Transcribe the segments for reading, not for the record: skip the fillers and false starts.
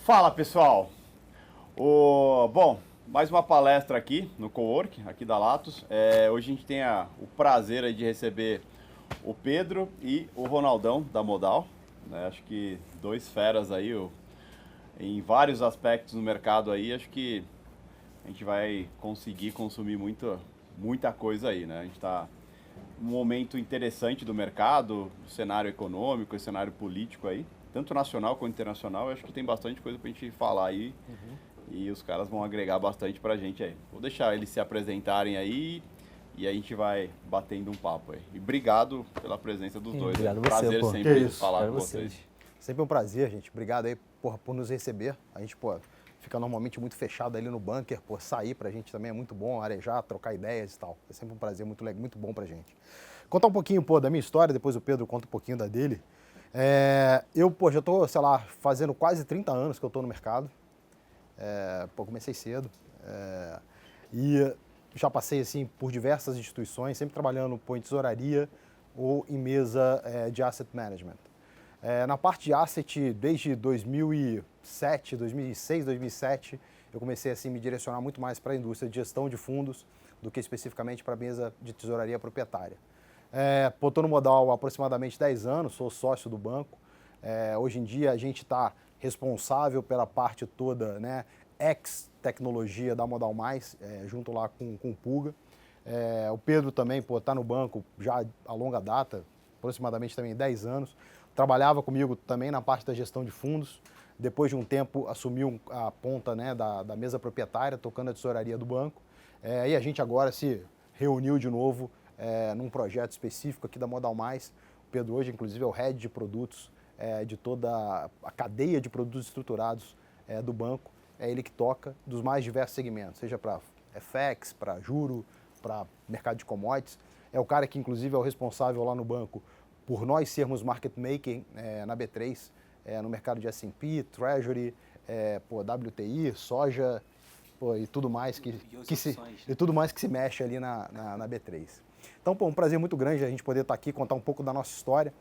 Fala pessoal! Bom, mais uma palestra aqui no Cowork, aqui da Latos. Hoje a gente tem o prazer aí de receber o Pedro e o Ronaldão da Modal, né? Acho que dois feras aí, em vários aspectos no mercado aí. Acho que a gente vai conseguir consumir muita coisa aí, né? A gente está num momento interessante do mercado, o cenário econômico, o cenário político aí, tanto nacional quanto internacional. Eu acho que tem bastante coisa pra gente falar aí. E os caras vão agregar bastante pra gente aí. Vou deixar eles se apresentarem aí e a gente vai batendo um papo aí. E obrigado pela presença dos dois. Obrigado Né? você, Prazer pô. sempre falar Obrigado com vocês. vocês. Sempre um prazer, gente. Obrigado aí, porra, por nos receber. A gente, pô, fica normalmente muito fechado ali no bunker, pô, sair pra gente também é muito bom, arejar, trocar ideias e tal. É sempre um prazer muito legal, muito bom pra gente. Contar um pouquinho, pô, da minha história, depois o Pedro conta um pouquinho da dele. Eu, pô, já tô, sei lá, fazendo quase 30 anos que eu tô no mercado. Comecei cedo. E já passei, assim, por diversas instituições, sempre trabalhando, pô, em tesouraria ou em mesa de asset management. Na parte de asset, desde 2007, 2006, 2007, eu comecei assim, a me direcionar muito mais para a indústria de gestão de fundos do que especificamente para a mesa de tesouraria proprietária. Estou no Modal há aproximadamente 10 anos, sou sócio do banco. Hoje em dia a gente está responsável pela parte toda, né, ex-tecnologia da Modal Mais, junto lá com o Puga. O Pedro também está no banco já a longa data, aproximadamente também 10 anos. Trabalhava comigo também na parte da gestão de fundos. Depois de um tempo, assumiu a ponta, né, da mesa proprietária, tocando a tesouraria do banco. E a gente agora se reuniu de novo num projeto específico aqui da Modal Mais. O Pedro hoje, inclusive, é o head de produtos de toda a cadeia de produtos estruturados do banco. É ele que toca dos mais diversos segmentos, seja para FX, para juro, para mercado de commodities. É o cara que, inclusive, é o responsável lá no banco por nós sermos market maker na B3, no mercado de S&P, Treasury, WTI, soja e tudo mais tudo mais que se mexe ali na B3. Então, pô, um prazer muito grande a gente poder estar aqui, contar um pouco da nossa história.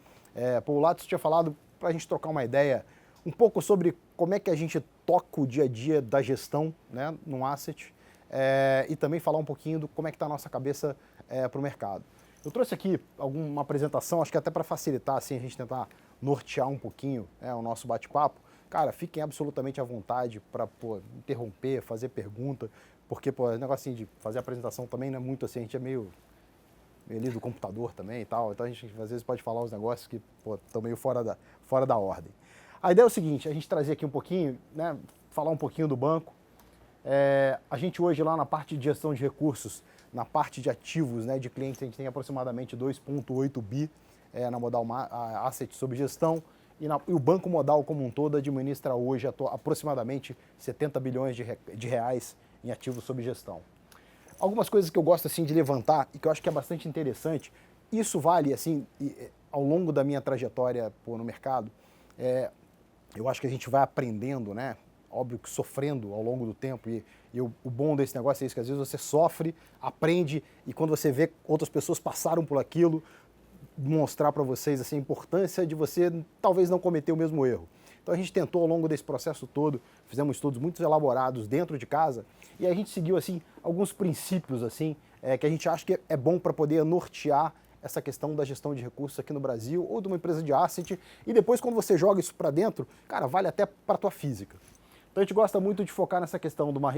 O Latos tinha falado para a gente trocar uma ideia um pouco sobre como é que a gente toca o dia a dia da gestão, né, num asset, e também falar um pouquinho do como é que está a nossa cabeça para o mercado. Eu trouxe aqui uma apresentação, acho que até para facilitar assim, a gente tentar nortear um pouquinho o nosso bate-papo. Cara, fiquem absolutamente à vontade para interromper, fazer pergunta, porque o negócio assim, de fazer apresentação também não é muito assim, a gente é meio ali do computador também e tal, então a gente às vezes pode falar uns negócios que estão meio fora da ordem. A ideia é o seguinte, a gente trazer aqui um pouquinho, né, falar um pouquinho do banco. A gente hoje lá na parte de gestão de recursos, na parte de ativos, né, de clientes, a gente tem aproximadamente 2,8 bi na Modal Asset sob gestão e o Banco Modal como um todo administra hoje aproximadamente 70 bilhões de reais em ativos sob gestão. Algumas coisas que eu gosto assim de levantar e que eu acho que é bastante interessante, isso vale assim ao longo da minha trajetória no mercado, eu acho que a gente vai aprendendo, né? Óbvio que sofrendo ao longo do tempo, e o bom desse negócio é isso, que às vezes você sofre, aprende, e quando você vê outras pessoas passaram por aquilo, mostrar para vocês assim, a importância de você talvez não cometer o mesmo erro. Então a gente tentou ao longo desse processo todo, fizemos estudos muito elaborados dentro de casa, e a gente seguiu assim alguns princípios assim, que a gente acha que é bom para poder nortear essa questão da gestão de recursos aqui no Brasil, ou de uma empresa de asset, e depois quando você joga isso para dentro, cara, vale até para a tua física. Então a gente gosta muito de focar nessa questão de uma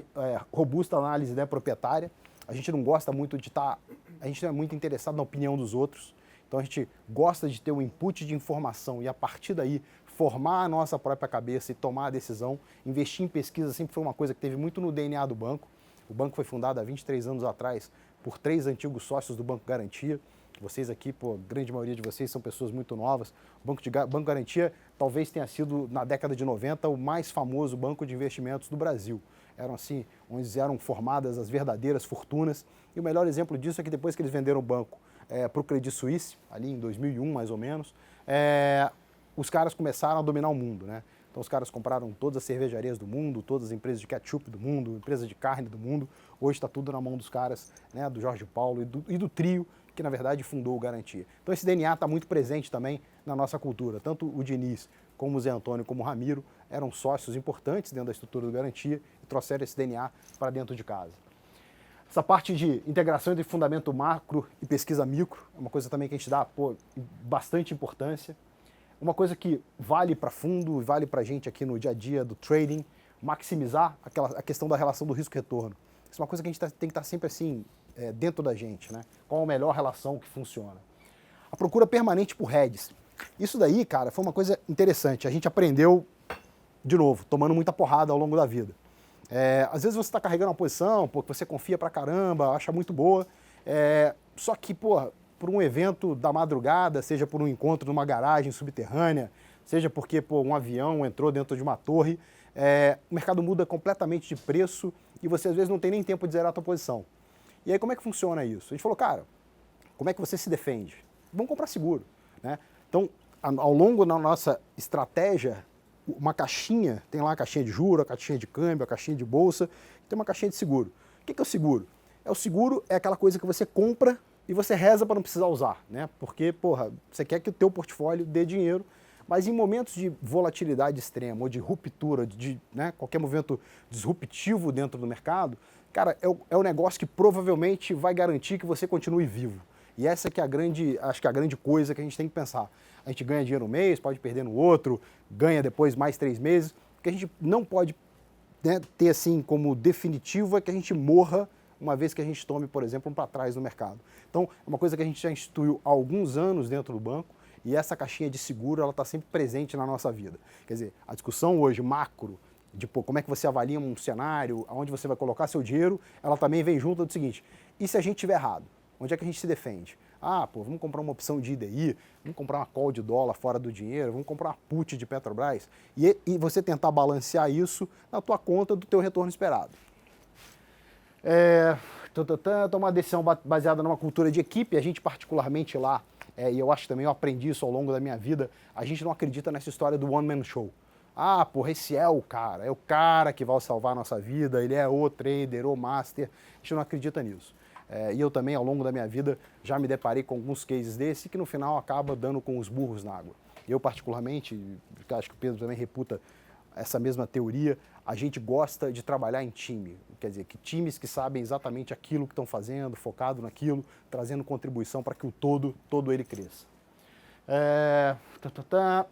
robusta análise, né, proprietária. A gente não gosta muito de a gente não é muito interessado na opinião dos outros. Então a gente gosta de ter um input de informação e a partir daí formar a nossa própria cabeça e tomar a decisão. Investir em pesquisa sempre foi uma coisa que teve muito no DNA do banco. O banco foi fundado há 23 anos atrás por 3 antigos sócios do Banco Garantia. Vocês aqui, grande maioria de vocês são pessoas muito novas. O Banco Garantia talvez tenha sido, na década de 90, o mais famoso banco de investimentos do Brasil. Eram assim, onde eram formadas as verdadeiras fortunas. E o melhor exemplo disso é que depois que eles venderam o banco para o Credit Suisse, ali em 2001 mais ou menos, os caras começaram a dominar o mundo, né? Então os caras compraram todas as cervejarias do mundo, todas as empresas de ketchup do mundo, empresas de carne do mundo. Hoje está tudo na mão dos caras, né, do Jorge Paulo e do trio, que na verdade fundou o Garantia. Então esse DNA está muito presente também na nossa cultura, tanto o Diniz como o Zé Antônio, como o Ramiro, eram sócios importantes dentro da estrutura do Garantia e trouxeram esse DNA para dentro de casa. Essa parte de integração entre fundamento macro e pesquisa micro é uma coisa também que a gente dá bastante importância. Uma coisa que vale para fundo e vale para a gente aqui no dia a dia do trading, maximizar a questão da relação do risco-retorno. Isso é uma coisa que a gente tem que estar sempre assim, dentro da gente, né? Qual a melhor relação que funciona. A procura permanente por hedges. Isso daí, cara, foi uma coisa interessante. A gente aprendeu, de novo, tomando muita porrada ao longo da vida. Às vezes você está carregando uma posição, que você confia pra caramba, acha muito boa, só que, por um evento da madrugada, seja por um encontro numa garagem subterrânea, seja porque um avião entrou dentro de uma torre, o mercado muda completamente de preço e você às vezes não tem nem tempo de zerar a tua posição. E aí como é que funciona isso? A gente falou, cara, como é que você se defende? Vamos comprar seguro, né? Então, ao longo da nossa estratégia, uma caixinha, tem lá a caixinha de juros, a caixinha de câmbio, a caixinha de bolsa, tem uma caixinha de seguro. O que é o seguro? O seguro é aquela coisa que você compra e você reza para não precisar usar, né? Porque, você quer que o teu portfólio dê dinheiro, mas em momentos de volatilidade extrema ou de ruptura, né, qualquer movimento disruptivo dentro do mercado, cara, é o negócio que provavelmente vai garantir que você continue vivo. E essa que é acho que a grande coisa que a gente tem que pensar. A gente ganha dinheiro um mês, pode perder no outro, ganha depois mais 3 meses. O que a gente não pode, né, ter assim como definitivo é que a gente morra uma vez que a gente tome, por exemplo, um para trás no mercado. Então, é uma coisa que a gente já instituiu há alguns anos dentro do banco e essa caixinha de seguro, ela está sempre presente na nossa vida. Quer dizer, a discussão hoje macro, de como é que você avalia um cenário, aonde você vai colocar seu dinheiro, ela também vem junto do seguinte, e se a gente estiver errado? Onde é que a gente se defende? Vamos comprar uma opção de IDI, vamos comprar uma call de dólar fora do dinheiro, vamos comprar uma put de Petrobras e você tentar balancear isso na tua conta do teu retorno esperado. Tomar uma decisão baseada numa cultura de equipe, a gente particularmente lá, e eu acho que também eu aprendi isso ao longo da minha vida, a gente não acredita nessa história do one-man show. Esse é o cara que vai salvar a nossa vida, ele é o trader, o master, a gente não acredita nisso. E eu também, ao longo da minha vida, já me deparei com alguns cases desse que no final acaba dando com os burros na água. Eu, particularmente, acho que o Pedro também reputa essa mesma teoria, a gente gosta de trabalhar em time. Quer dizer, que times que sabem exatamente aquilo que estão fazendo, focado naquilo, trazendo contribuição para que o todo ele cresça.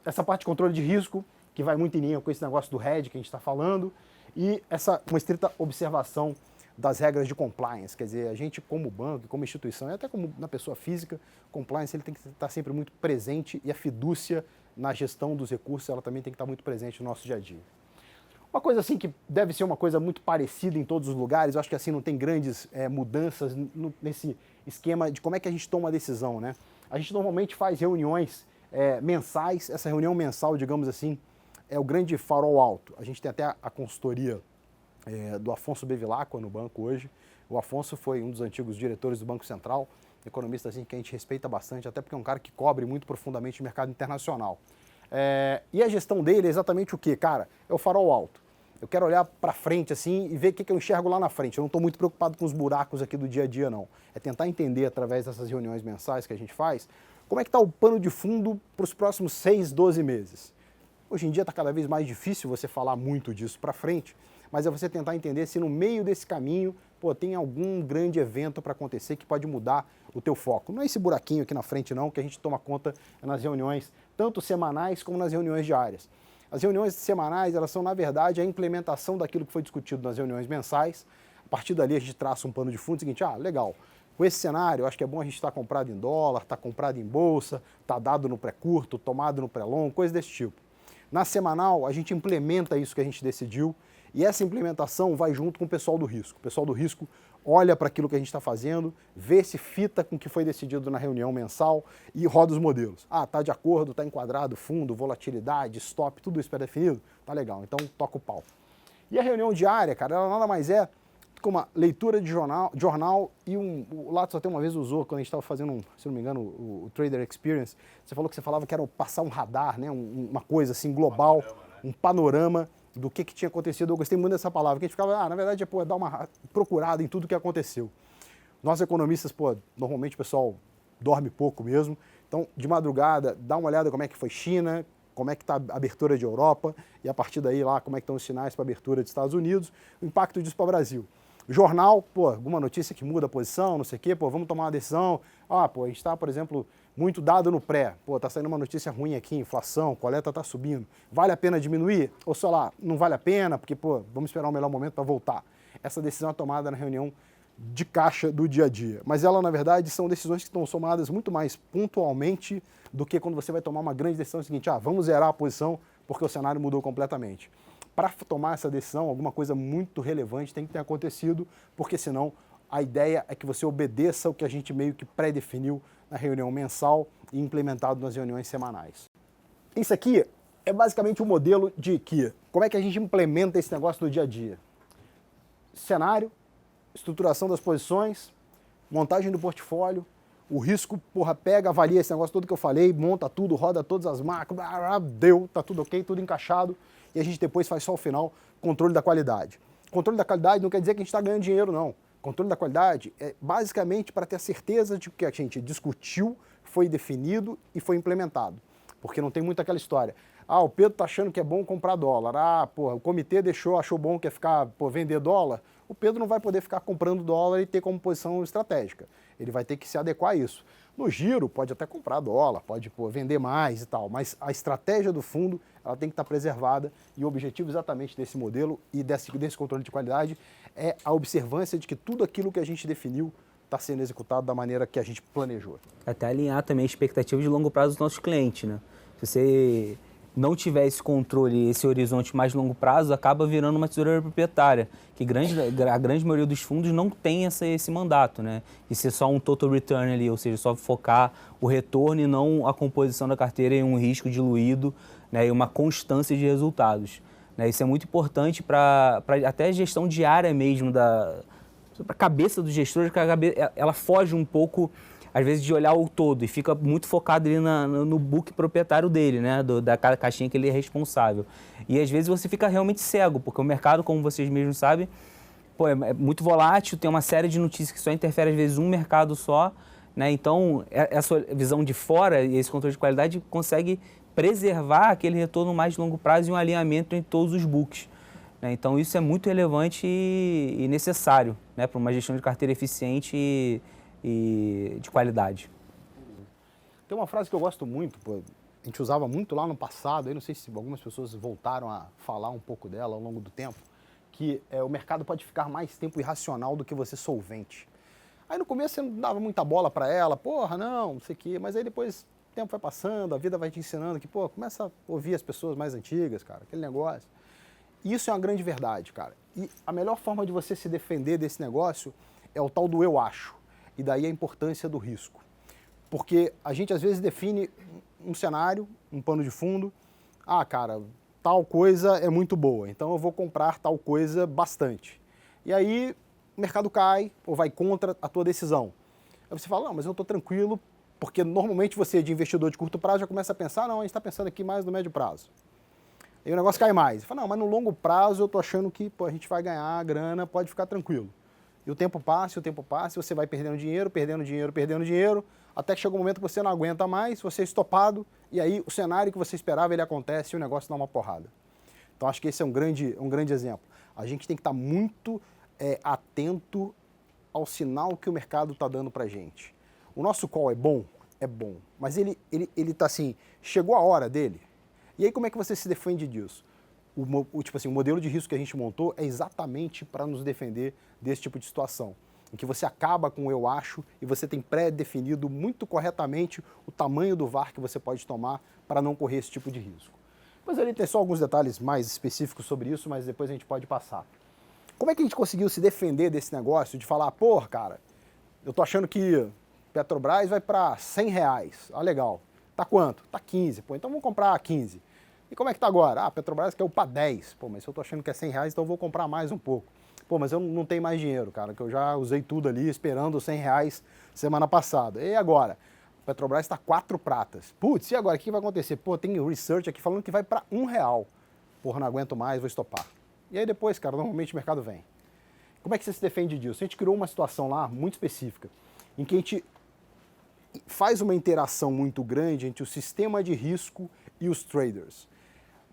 Essa parte de controle de risco, que vai muito em linha com esse negócio do hedge que a gente está falando, e uma estrita observação das regras de compliance, quer dizer, a gente como banco, como instituição, e até como na pessoa física, compliance ele tem que estar sempre muito presente e a fidúcia na gestão dos recursos, ela também tem que estar muito presente no nosso dia a dia. Uma coisa assim que deve ser uma coisa muito parecida em todos os lugares, eu acho que assim não tem grandes mudanças nesse esquema de como é que a gente toma a decisão, né? A gente normalmente faz reuniões mensais, essa reunião mensal, digamos assim, é o grande farol alto. A gente tem até a consultoria do Afonso Bevilacqua no banco hoje. O Afonso foi um dos antigos diretores do Banco Central, economista assim, que a gente respeita bastante, até porque é um cara que cobre muito profundamente o mercado internacional. E a gestão dele é exatamente o quê? Cara, é o farol alto. Eu quero olhar para frente assim e ver o que eu enxergo lá na frente. Eu não estou muito preocupado com os buracos aqui do dia a dia, não. É tentar entender, através dessas reuniões mensais que a gente faz, como é que está o pano de fundo para os próximos 6, 12 meses. Hoje em dia está cada vez mais difícil você falar muito disso para frente, mas é você tentar entender se no meio desse caminho, tem algum grande evento para acontecer que pode mudar o teu foco. Não é esse buraquinho aqui na frente não, que a gente toma conta nas reuniões, tanto semanais como nas reuniões diárias. As reuniões semanais, elas são, na verdade, a implementação daquilo que foi discutido nas reuniões mensais. A partir dali, a gente traça um pano de fundo, seguinte, legal, com esse cenário, eu acho que é bom a gente estar comprado em dólar, estar comprado em bolsa, estar dado no pré-curto, tomado no pré-longo, coisa desse tipo. Na semanal, a gente implementa isso que a gente decidiu e essa implementação vai junto com o pessoal do risco. O pessoal do risco olha para aquilo que a gente está fazendo, vê se fita com o que foi decidido na reunião mensal e roda os modelos. Está de acordo, está enquadrado, fundo, volatilidade, stop, tudo isso pré-definido? Tá legal, então toca o pau. E a reunião diária, cara, ela nada mais é com uma leitura de jornal e o Lattes até uma vez usou, quando a gente estava fazendo, se não me engano, o Trader Experience, você falou que você falava que era passar um radar, né, uma coisa assim global, um panorama do que tinha acontecido. Eu gostei muito dessa palavra, que a gente ficava, na verdade, dar uma procurada em tudo que aconteceu. Nós economistas, normalmente o pessoal dorme pouco mesmo, então de madrugada, dá uma olhada como é que foi China, como é que está a abertura de Europa e a partir daí lá como é que estão os sinais para a abertura dos Estados Unidos, o impacto disso para o Brasil. Jornal, pô, alguma notícia que muda a posição, não sei o quê, pô, vamos tomar uma decisão. Ah, pô, a gente está, por exemplo, muito dado no pré. Pô, tá saindo uma notícia ruim aqui, inflação, coleta tá subindo. Vale a pena diminuir? Ou sei lá, não vale a pena, porque, pô, vamos esperar um melhor momento para voltar. Essa decisão é tomada na reunião de caixa do dia a dia. Mas ela, na verdade, são decisões que estão somadas muito mais pontualmente do que quando você vai tomar uma grande decisão seguinte, vamos zerar a posição porque o cenário mudou completamente. Para tomar essa decisão, alguma coisa muito relevante tem que ter acontecido, porque senão a ideia é que você obedeça o que a gente meio que pré-definiu na reunião mensal e implementado nas reuniões semanais. Isso aqui é basicamente um modelo de que, como é que a gente implementa esse negócio no dia a dia? Cenário, estruturação das posições, montagem do portfólio, o risco, pega, avalia esse negócio todo que eu falei, monta tudo, roda todas as macros, deu, tá tudo ok, tudo encaixado, e a gente depois faz só o final, controle da qualidade. Controle da qualidade não quer dizer que a gente está ganhando dinheiro, não. Controle da qualidade é basicamente para ter a certeza de que a gente discutiu, foi definido e foi implementado. Porque não tem muito aquela história. O Pedro está achando que é bom comprar dólar. O comitê achou bom que é ficar, vender dólar. O Pedro não vai poder ficar comprando dólar e ter como posição estratégica. Ele vai ter que se adequar a isso. No giro, pode até comprar dólar, pode vender mais e tal, mas a estratégia do fundo ela tem que estar preservada e o objetivo exatamente desse modelo e desse controle de qualidade é a observância de que tudo aquilo que a gente definiu está sendo executado da maneira que a gente planejou. Até alinhar também a expectativa de longo prazo dos nossos clientes, né? Se você não tiver esse controle, esse horizonte mais longo prazo, acaba virando uma tesouraria proprietária, que a grande maioria dos fundos não tem esse mandato, né? De ser só um total return ali, ou seja, só focar o retorno e não a composição da carteira em um risco diluído, né? E uma constância de resultados. Né? Isso é muito importante para até a gestão diária mesmo, para a cabeça do gestor, que ela foge um pouco às vezes de olhar o todo e fica muito focado ali no book proprietário dele, né, da caixinha que ele é responsável. E às vezes você fica realmente cego, porque o mercado, como vocês mesmos sabem, é muito volátil, tem uma série de notícias que só interfere às vezes um mercado só, né? Então essa visão de fora e esse controle de qualidade consegue preservar aquele retorno mais longo prazo e um alinhamento em todos os books. Né? Então isso é muito relevante e necessário, né, para uma gestão de carteira eficiente e de qualidade. Tem uma frase que eu gosto muito, a gente usava muito lá no passado, eu não sei se algumas pessoas voltaram a falar um pouco dela ao longo do tempo, que o mercado pode ficar mais tempo irracional do que você solvente. Aí no começo você não dava muita bola para ela, não sei o quê, mas aí depois o tempo vai passando, a vida vai te ensinando que, começa a ouvir as pessoas mais antigas, cara, aquele negócio. E isso é uma grande verdade, cara. E a melhor forma de você se defender desse negócio é o tal do eu acho. E daí a importância do risco. Porque a gente às vezes define um cenário, um pano de fundo, cara, tal coisa é muito boa, então eu vou comprar tal coisa bastante. E aí o mercado cai ou vai contra a tua decisão. Aí você fala, mas eu estou tranquilo, porque normalmente você de investidor de curto prazo já começa a pensar, a gente está pensando aqui mais no médio prazo. Aí o negócio cai mais. Você fala, mas no longo prazo eu estou achando que a gente vai ganhar grana, pode ficar tranquilo. E o tempo passa, e você vai perdendo dinheiro, até que chega um momento que você não aguenta mais, você é estopado, e aí o cenário que você esperava, ele acontece e o negócio dá uma porrada. Então acho que esse é um grande exemplo. A gente tem que estar muito atento ao sinal que o mercado está dando para a gente. O nosso call é bom, mas ele está assim, chegou a hora dele. E aí como é que você se defende disso? O modelo de risco que a gente montou é exatamente para nos defender desse tipo de situação, em que você acaba com o eu acho e você tem pré-definido muito corretamente o tamanho do VaR que você pode tomar para não correr esse tipo de risco. Mas ali tem só alguns detalhes mais específicos sobre isso, mas depois a gente pode passar. Como é que a gente conseguiu se defender desse negócio de falar, cara, eu tô achando que Petrobras vai para R$100. Legal. Tá quanto? Tá 15. Então vamos comprar 15. E como é que tá agora? A Petrobras quer para 10. Mas se eu tô achando que é R$100, então eu vou comprar mais um pouco. Mas eu não tenho mais dinheiro, cara, que eu já usei tudo ali esperando os R$100 semana passada. E agora? A Petrobras está 4 pratas. Putz, e agora? O que vai acontecer? Tem research aqui falando que vai para R$1. Não aguento mais, vou estopar. E aí depois, cara, normalmente o mercado vem. Como é que você se defende disso? A gente criou uma situação lá muito específica, em que a gente faz uma interação muito grande entre o sistema de risco e os traders?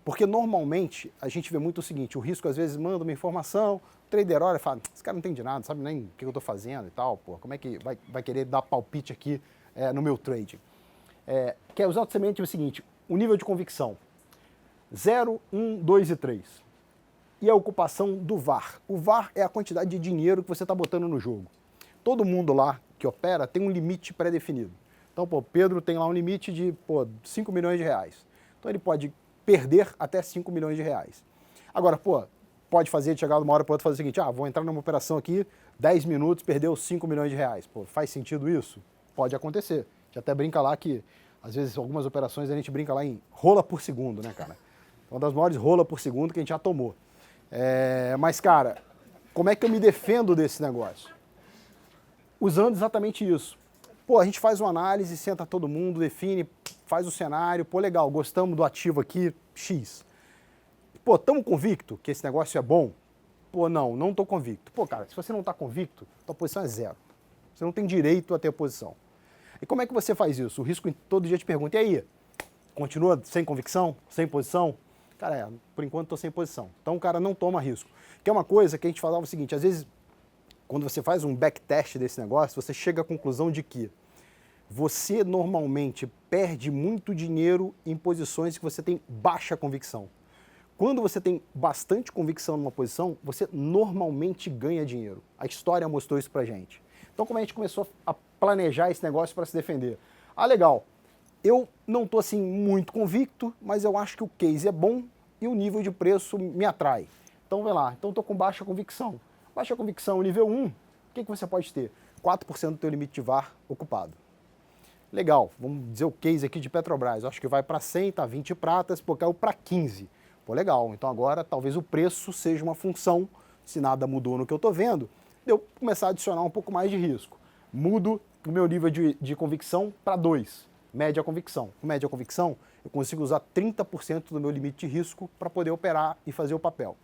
Porque normalmente a gente vê muito o seguinte, o risco às vezes manda uma informação, o trader olha e fala, esse cara não entende nada, não sabe nem o que eu estou fazendo e tal, pô, como é que vai querer dar palpite aqui no meu trading? Que é exatamente o seguinte, o nível de convicção, 0, 1, 2 e 3. E a ocupação do VAR. O VAR é a quantidade de dinheiro que você está botando no jogo. Todo mundo lá que opera tem um limite pré-definido. Então, pô, Pedro tem lá um limite de 5 milhões de reais. Então ele pode perder até 5 milhões de reais. Agora, pode fazer, chegar de uma hora para outra, fazer o seguinte, vou entrar numa operação aqui, 10 minutos, perdeu 5 milhões de reais. Pô, faz sentido isso? Pode acontecer. A gente até brinca lá que, às vezes, algumas operações a gente brinca lá em rola por segundo, né, cara? Uma das maiores rola por segundo que a gente já tomou. Mas, cara, como é que eu me defendo desse negócio? Usando exatamente isso. Pô, a gente faz uma análise, senta todo mundo, define, faz o cenário, legal, gostamos do ativo aqui, X. Pô, estamos convicto que esse negócio é bom? Pô, não estou convicto. Pô, cara, se você não está convicto, tua posição é 0. Você não tem direito a ter posição. E como é que você faz isso? O risco todo dia te pergunta, e aí? Continua sem convicção? Sem posição? Cara, por enquanto estou sem posição. Então o cara não toma risco. Que é uma coisa que a gente falava o seguinte, às vezes, quando você faz um backtest desse negócio, você chega à conclusão de que você normalmente perde muito dinheiro em posições que você tem baixa convicção. Quando você tem bastante convicção numa posição, você normalmente ganha dinheiro. A história mostrou isso pra gente. Então, como a gente começou a planejar esse negócio para se defender? Legal, eu não estou assim muito convicto, mas eu acho que o case é bom e o nível de preço me atrai. Então, vai lá, então estou com baixa convicção. Baixa convicção, nível 1, o que você pode ter? 4% do teu limite de VAR ocupado. Legal, vamos dizer o case aqui de Petrobras, acho que vai para 100, tá 20 pratas, caiu para 15. Legal, então agora talvez o preço seja uma função, se nada mudou no que eu estou vendo, de eu começar a adicionar um pouco mais de risco. Mudo o meu nível de convicção para 2, média convicção. Com média convicção, eu consigo usar 30% do meu limite de risco para poder operar e fazer o papel.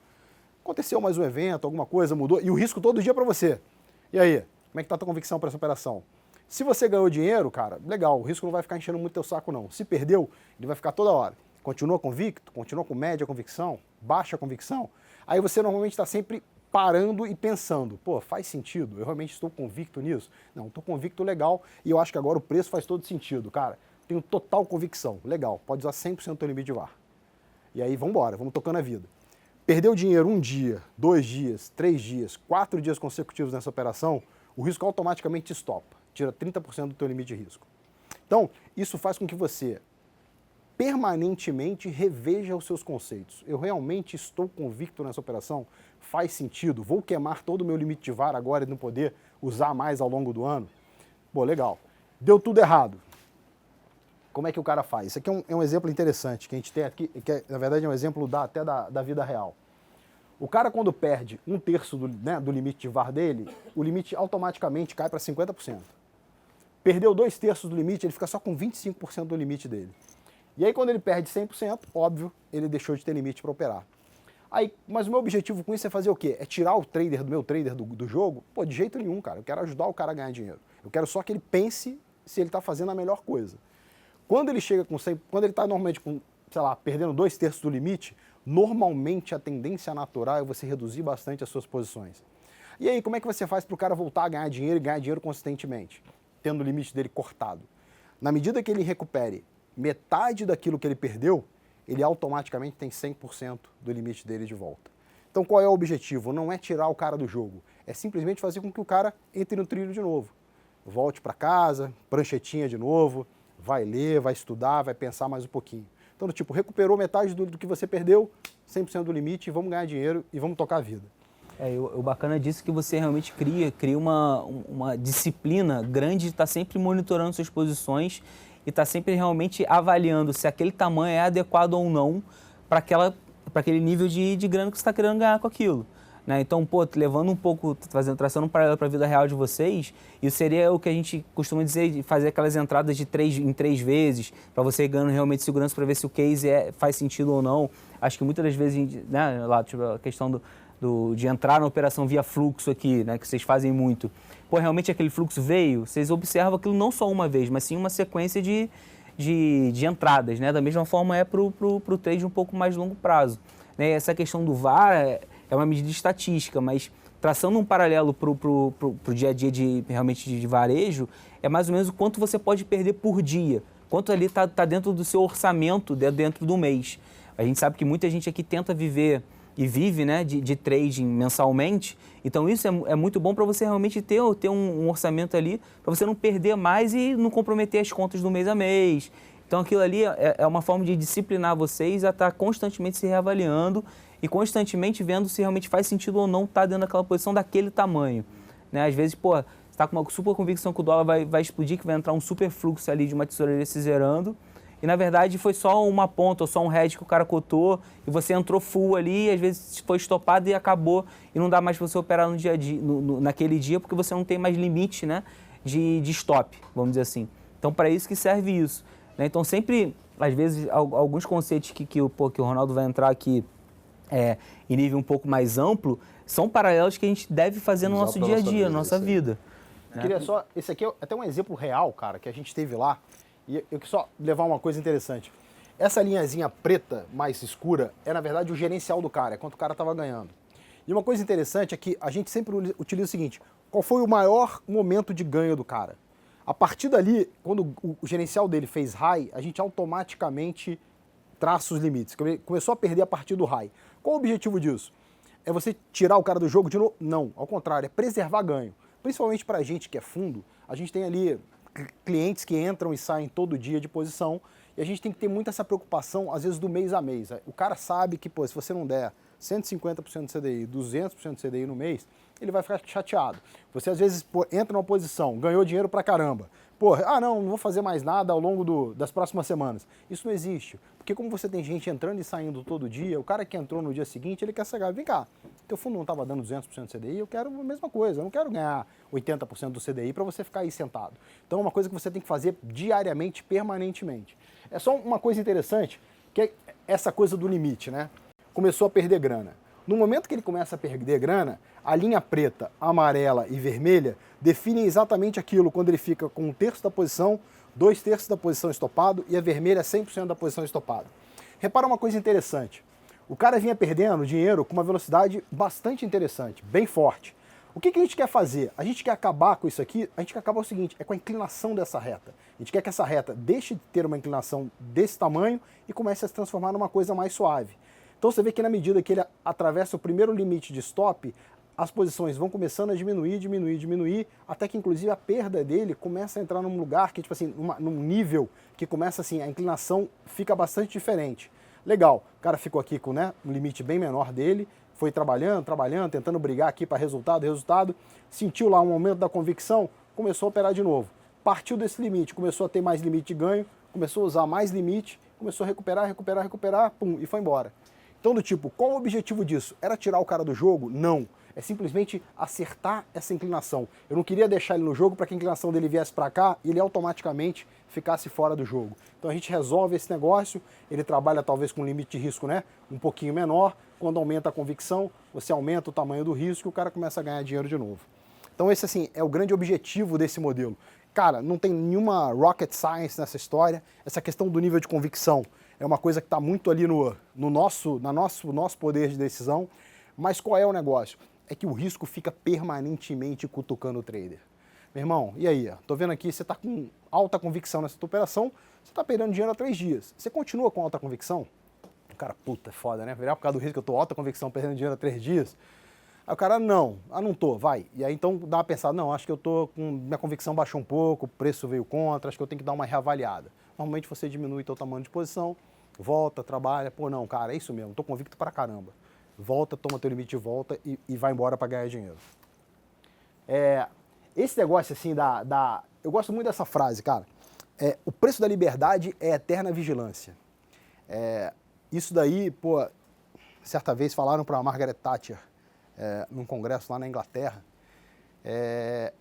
Aconteceu mais um evento, alguma coisa mudou, e o risco todo dia para você. E aí, como é que está a tua convicção para essa operação? Se você ganhou dinheiro, cara, legal, o risco não vai ficar enchendo muito teu saco não. Se perdeu, ele vai ficar toda hora. Continua convicto, continua com média convicção, baixa convicção. Aí você normalmente está sempre parando e pensando, faz sentido? Eu realmente estou convicto nisso? Não, estou convicto, legal, e eu acho que agora o preço faz todo sentido, cara. Tenho total convicção, legal, pode usar 100% do teu limite de VAR. E aí vamos embora, vamos tocando a vida. Perdeu dinheiro 1 dia, 2 dias, 3 dias, 4 dias consecutivos nessa operação, o risco automaticamente estopa, tira 30% do teu limite de risco. Então, isso faz com que você permanentemente reveja os seus conceitos. Eu realmente estou convicto nessa operação? Faz sentido? Vou queimar todo o meu limite de VAR agora e não poder usar mais ao longo do ano? Legal. Deu tudo errado. Como é que o cara faz? Isso aqui é um exemplo interessante que a gente tem aqui, que na verdade é um exemplo até da vida real. O cara, quando perde 1/3 do limite de VAR dele, o limite automaticamente cai para 50%. Perdeu 2/3 do limite, ele fica só com 25% do limite dele. E aí, quando ele perde 100%, óbvio, ele deixou de ter limite para operar. Mas o meu objetivo com isso é fazer o quê? É tirar o trader do meu trader do jogo? De jeito nenhum, cara. Eu quero ajudar o cara a ganhar dinheiro. Eu quero só que ele pense se ele está fazendo a melhor coisa. Quando ele chega com 100%, quando ele está normalmente com, perdendo 2/3 do limite, normalmente a tendência natural é você reduzir bastante as suas posições. E aí, como é que você faz para o cara voltar a ganhar dinheiro e ganhar dinheiro consistentemente, tendo o limite dele cortado? Na medida que ele recupere metade daquilo que ele perdeu, ele automaticamente tem 100% do limite dele de volta. Então qual é o objetivo? Não é tirar o cara do jogo, é simplesmente fazer com que o cara entre no trilho de novo. Volte para casa, pranchetinha de novo, vai ler, vai estudar, vai pensar mais um pouquinho. Então, recuperou metade do que você perdeu, 100% do limite, vamos ganhar dinheiro e vamos tocar a vida. O bacana disso é que você realmente cria uma disciplina grande de estar sempre monitorando suas posições e estar sempre realmente avaliando se aquele tamanho é adequado ou não para aquele nível de grana que você está querendo ganhar com aquilo. Né? Então, levando um pouco, traçando um paralelo para a vida real de vocês, isso seria o que a gente costuma dizer, de fazer aquelas entradas em 3 vezes, para você ganhando realmente segurança para ver se o case faz sentido ou não. Acho que muitas das vezes, né, lá, a questão de entrar na operação via fluxo aqui, né, que vocês fazem muito. Realmente aquele fluxo veio, vocês observam aquilo não só uma vez, mas sim uma sequência de de entradas, né? Da mesma forma é para o trade um pouco mais longo prazo. Né? Essa questão do VAR é uma medida estatística, mas traçando um paralelo para o dia a dia realmente de varejo, é mais ou menos o quanto você pode perder por dia, quanto ali está dentro do seu orçamento dentro do mês. A gente sabe que muita gente aqui tenta viver e vive, né, de trading mensalmente, então isso é muito bom para você realmente ter um orçamento ali, para você não perder mais e não comprometer as contas do mês a mês. Então aquilo ali é uma forma de disciplinar vocês a estar constantemente se reavaliando e constantemente vendo se realmente faz sentido ou não estar dentro daquela posição daquele tamanho. Né? Às vezes, pô, você está com uma super convicção que o dólar vai explodir, que vai entrar um super fluxo ali de uma tesouraria se zerando, e na verdade foi só uma ponta ou só um hedge que o cara cotou e você entrou full ali e às vezes foi estopado e acabou e não dá mais para você operar no dia a dia, naquele dia porque você não tem mais limite, né, de stop, vamos dizer assim. Então para isso que serve isso. Né? Então sempre, às vezes, alguns conceitos que o Ronaldo vai entrar aqui em nível um pouco mais amplo são paralelos que a gente deve fazer no nosso dia a dia, na nossa vida. Eu queria só, esse aqui é até um exemplo real, cara, que a gente teve lá. E eu queria só levar uma coisa interessante. Essa linhazinha preta, mais escura, é na verdade o gerencial do cara, é quanto o cara estava ganhando. E uma coisa interessante é que a gente sempre utiliza o seguinte, qual foi o maior momento de ganho do cara? A partir dali, quando o gerencial dele fez high, a gente automaticamente traça os limites. Começou a perder a partir do high. Qual o objetivo disso? É você tirar o cara do jogo de novo? Não, ao contrário, é preservar ganho. Principalmente para a gente que é fundo, a gente tem ali clientes que entram e saem todo dia de posição e a gente tem que ter muito essa preocupação, às vezes, do mês a mês. O cara sabe que, pô, se você não der 150% do CDI, 200% do CDI no mês, ele vai ficar chateado. Você, às vezes, entra numa posição, ganhou dinheiro pra caramba. Pô, não vou fazer mais nada ao longo das próximas semanas. Isso não existe. Porque como você tem gente entrando e saindo todo dia, o cara que entrou no dia seguinte, ele quer saber, vem cá, teu fundo não estava dando 200% do CDI, eu quero a mesma coisa, eu não quero ganhar 80% do CDI para você ficar aí sentado. Então é uma coisa que você tem que fazer diariamente, permanentemente. É só uma coisa interessante, que é essa coisa do limite, né? Começou a perder grana. No momento que ele começa a perder grana, a linha preta, amarela e vermelha definem exatamente aquilo quando ele fica com 1/3 da posição, 2/3 da posição estopado e a vermelha 100% da posição estopado. Repara uma coisa interessante. O cara vinha perdendo dinheiro com uma velocidade bastante interessante, bem forte. O que a gente quer fazer? A gente quer acabar com isso aqui, a gente quer acabar o seguinte, é com a inclinação dessa reta. A gente quer que essa reta deixe de ter uma inclinação desse tamanho e comece a se transformar numa coisa mais suave. Então você vê que na medida que ele atravessa o primeiro limite de stop, as posições vão começando a diminuir, até que inclusive a perda dele começa a entrar num lugar que, tipo assim, num nível que começa assim, a inclinação fica bastante diferente. Legal, o cara ficou aqui com, né, um limite bem menor dele, foi trabalhando, tentando brigar aqui para resultado, sentiu lá um aumento da convicção, começou a operar de novo. Partiu desse limite, começou a ter mais limite de ganho, começou a usar mais limite, começou a recuperar, pum, e foi embora. Então, do tipo, qual o objetivo disso? Era tirar o cara do jogo? Não. É simplesmente acertar essa inclinação. Eu não queria deixar ele no jogo para que a inclinação dele viesse para cá e ele automaticamente ficasse fora do jogo. Então a gente resolve esse negócio, ele trabalha talvez com um limite de risco, né, um pouquinho menor. Quando aumenta a convicção, você aumenta o tamanho do risco e o cara começa a ganhar dinheiro de novo. Então esse, assim, é o grande objetivo desse modelo. Cara, não tem nenhuma rocket science nessa história. Essa questão do nível de convicção é uma coisa que está muito ali no nosso poder de decisão. Mas qual é o negócio? É que o risco fica permanentemente cutucando o trader. Meu irmão, e aí? Tô vendo aqui, você está com alta convicção nessa tua operação, você está perdendo dinheiro há 3 dias. Você continua com alta convicção? Cara, puta, é foda, né? Virar por causa do risco que eu tô alta convicção perdendo dinheiro há 3 dias. Aí o cara, não tô, vai. E aí então dá uma pensada, não, acho que eu tô com, minha convicção baixou um pouco, o preço veio contra, acho que eu tenho que dar uma reavaliada. Normalmente você diminui teu tamanho de posição, volta, trabalha, pô, não, cara, é isso mesmo, tô convicto pra caramba. Volta, toma teu limite de volta e vai embora para ganhar dinheiro. Esse negócio assim eu gosto muito dessa frase, cara. O preço da liberdade é eterna vigilância. Isso daí, pô, certa vez falaram para a Margaret Thatcher num congresso lá na Inglaterra.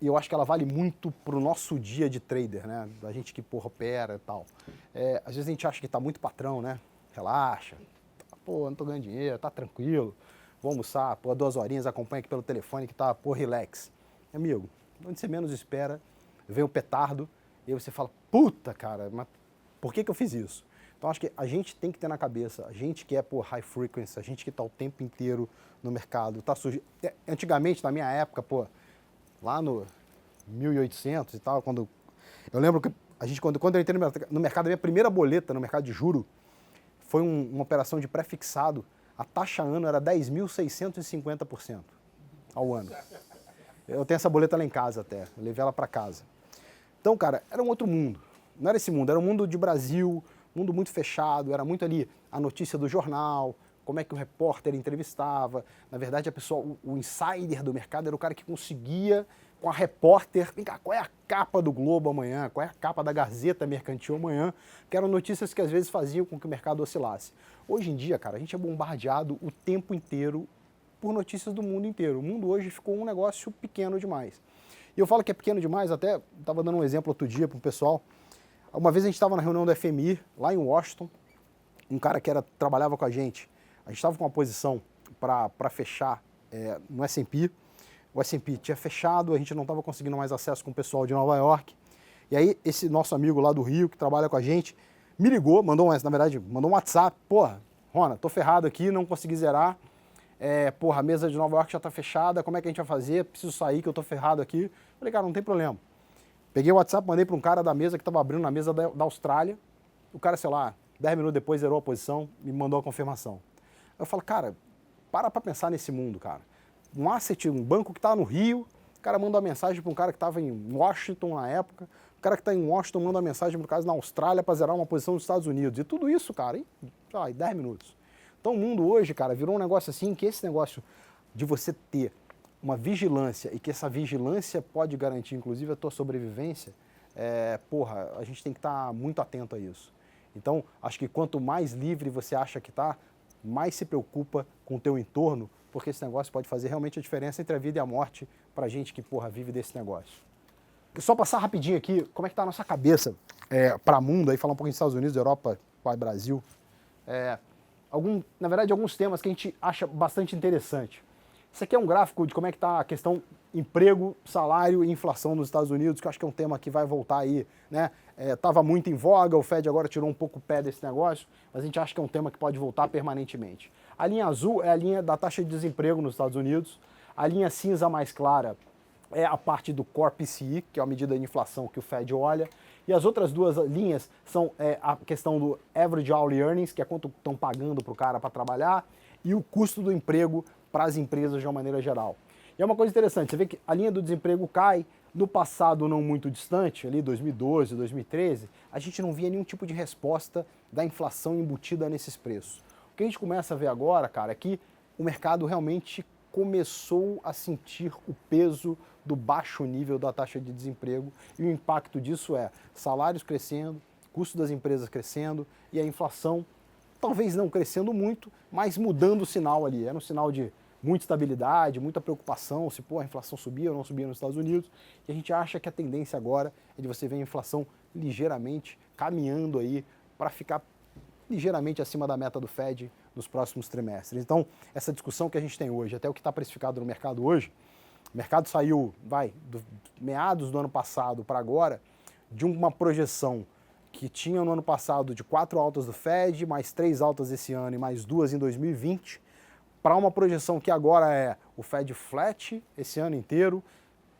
E eu acho que ela vale muito pro nosso dia de trader, né? Da gente que, porra, opera e tal. Às vezes a gente acha que tá muito patrão, né? Relaxa. Pô, não tô ganhando dinheiro, tá tranquilo, vou almoçar, pô, 2 horinhas, acompanha aqui pelo telefone que tá, pô, relax. Amigo, onde você menos espera, vem o petardo, e aí você fala, puta, cara, mas Por que eu fiz isso? Então, acho que a gente tem que ter na cabeça, a gente que é por high frequency, a gente que está o tempo inteiro no mercado, tá surgindo. Antigamente, na minha época, lá no 1800 e tal, quando eu lembro que quando eu entrei no mercado, a minha primeira boleta no mercado de juro foi uma operação de pré-fixado, a taxa ano era 10.650% ao ano. Eu tenho essa boleta lá em casa até, eu levei ela para casa. Então, cara, era um outro mundo. Não era esse mundo, era um mundo de Brasil, mundo muito fechado, era muito ali a notícia do jornal, como é que o repórter entrevistava. Na verdade, a pessoa, o insider do mercado era o cara que conseguia, com a repórter, vem cá, qual é a capa do Globo amanhã, qual é a capa da Gazeta Mercantil amanhã, que eram notícias que às vezes faziam com que o mercado oscilasse. Hoje em dia, cara, a gente é bombardeado o tempo inteiro por notícias do mundo inteiro. O mundo hoje ficou um negócio pequeno demais. E eu falo que é pequeno demais, até estava dando um exemplo outro dia para o pessoal. Uma vez a gente estava na reunião do FMI, lá em Washington, um cara que trabalhava com a gente estava com uma posição para fechar no S&P, o S&P tinha fechado, a gente não estava conseguindo mais acesso com o pessoal de Nova York, e aí esse nosso amigo lá do Rio, que trabalha com a gente, me ligou, mandou um WhatsApp, porra, Rona, tô ferrado aqui, não consegui zerar, a mesa de Nova York já está fechada, como é que a gente vai fazer? Preciso sair que eu tô ferrado aqui. Falei, cara, não tem problema. Peguei o WhatsApp, mandei para um cara da mesa que estava abrindo na mesa da Austrália. O cara, sei lá, 10 minutos depois zerou a posição e me mandou a confirmação. Eu falo, cara, para pensar nesse mundo, cara. Um asset, um banco que está no Rio, o cara manda uma mensagem para um cara que estava em Washington na época, o cara que está em Washington manda uma mensagem para o cara na Austrália para zerar uma posição nos Estados Unidos. E tudo isso, cara, em 10 minutos. Então o mundo hoje, cara, virou um negócio assim, que esse negócio de você ter uma vigilância e que essa vigilância pode garantir, inclusive, a tua sobrevivência, a gente tem que estar muito atento a isso. Então, acho que quanto mais livre você acha que está, mais se preocupa com o teu entorno, porque esse negócio pode fazer realmente a diferença entre a vida e a morte para a gente que, vive desse negócio. Só passar rapidinho aqui, como é que está a nossa cabeça para o mundo, aí falar um pouquinho dos Estados Unidos, Europa, Brasil. Na verdade, alguns temas que a gente acha bastante interessante. Isso aqui é um gráfico de como é que está a questão emprego, salário e inflação nos Estados Unidos, que eu acho que é um tema que vai voltar aí, né? Estava muito em voga, o Fed agora tirou um pouco o pé desse negócio, mas a gente acha que é um tema que pode voltar permanentemente. A linha azul é a linha da taxa de desemprego nos Estados Unidos, a linha cinza mais clara é a parte do Core PCE, que é a medida de inflação que o Fed olha, e as outras duas linhas são a questão do Average Hourly Earnings, que é quanto estão pagando para o cara para trabalhar, e o custo do emprego para as empresas de uma maneira geral. E é uma coisa interessante, você vê que a linha do desemprego cai, no passado não muito distante, ali 2012, 2013, a gente não via nenhum tipo de resposta da inflação embutida nesses preços. O que a gente começa a ver agora, cara, é que o mercado realmente começou a sentir o peso do baixo nível da taxa de desemprego e o impacto disso é salários crescendo, custo das empresas crescendo e a inflação talvez não crescendo muito, mas mudando o sinal ali. Era um sinal de muita estabilidade, muita preocupação se a inflação subia ou não subia nos Estados Unidos. E a gente acha que a tendência agora é de você ver a inflação ligeiramente caminhando aí para ficar ligeiramente acima da meta do Fed nos próximos trimestres. Então, essa discussão que a gente tem hoje, até o que está precificado no mercado hoje, o mercado saiu, do meados do ano passado para agora, de uma projeção que tinha no ano passado de 4 altas do Fed, mais 3 altas esse ano e mais 2 em 2020, para uma projeção que agora é o Fed flat esse ano inteiro,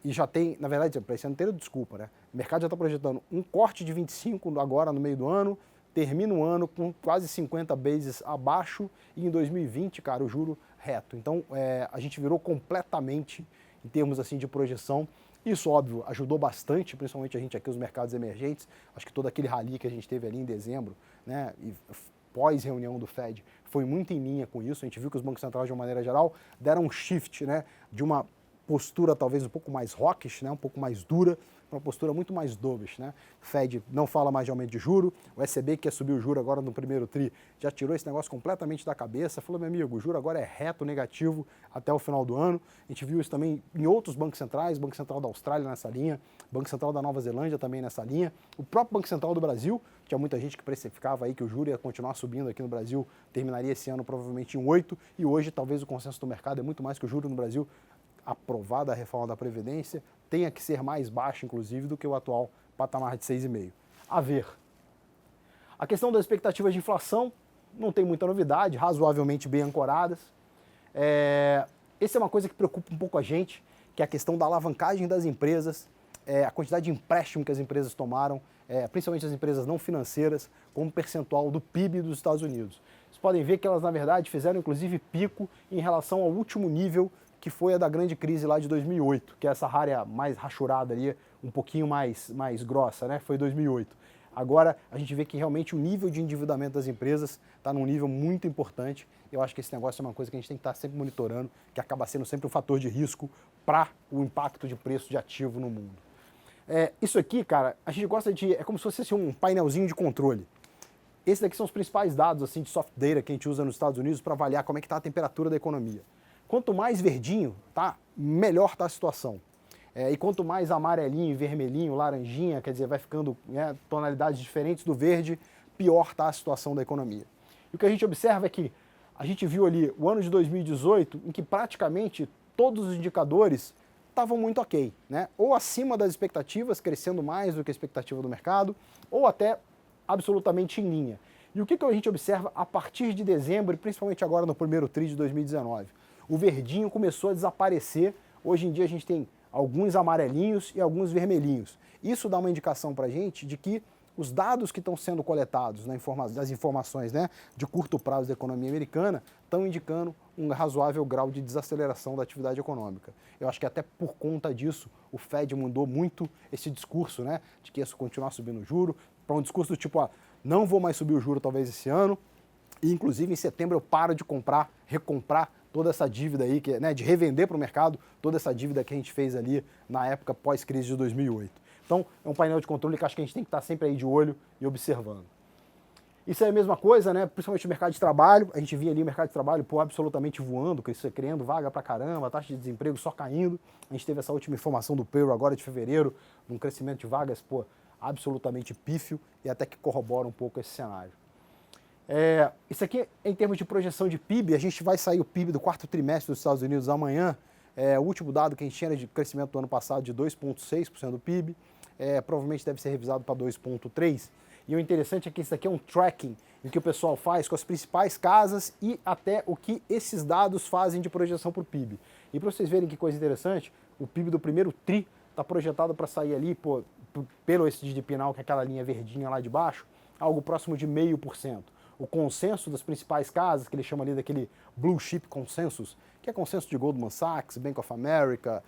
e já tem, na verdade, para esse ano inteiro, desculpa, né? O mercado já está projetando um corte de 25 agora no meio do ano, termina o ano com quase 50 bases abaixo, e em 2020, cara, o juro reto. Então, a gente virou completamente, em termos assim de projeção. Isso, óbvio, ajudou bastante, principalmente a gente aqui, os mercados emergentes. Acho que todo aquele rally que a gente teve ali em dezembro, né, e pós-reunião do Fed, foi muito em linha com isso. A gente viu que os bancos centrais, de uma maneira geral, deram um shift, né, de uma postura talvez um pouco mais hawkish, né, um pouco mais dura, para uma postura muito mais dovish, né? Fed não fala mais de aumento de juro, o ECB que quer subir o juro agora no primeiro tri, já tirou esse negócio completamente da cabeça, falou, meu amigo, o juro agora é reto, negativo até o final do ano. A gente viu isso também em outros bancos centrais, Banco Central da Austrália nessa linha, Banco Central da Nova Zelândia também nessa linha, o próprio Banco Central do Brasil, tinha muita gente que precificava aí que o juro ia continuar subindo aqui no Brasil, terminaria esse ano provavelmente em 8, e hoje talvez o consenso do mercado é muito mais que o juro no Brasil, aprovada a reforma da Previdência, tenha que ser mais baixo, inclusive, do que o atual patamar de 6,5. A ver. A questão das expectativas de inflação, não tem muita novidade, razoavelmente bem ancoradas. Essa é uma coisa que preocupa um pouco a gente, que é a questão da alavancagem das empresas, a quantidade de empréstimo que as empresas tomaram, principalmente as empresas não financeiras, como percentual do PIB dos Estados Unidos. Vocês podem ver que elas, na verdade, fizeram inclusive pico em relação ao último nível, que foi a da grande crise lá de 2008, que é essa área mais rachurada ali, um pouquinho mais grossa, né? Foi 2008. Agora, a gente vê que realmente o nível de endividamento das empresas está num nível muito importante. Eu acho que esse negócio é uma coisa que a gente tem que estar sempre monitorando, que acaba sendo sempre um fator de risco para o impacto de preço de ativo no mundo. Isso aqui, cara, a gente gosta de... É como se fosse assim, um painelzinho de controle. Esses daqui são os principais dados assim, de soft data que a gente usa nos Estados Unidos para avaliar como é que está a temperatura da economia. Quanto mais verdinho, tá, melhor está a situação. E quanto mais amarelinho, vermelhinho, laranjinha, quer dizer, vai ficando tonalidades diferentes do verde, pior está a situação da economia. E o que a gente observa é que a gente viu ali o ano de 2018, em que praticamente todos os indicadores estavam muito ok, né? Ou acima das expectativas, crescendo mais do que a expectativa do mercado, ou até absolutamente em linha. E o que a gente observa a partir de dezembro, e principalmente agora no primeiro tri de 2019? O verdinho começou a desaparecer, hoje em dia a gente tem alguns amarelinhos e alguns vermelhinhos. Isso dá uma indicação para a gente de que os dados que estão sendo coletados das informações, né, de curto prazo da economia americana estão indicando um razoável grau de desaceleração da atividade econômica. Eu acho que até por conta disso o Fed mudou muito esse discurso, né, de que ia continuar subindo o juro, para um discurso do tipo, não vou mais subir o juro talvez esse ano, e inclusive em setembro eu paro de recomprar toda essa dívida aí, né, de revender para o mercado toda essa dívida que a gente fez ali na época pós-crise de 2008. Então, é um painel de controle que acho que a gente tem que estar sempre aí de olho e observando. Isso é a mesma coisa, né, principalmente o mercado de trabalho. A gente via ali o mercado de trabalho absolutamente voando, criando vaga pra caramba, a taxa de desemprego só caindo. A gente teve essa última informação do payroll agora de fevereiro, um crescimento de vagas absolutamente pífio e até que corrobora um pouco esse cenário. Isso aqui, em termos de projeção de PIB, a gente vai sair o PIB do quarto trimestre dos Estados Unidos amanhã. O último dado que a gente tinha era de crescimento do ano passado de 2,6% do PIB. Provavelmente deve ser revisado para 2,3%. E o interessante é que isso aqui é um tracking em que o pessoal faz com as principais casas e até o que esses dados fazem de projeção para o PIB. E para vocês verem que coisa interessante, o PIB do primeiro TRI está projetado para sair ali, pelo esse GDP Now, que é aquela linha verdinha lá de baixo, algo próximo de 0,5%. O consenso das principais casas, que ele chama ali daquele Blue Chip Consensus, que é consenso de Goldman Sachs, Bank of America,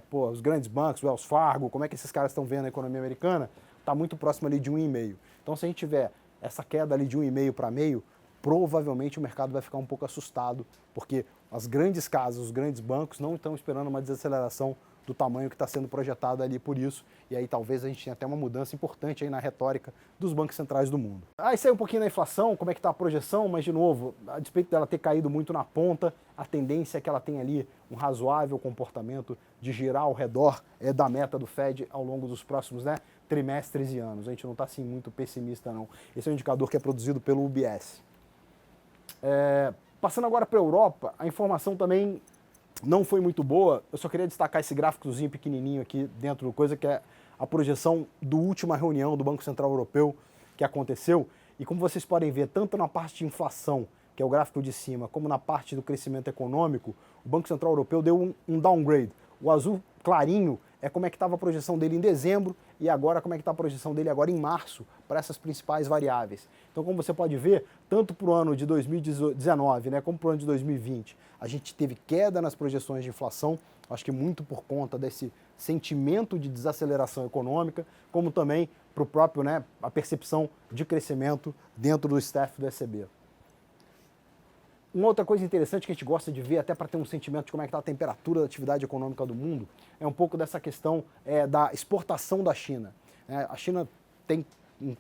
os grandes bancos, Wells Fargo, como é que esses caras estão vendo a economia americana, está muito próximo ali de 1,5%. Então, se a gente tiver essa queda ali de 1,5% para meio, provavelmente o mercado vai ficar um pouco assustado, porque as grandes casas, os grandes bancos não estão esperando uma desaceleração do tamanho que está sendo projetado ali por isso, e aí talvez a gente tenha até uma mudança importante aí na retórica dos bancos centrais do mundo. Isso aí um pouquinho da inflação, como é que está a projeção, mas de novo, a despeito dela ter caído muito na ponta, a tendência é que ela tenha ali um razoável comportamento de girar ao redor da meta do Fed ao longo dos próximos trimestres e anos. A gente não está assim muito pessimista não. Esse é um indicador que é produzido pelo UBS. Passando agora para a Europa, a informação também não foi muito boa. Eu só queria destacar esse gráficozinho pequenininho aqui dentro do coisa, que é a projeção da última reunião do Banco Central Europeu que aconteceu. E como vocês podem ver, tanto na parte de inflação, que é o gráfico de cima, como na parte do crescimento econômico, o Banco Central Europeu deu um downgrade. O azul clarinho é como é que estava a projeção dele em dezembro e agora como é que está a projeção dele agora em março para essas principais variáveis. Então, como você pode ver, tanto para o ano de 2019, né, como para o ano de 2020, a gente teve queda nas projeções de inflação, acho que muito por conta desse sentimento de desaceleração econômica, como também para o próprio, a percepção de crescimento dentro do staff do ECB. Uma outra coisa interessante que a gente gosta de ver, até para ter um sentimento de como é que está a temperatura da atividade econômica do mundo, é um pouco dessa questão da exportação da China. A China tem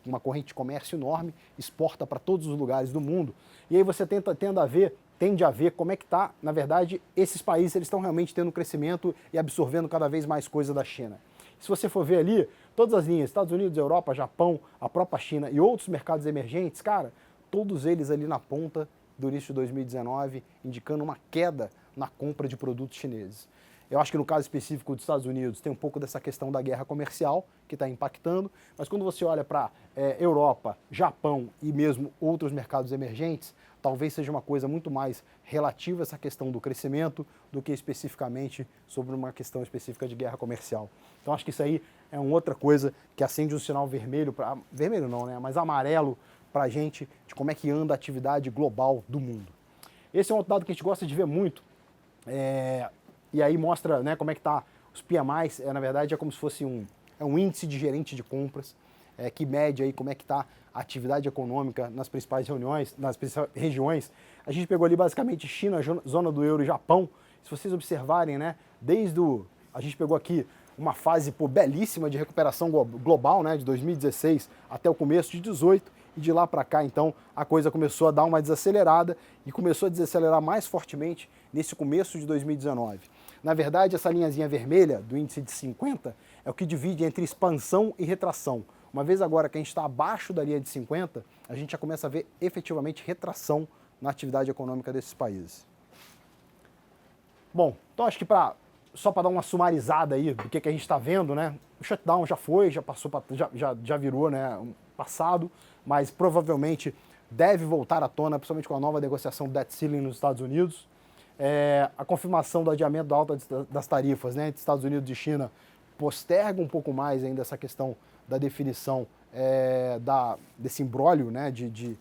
uma corrente de comércio enorme, exporta para todos os lugares do mundo, e aí você tende a ver como é que está, na verdade, esses países eles estão realmente tendo crescimento e absorvendo cada vez mais coisa da China. Se você for ver ali, todas as linhas, Estados Unidos, Europa, Japão, a própria China e outros mercados emergentes, cara, todos eles ali na ponta do início de 2019, indicando uma queda na compra de produtos chineses. Eu acho que no caso específico dos Estados Unidos tem um pouco dessa questão da guerra comercial que está impactando, mas quando você olha para Europa, Japão e mesmo outros mercados emergentes, talvez seja uma coisa muito mais relativa a essa questão do crescimento do que especificamente sobre uma questão específica de guerra comercial. Então acho que isso aí é uma outra coisa que acende um sinal vermelho, vermelho não, né, mas amarelo para a gente de como é que anda a atividade global do mundo. Esse é um outro dado que a gente gosta de ver muito, e aí mostra, né, como é que está os PMIs, na verdade é como se fosse um índice de gerente de compras, que mede aí como é que está a atividade econômica nas principais regiões. A gente pegou ali basicamente China, zona do euro e Japão. Se vocês observarem, né, a gente pegou aqui uma fase belíssima de recuperação global, né, de 2016 até o começo de 2018, e de lá para cá, então, a coisa começou a dar uma desacelerada e começou a desacelerar mais fortemente nesse começo de 2019. Na verdade, essa linhazinha vermelha do índice de 50 é o que divide entre expansão e retração. Uma vez agora que a gente está abaixo da linha de 50, a gente já começa a ver efetivamente retração na atividade econômica desses países. Bom, então acho que só para dar uma sumarizada aí do que a gente está vendo, né? O shutdown já foi, já passou, já virou, né, passado, mas provavelmente deve voltar à tona, principalmente com a nova negociação do debt ceiling nos Estados Unidos. A confirmação do adiamento da alta das tarifas, né, entre Estados Unidos e China posterga um pouco mais ainda essa questão da definição desse imbróglio, né, de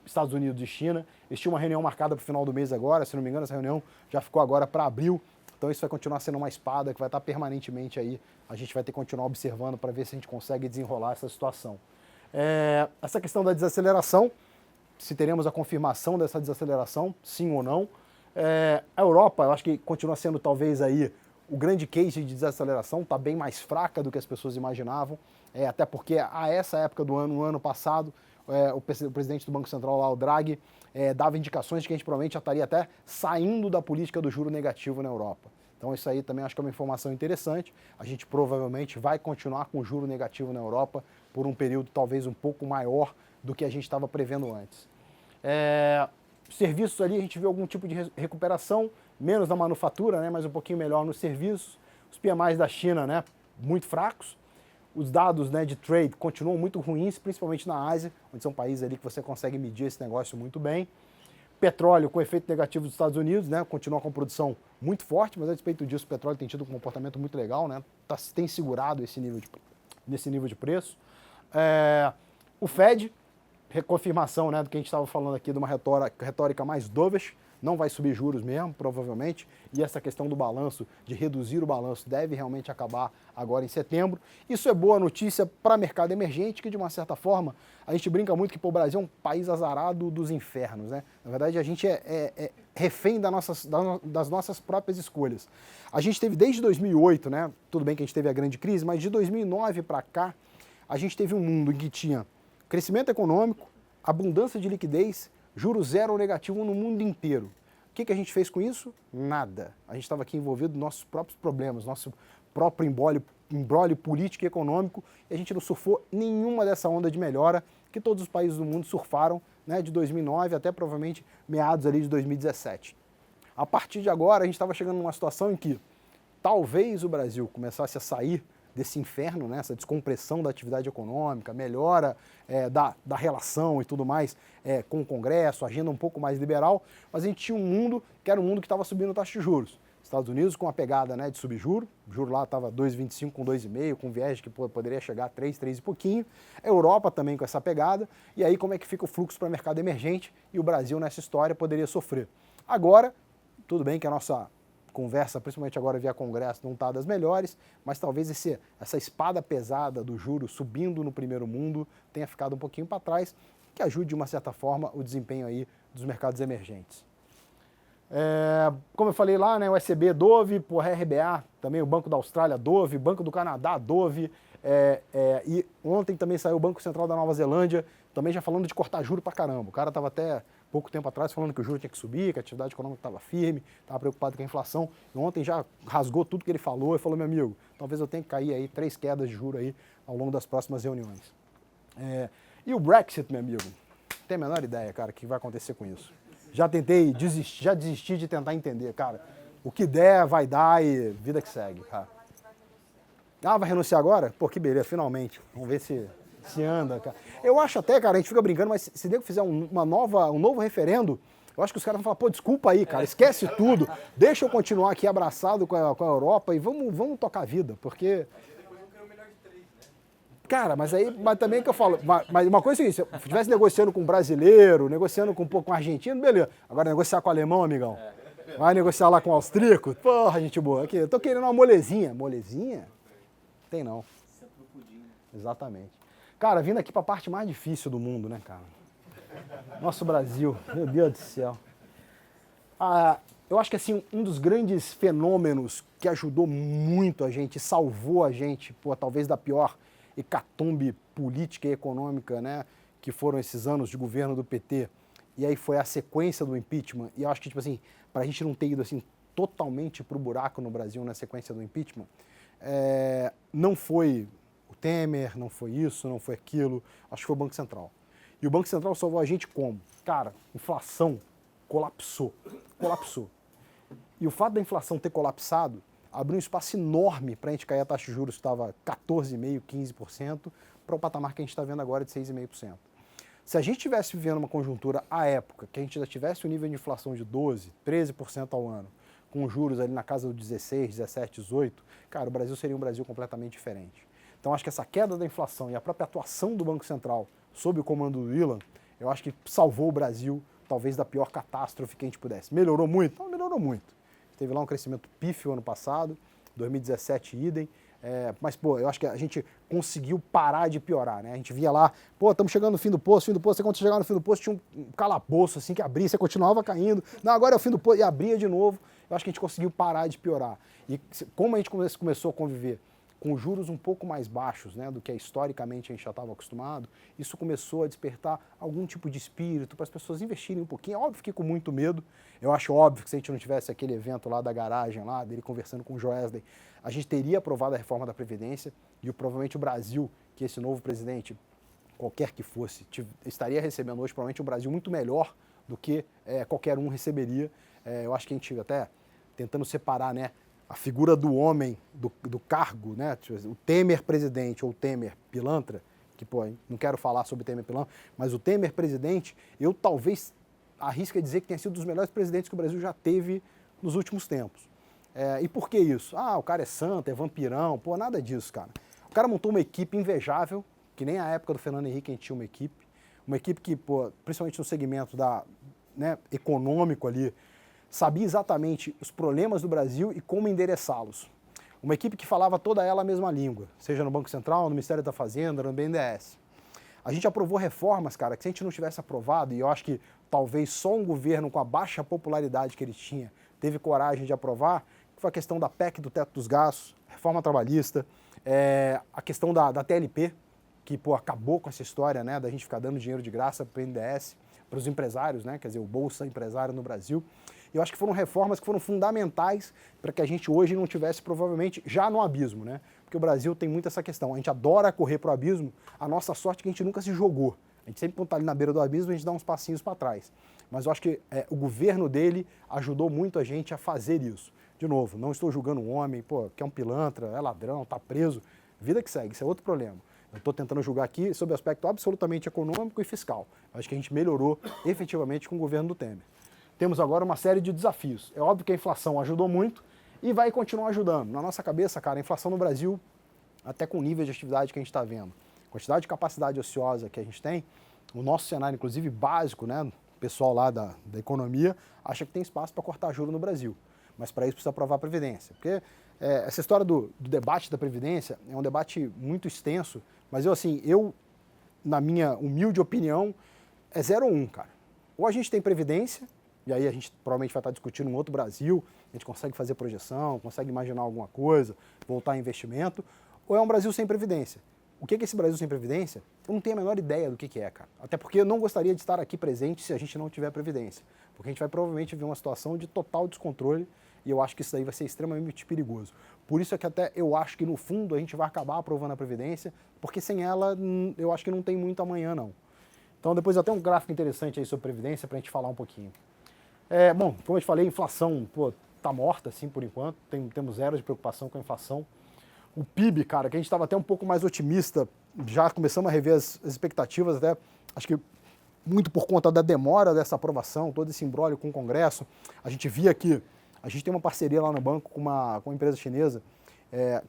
Estados Unidos e China. Eles tinham uma reunião marcada para o final do mês agora, se não me engano essa reunião já ficou agora para abril, então isso vai continuar sendo uma espada que vai estar permanentemente aí, a gente vai ter que continuar observando para ver se a gente consegue desenrolar essa situação. Essa questão da desaceleração, se teremos a confirmação dessa desaceleração, sim ou não. A Europa, eu acho que continua sendo talvez aí o grande case de desaceleração, está bem mais fraca do que as pessoas imaginavam, até porque a essa época do ano, no ano passado, o presidente do Banco Central lá, o Draghi, dava indicações de que a gente provavelmente já estaria até saindo da política do juro negativo na Europa. Então isso aí também acho que é uma informação interessante. A gente provavelmente vai continuar com juro negativo na Europa por um período talvez um pouco maior do que a gente estava prevendo antes. Serviços ali a gente viu algum tipo de recuperação, menos na manufatura, né, mas um pouquinho melhor nos serviços. Os PMIs da China, né, muito fracos. Os dados, né, de trade continuam muito ruins, principalmente na Ásia, onde são países ali que você consegue medir esse negócio muito bem. Petróleo com efeito negativo dos Estados Unidos, né, continua com produção muito forte, mas a despeito disso o petróleo tem tido um comportamento muito legal, né, tem segurado nesse nível de preço. O Fed, reconfirmação, né, do que a gente estava falando aqui, de uma retórica mais dovish, não vai subir juros mesmo, provavelmente, e essa questão do balanço, de reduzir o balanço, deve realmente acabar agora em setembro. Isso é boa notícia para o mercado emergente, que de uma certa forma, a gente brinca muito que o Brasil é um país azarado dos infernos, né? Na verdade, a gente é refém das nossas próprias escolhas. A gente teve desde 2008, né? Tudo bem que a gente teve a grande crise, mas de 2009 para cá, a gente teve um mundo em que tinha crescimento econômico, abundância de liquidez, juro zero ou negativo no mundo inteiro. O que a gente fez com isso? Nada. A gente estava aqui envolvido nos nossos próprios problemas, nosso próprio imbróglio político e econômico, e a gente não surfou nenhuma dessa onda de melhora que todos os países do mundo surfaram, né, de 2009 até provavelmente meados ali de 2017. A partir de agora, a gente estava chegando numa situação em que talvez o Brasil começasse a sair desse inferno, né, essa descompressão da atividade econômica, melhora da relação e tudo mais com o Congresso, agenda um pouco mais liberal, mas a gente tinha um mundo que era um mundo que estava subindo taxa de juros. Estados Unidos com a pegada, né, de subir juro, o juro lá estava 2,25 com 2,5, com viés que poderia chegar a 3 e pouquinho. A Europa também com essa pegada, e aí como é que fica o fluxo para o mercado emergente, e o Brasil nessa história poderia sofrer. Agora, tudo bem que a nossa conversa, principalmente agora via Congresso, não está das melhores, mas talvez essa espada pesada do juro subindo no primeiro mundo tenha ficado um pouquinho para trás, que ajude de uma certa forma o desempenho aí dos mercados emergentes. Como eu falei lá, né, o ECB Dove, por RBA, também o Banco da Austrália Dove, Banco do Canadá Dove, e ontem também saiu o Banco Central da Nova Zelândia, também já falando de cortar juro pra caramba. O cara estava até pouco tempo atrás falando que o juro tinha que subir, que a atividade econômica estava firme, estava preocupado com a inflação, e ontem já rasgou tudo que ele falou e falou, meu amigo, talvez eu tenha que cair aí 3 quedas de juro aí ao longo das próximas reuniões. E o Brexit, meu amigo, não tenho a menor ideia, cara, o que vai acontecer com isso. Já desisti de tentar entender, cara. O que der, vai dar e vida que segue, cara. Ah, vai renunciar agora? Pô, que beleza, finalmente. Vamos ver se anda, cara. Eu acho até, cara, a gente fica brincando, mas se nego fizer um novo referendo, eu acho que os caras vão falar, pô, desculpa aí, cara, esquece tudo, deixa eu continuar aqui abraçado com a Europa e vamos tocar a vida, porque... Cara, mas também é que eu falo, mas uma coisa é isso, se eu estivesse negociando com um brasileiro, negociando com um pouco com um argentino, beleza. Agora negociar com o alemão, amigão, vai negociar lá com o austríaco, porra, gente boa, aqui, eu tô querendo uma molezinha. Molezinha? Tem não. Exatamente. Cara, vindo aqui pra parte mais difícil do mundo, né, cara? Nosso Brasil, meu Deus do céu. Eu acho que assim, um dos grandes fenômenos que ajudou muito a gente, salvou a gente, pô, talvez da pior hecatombe política e econômica, né, que foram esses anos de governo do PT, e aí foi a sequência do impeachment, e eu acho que, tipo assim, pra gente não ter ido, assim, totalmente pro buraco no Brasil na sequência do impeachment, não foi o Temer, não foi isso, não foi aquilo, acho que foi o Banco Central. E o Banco Central salvou a gente como? Cara, inflação colapsou. E o fato da inflação ter colapsado abriu um espaço enorme para a gente cair a taxa de juros que estava 14,5%, 15%, para o patamar que a gente está vendo agora de 6,5%. Se a gente estivesse vivendo uma conjuntura à época, que a gente já tivesse um nível de inflação de 12%, 13% ao ano, com juros ali na casa do 16, 17, 18, cara, o Brasil seria um Brasil completamente diferente. Então acho que essa queda da inflação e a própria atuação do Banco Central sob o comando do Ilan, eu acho que salvou o Brasil talvez da pior catástrofe que a gente pudesse. Melhorou muito? Não, melhorou muito. Teve lá um crescimento pífio ano passado, 2017 idem, mas, pô, eu acho que a gente conseguiu parar de piorar, né? A gente via lá, pô, estamos chegando no fim do poço, você quando você chegava no fim do poço tinha um calabouço assim que abria, você continuava caindo, não, agora é o fim do poço, e abria de novo. Eu acho que a gente conseguiu parar de piorar. E como a gente começou a conviver com juros um pouco mais baixos, né, do que historicamente a gente já estava acostumado, isso começou a despertar algum tipo de espírito para as pessoas investirem um pouquinho. É óbvio que fiquei com muito medo. Eu acho óbvio que se a gente não tivesse aquele evento lá da garagem, lá dele conversando com o Joesley, a gente teria aprovado a reforma da Previdência e provavelmente o Brasil, que esse novo presidente, qualquer que fosse, estaria recebendo hoje provavelmente um Brasil muito melhor do que qualquer um receberia. Eu acho que a gente até tentando separar, né, a figura do homem, do cargo, né? O Temer presidente ou o Temer pilantra, que, pô, não quero falar sobre o Temer pilantra, mas o Temer presidente, eu talvez arrisque dizer que tenha sido um dos melhores presidentes que o Brasil já teve nos últimos tempos. E por que isso? O cara é santo, é vampirão, pô, nada disso, cara. O cara montou uma equipe invejável, que nem a época do Fernando Henrique a gente tinha uma equipe que, pô, principalmente no segmento econômico ali, sabia exatamente os problemas do Brasil e como endereçá-los. Uma equipe que falava toda ela a mesma língua, seja no Banco Central, no Ministério da Fazenda, no BNDES. A gente aprovou reformas, cara, que se a gente não tivesse aprovado, e eu acho que talvez só um governo com a baixa popularidade que ele tinha teve coragem de aprovar, que foi a questão da PEC do teto dos gastos, reforma trabalhista, a questão da TLP, que, pô, acabou com essa história, né, da gente ficar dando dinheiro de graça para o BNDES, para os empresários, né, quer dizer, o Bolsa Empresário no Brasil. Eu acho que foram reformas que foram fundamentais para que a gente hoje não tivesse provavelmente já no abismo, né? Porque o Brasil tem muito essa questão, a gente adora correr para o abismo, a nossa sorte é que a gente nunca se jogou. A gente sempre quando está ali na beira do abismo, a gente dá uns passinhos para trás. Mas eu acho que o governo dele ajudou muito a gente a fazer isso. De novo, não estou julgando um homem, pô, que é um pilantra, é ladrão, está preso, vida que segue, isso é outro problema. Eu estou tentando julgar aqui sob o aspecto absolutamente econômico e fiscal. Eu acho que a gente melhorou efetivamente com o governo do Temer. Temos agora uma série de desafios. É óbvio que a inflação ajudou muito e vai continuar ajudando. Na nossa cabeça, cara, a inflação no Brasil, até com o nível de atividade que a gente está vendo, a quantidade de capacidade ociosa que a gente tem, o nosso cenário, inclusive básico, né, o pessoal lá da economia, acha que tem espaço para cortar juros no Brasil. Mas para isso precisa aprovar a Previdência. Porque essa história do debate da Previdência é um debate muito extenso, mas eu, na minha humilde opinião, é 0 ou 1, cara. Ou a gente tem Previdência, e aí a gente provavelmente vai estar discutindo um outro Brasil, a gente consegue fazer projeção, consegue imaginar alguma coisa, voltar a investimento, ou é um Brasil sem Previdência. O que é esse Brasil sem Previdência? Eu não tenho a menor ideia do que é, cara. Até porque eu não gostaria de estar aqui presente se a gente não tiver Previdência. Porque a gente vai provavelmente ver uma situação de total descontrole e eu acho que isso aí vai ser extremamente perigoso. Por isso é que até eu acho que no fundo a gente vai acabar aprovando a Previdência, porque sem ela eu acho que não tem muito amanhã não. Então depois até um gráfico interessante aí sobre Previdência para a gente falar um pouquinho. Bom, como eu te falei, inflação, pô, tá morta, assim, por enquanto. Temos zero de preocupação com a inflação. O PIB, cara, que a gente estava até um pouco mais otimista, já começamos a rever as expectativas, até acho que muito por conta da demora dessa aprovação, todo esse imbróglio com o Congresso. A gente via que a gente tem uma parceria lá no banco com uma empresa chinesa,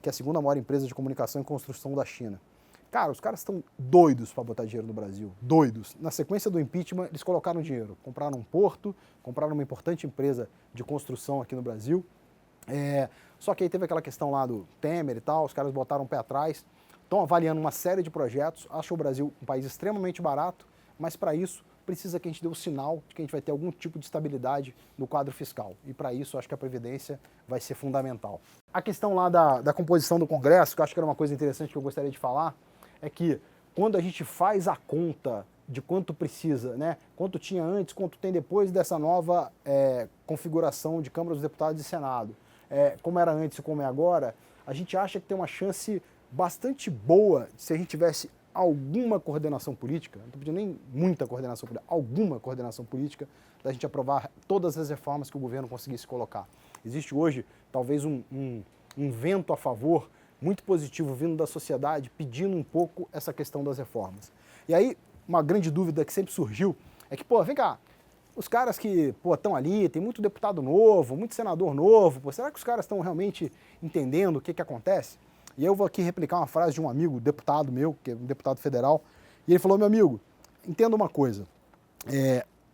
que é a segunda maior empresa de comunicação e construção da China. Cara, os caras estão doidos para botar dinheiro no Brasil, doidos. Na sequência do impeachment, eles colocaram dinheiro, compraram um porto, compraram uma importante empresa de construção aqui no Brasil. Só que aí teve aquela questão lá do Temer e tal, os caras botaram o pé atrás, estão avaliando uma série de projetos, acham o Brasil um país extremamente barato, mas para isso precisa que a gente dê o sinal de que a gente vai ter algum tipo de estabilidade no quadro fiscal. E para isso acho que a Previdência vai ser fundamental. A questão lá da composição do Congresso, que eu acho que era uma coisa interessante que eu gostaria de falar, é que quando a gente faz a conta de quanto precisa, né, quanto tinha antes, quanto tem depois dessa nova configuração de Câmara dos Deputados e Senado, como era antes e como é agora, a gente acha que tem uma chance bastante boa se a gente tivesse alguma coordenação política, não estou pedindo nem muita coordenação política, alguma coordenação política, da gente aprovar todas as reformas que o governo conseguisse colocar. Existe hoje talvez um vento a favor muito positivo vindo da sociedade pedindo um pouco essa questão das reformas. E aí, uma grande dúvida que sempre surgiu é que, vem cá, os caras que, estão ali, tem muito deputado novo, muito senador novo, será que os caras estão realmente entendendo o que acontece? E eu vou aqui replicar uma frase de um amigo, deputado meu, que é um deputado federal, e ele falou, meu amigo, entenda uma coisa,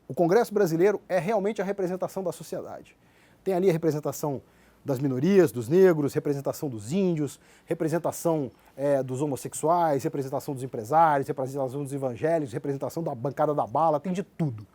o Congresso brasileiro é realmente a representação da sociedade. Tem ali a representação das minorias, dos negros, representação dos índios, representação dos homossexuais, representação dos empresários, representação dos evangélicos, representação da bancada da bala, tem de tudo.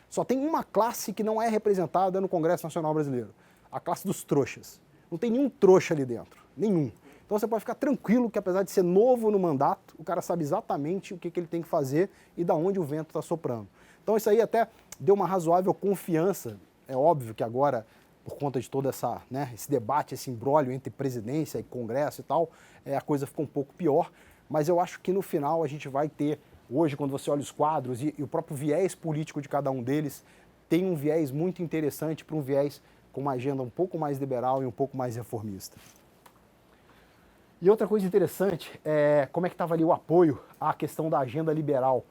Só tem uma classe que não é representada no Congresso Nacional Brasileiro, a classe dos trouxas. Não tem nenhum trouxa ali dentro, nenhum. Então você pode ficar tranquilo que apesar de ser novo no mandato, o cara sabe exatamente o que ele tem que fazer e da onde o vento está soprando. Então isso aí até deu uma razoável confiança. É óbvio que agora, por conta de todo esse debate, esse imbróglio entre presidência e Congresso e tal, a coisa ficou um pouco pior, mas eu acho que no final a gente vai ter, hoje quando você olha os quadros e o próprio viés político de cada um deles, tem um viés muito interessante para um viés com uma agenda um pouco mais liberal e um pouco mais reformista. E outra coisa interessante é como é que estava ali o apoio à questão da agenda liberal.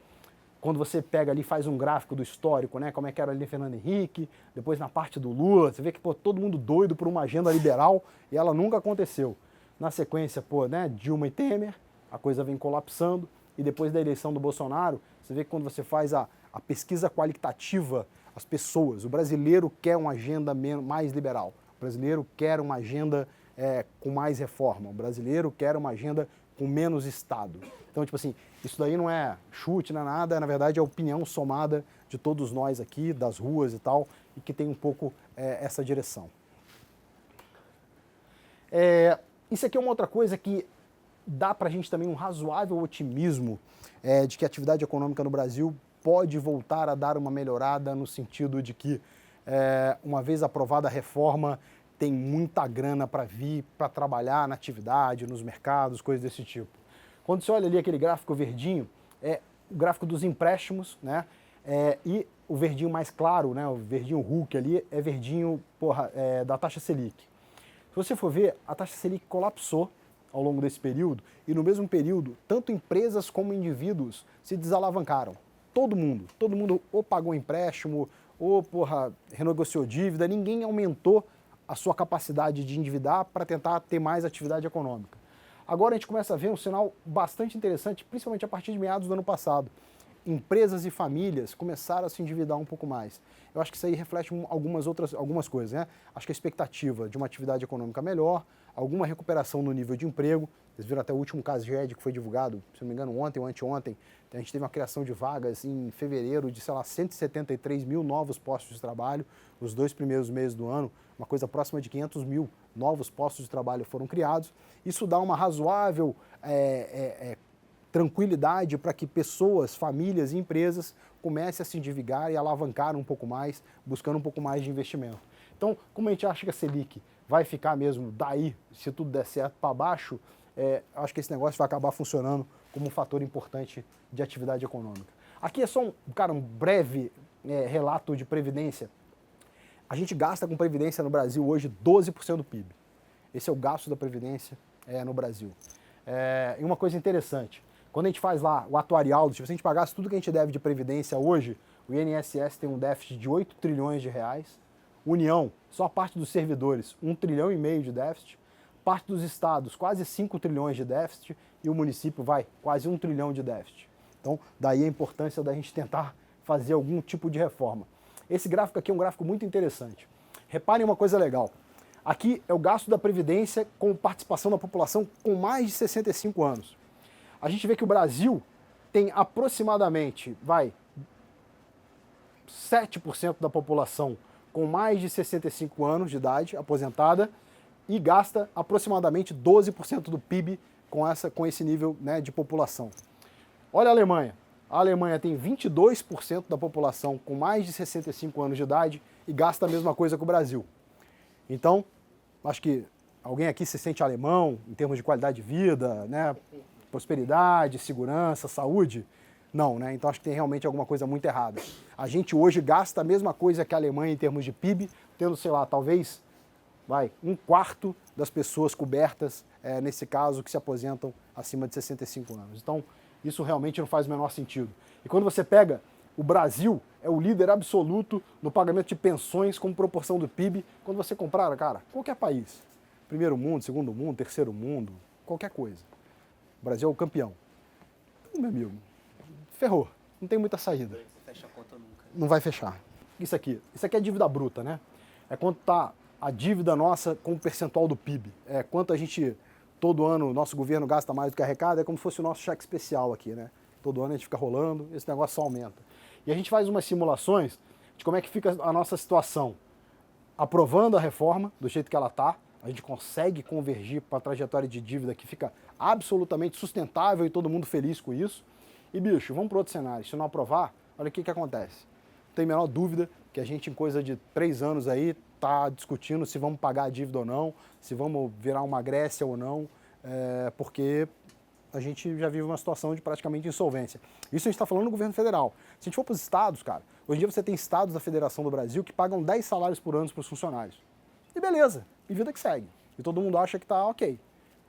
Quando você pega ali e faz um gráfico do histórico, né, como é que era ali Fernando Henrique, depois na parte do Lula, você vê que todo mundo doido por uma agenda liberal e ela nunca aconteceu. Na sequência, Dilma e Temer, a coisa vem colapsando e depois da eleição do Bolsonaro, você vê que quando você faz a pesquisa qualitativa, as pessoas, o brasileiro quer uma agenda mais liberal, o brasileiro quer uma agenda com mais reforma, o brasileiro quer uma agenda com menos Estado. Então, isso daí não é chute, não é nada, na verdade é a opinião somada de todos nós aqui, das ruas e tal, e que tem um pouco essa direção. Isso aqui é uma outra coisa que dá pra gente também um razoável otimismo de que a atividade econômica no Brasil pode voltar a dar uma melhorada no sentido de que, uma vez aprovada a reforma, tem muita grana para vir, para trabalhar na atividade, nos mercados, coisas desse tipo. Quando você olha ali aquele gráfico verdinho, é o gráfico dos empréstimos, né? E o verdinho mais claro, né? O verdinho Hulk ali, é verdinho da taxa Selic. Se você for ver, a taxa Selic colapsou ao longo desse período e no mesmo período, tanto empresas como indivíduos se desalavancaram. Todo mundo ou pagou empréstimo, ou renegociou dívida, ninguém aumentou a sua capacidade de endividar para tentar ter mais atividade econômica. Agora a gente começa a ver um sinal bastante interessante, principalmente a partir de meados do ano passado. Empresas e famílias começaram a se endividar um pouco mais. Eu acho que isso aí reflete algumas coisas, né? Acho que a expectativa de uma atividade econômica melhor, alguma recuperação no nível de emprego. Vocês viram até o último caso GED que foi divulgado, se não me engano, ontem ou anteontem. A gente teve uma criação de vagas em fevereiro de, 173 mil novos postos de trabalho. Os 2 primeiros meses do ano, uma coisa próxima de 500 mil novos postos de trabalho foram criados. Isso dá uma razoável tranquilidade para que pessoas, famílias e empresas comecem a se endividar e alavancar um pouco mais, buscando um pouco mais de investimento. Então, como a gente acha que a Selic vai ficar mesmo daí, se tudo der certo, para baixo, acho que esse negócio vai acabar funcionando como um fator importante de atividade econômica. Aqui é só um breve relato de previdência. A gente gasta com previdência no Brasil hoje 12% do PIB. Esse é o gasto da previdência no Brasil. E uma coisa interessante, quando a gente faz lá o atuarial, tipo, se a gente pagasse tudo que a gente deve de previdência hoje, o INSS tem um déficit de 8 trilhões de reais, União, só a parte dos servidores, 1,5 trilhão de déficit, parte dos estados, quase 5 trilhões de déficit, e o município vai quase 1 trilhão de déficit. Então, daí a importância da gente tentar fazer algum tipo de reforma. Esse gráfico aqui é um gráfico muito interessante. Reparem uma coisa legal. Aqui é o gasto da Previdência com participação da população com mais de 65 anos. A gente vê que o Brasil tem aproximadamente, 7% da população com mais de 65 anos de idade, aposentada, e gasta aproximadamente 12% do PIB com esse nível, né, de população. Olha a Alemanha. A Alemanha tem 22% da população com mais de 65 anos de idade e gasta a mesma coisa que o Brasil. Então, acho que alguém aqui se sente alemão em termos de qualidade de vida, né, prosperidade, segurança, saúde? Não, né? Então acho que tem realmente alguma coisa muito errada. A gente hoje gasta a mesma coisa que a Alemanha em termos de PIB, tendo, sei lá, talvez, 1/4 das pessoas cobertas, nesse caso, que se aposentam acima de 65 anos. Então, isso realmente não faz o menor sentido. E quando você pega, o Brasil é o líder absoluto no pagamento de pensões como proporção do PIB. Quando você comprar, cara, qualquer país, primeiro mundo, segundo mundo, terceiro mundo, qualquer coisa. O Brasil é o campeão. Então, meu amigo, ferrou. Não tem muita saída. Não fecha a conta nunca. Não vai fechar. Isso aqui é dívida bruta, né? É quanto está a dívida nossa com o percentual do PIB. É quanto a gente, todo ano, o nosso governo gasta mais do que arrecada, é como se fosse o nosso cheque especial aqui, né? Todo ano a gente fica rolando, esse negócio só aumenta. E a gente faz umas simulações de como é que fica a nossa situação. Aprovando a reforma do jeito que ela está, a gente consegue convergir para a trajetória de dívida que fica absolutamente sustentável e todo mundo feliz com isso. E, bicho, vamos para outro cenário. Se não aprovar, olha o que acontece. Não tem a menor dúvida que a gente, em coisa de 3 anos aí, está discutindo se vamos pagar a dívida ou não, se vamos virar uma Grécia ou não, porque a gente já vive uma situação de praticamente insolvência. Isso a gente está falando no governo federal. Se a gente for para os estados, cara, hoje em dia você tem estados da Federação do Brasil que pagam 10 salários por ano para os funcionários. E beleza, e vida que segue. E todo mundo acha que tá ok.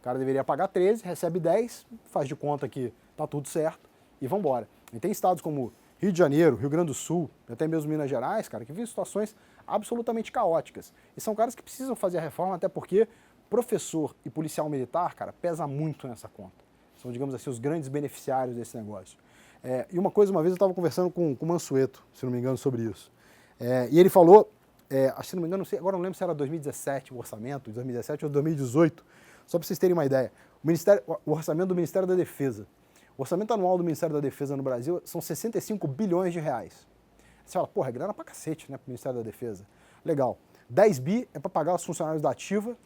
O cara deveria pagar 13, recebe 10, faz de conta que tá tudo certo e vamos embora. E tem estados como Rio de Janeiro, Rio Grande do Sul, até mesmo Minas Gerais, cara, que vivem situações absolutamente caóticas. E são caras que precisam fazer a reforma, até porque professor e policial militar, cara, pesa muito nessa conta. São, digamos assim, os grandes beneficiários desse negócio. E uma vez eu estava conversando com o Mansueto, se não me engano, sobre isso. E ele falou, acho que se não me engano, agora não lembro se era 2017 o orçamento, 2017 ou 2018, só para vocês terem uma ideia. O orçamento do Ministério da Defesa. O orçamento anual do Ministério da Defesa no Brasil são 65 bilhões de reais. Você fala, porra, é grana pra cacete, né, pro Ministério da Defesa. Legal. 10 bi é para pagar os funcionários da ativa,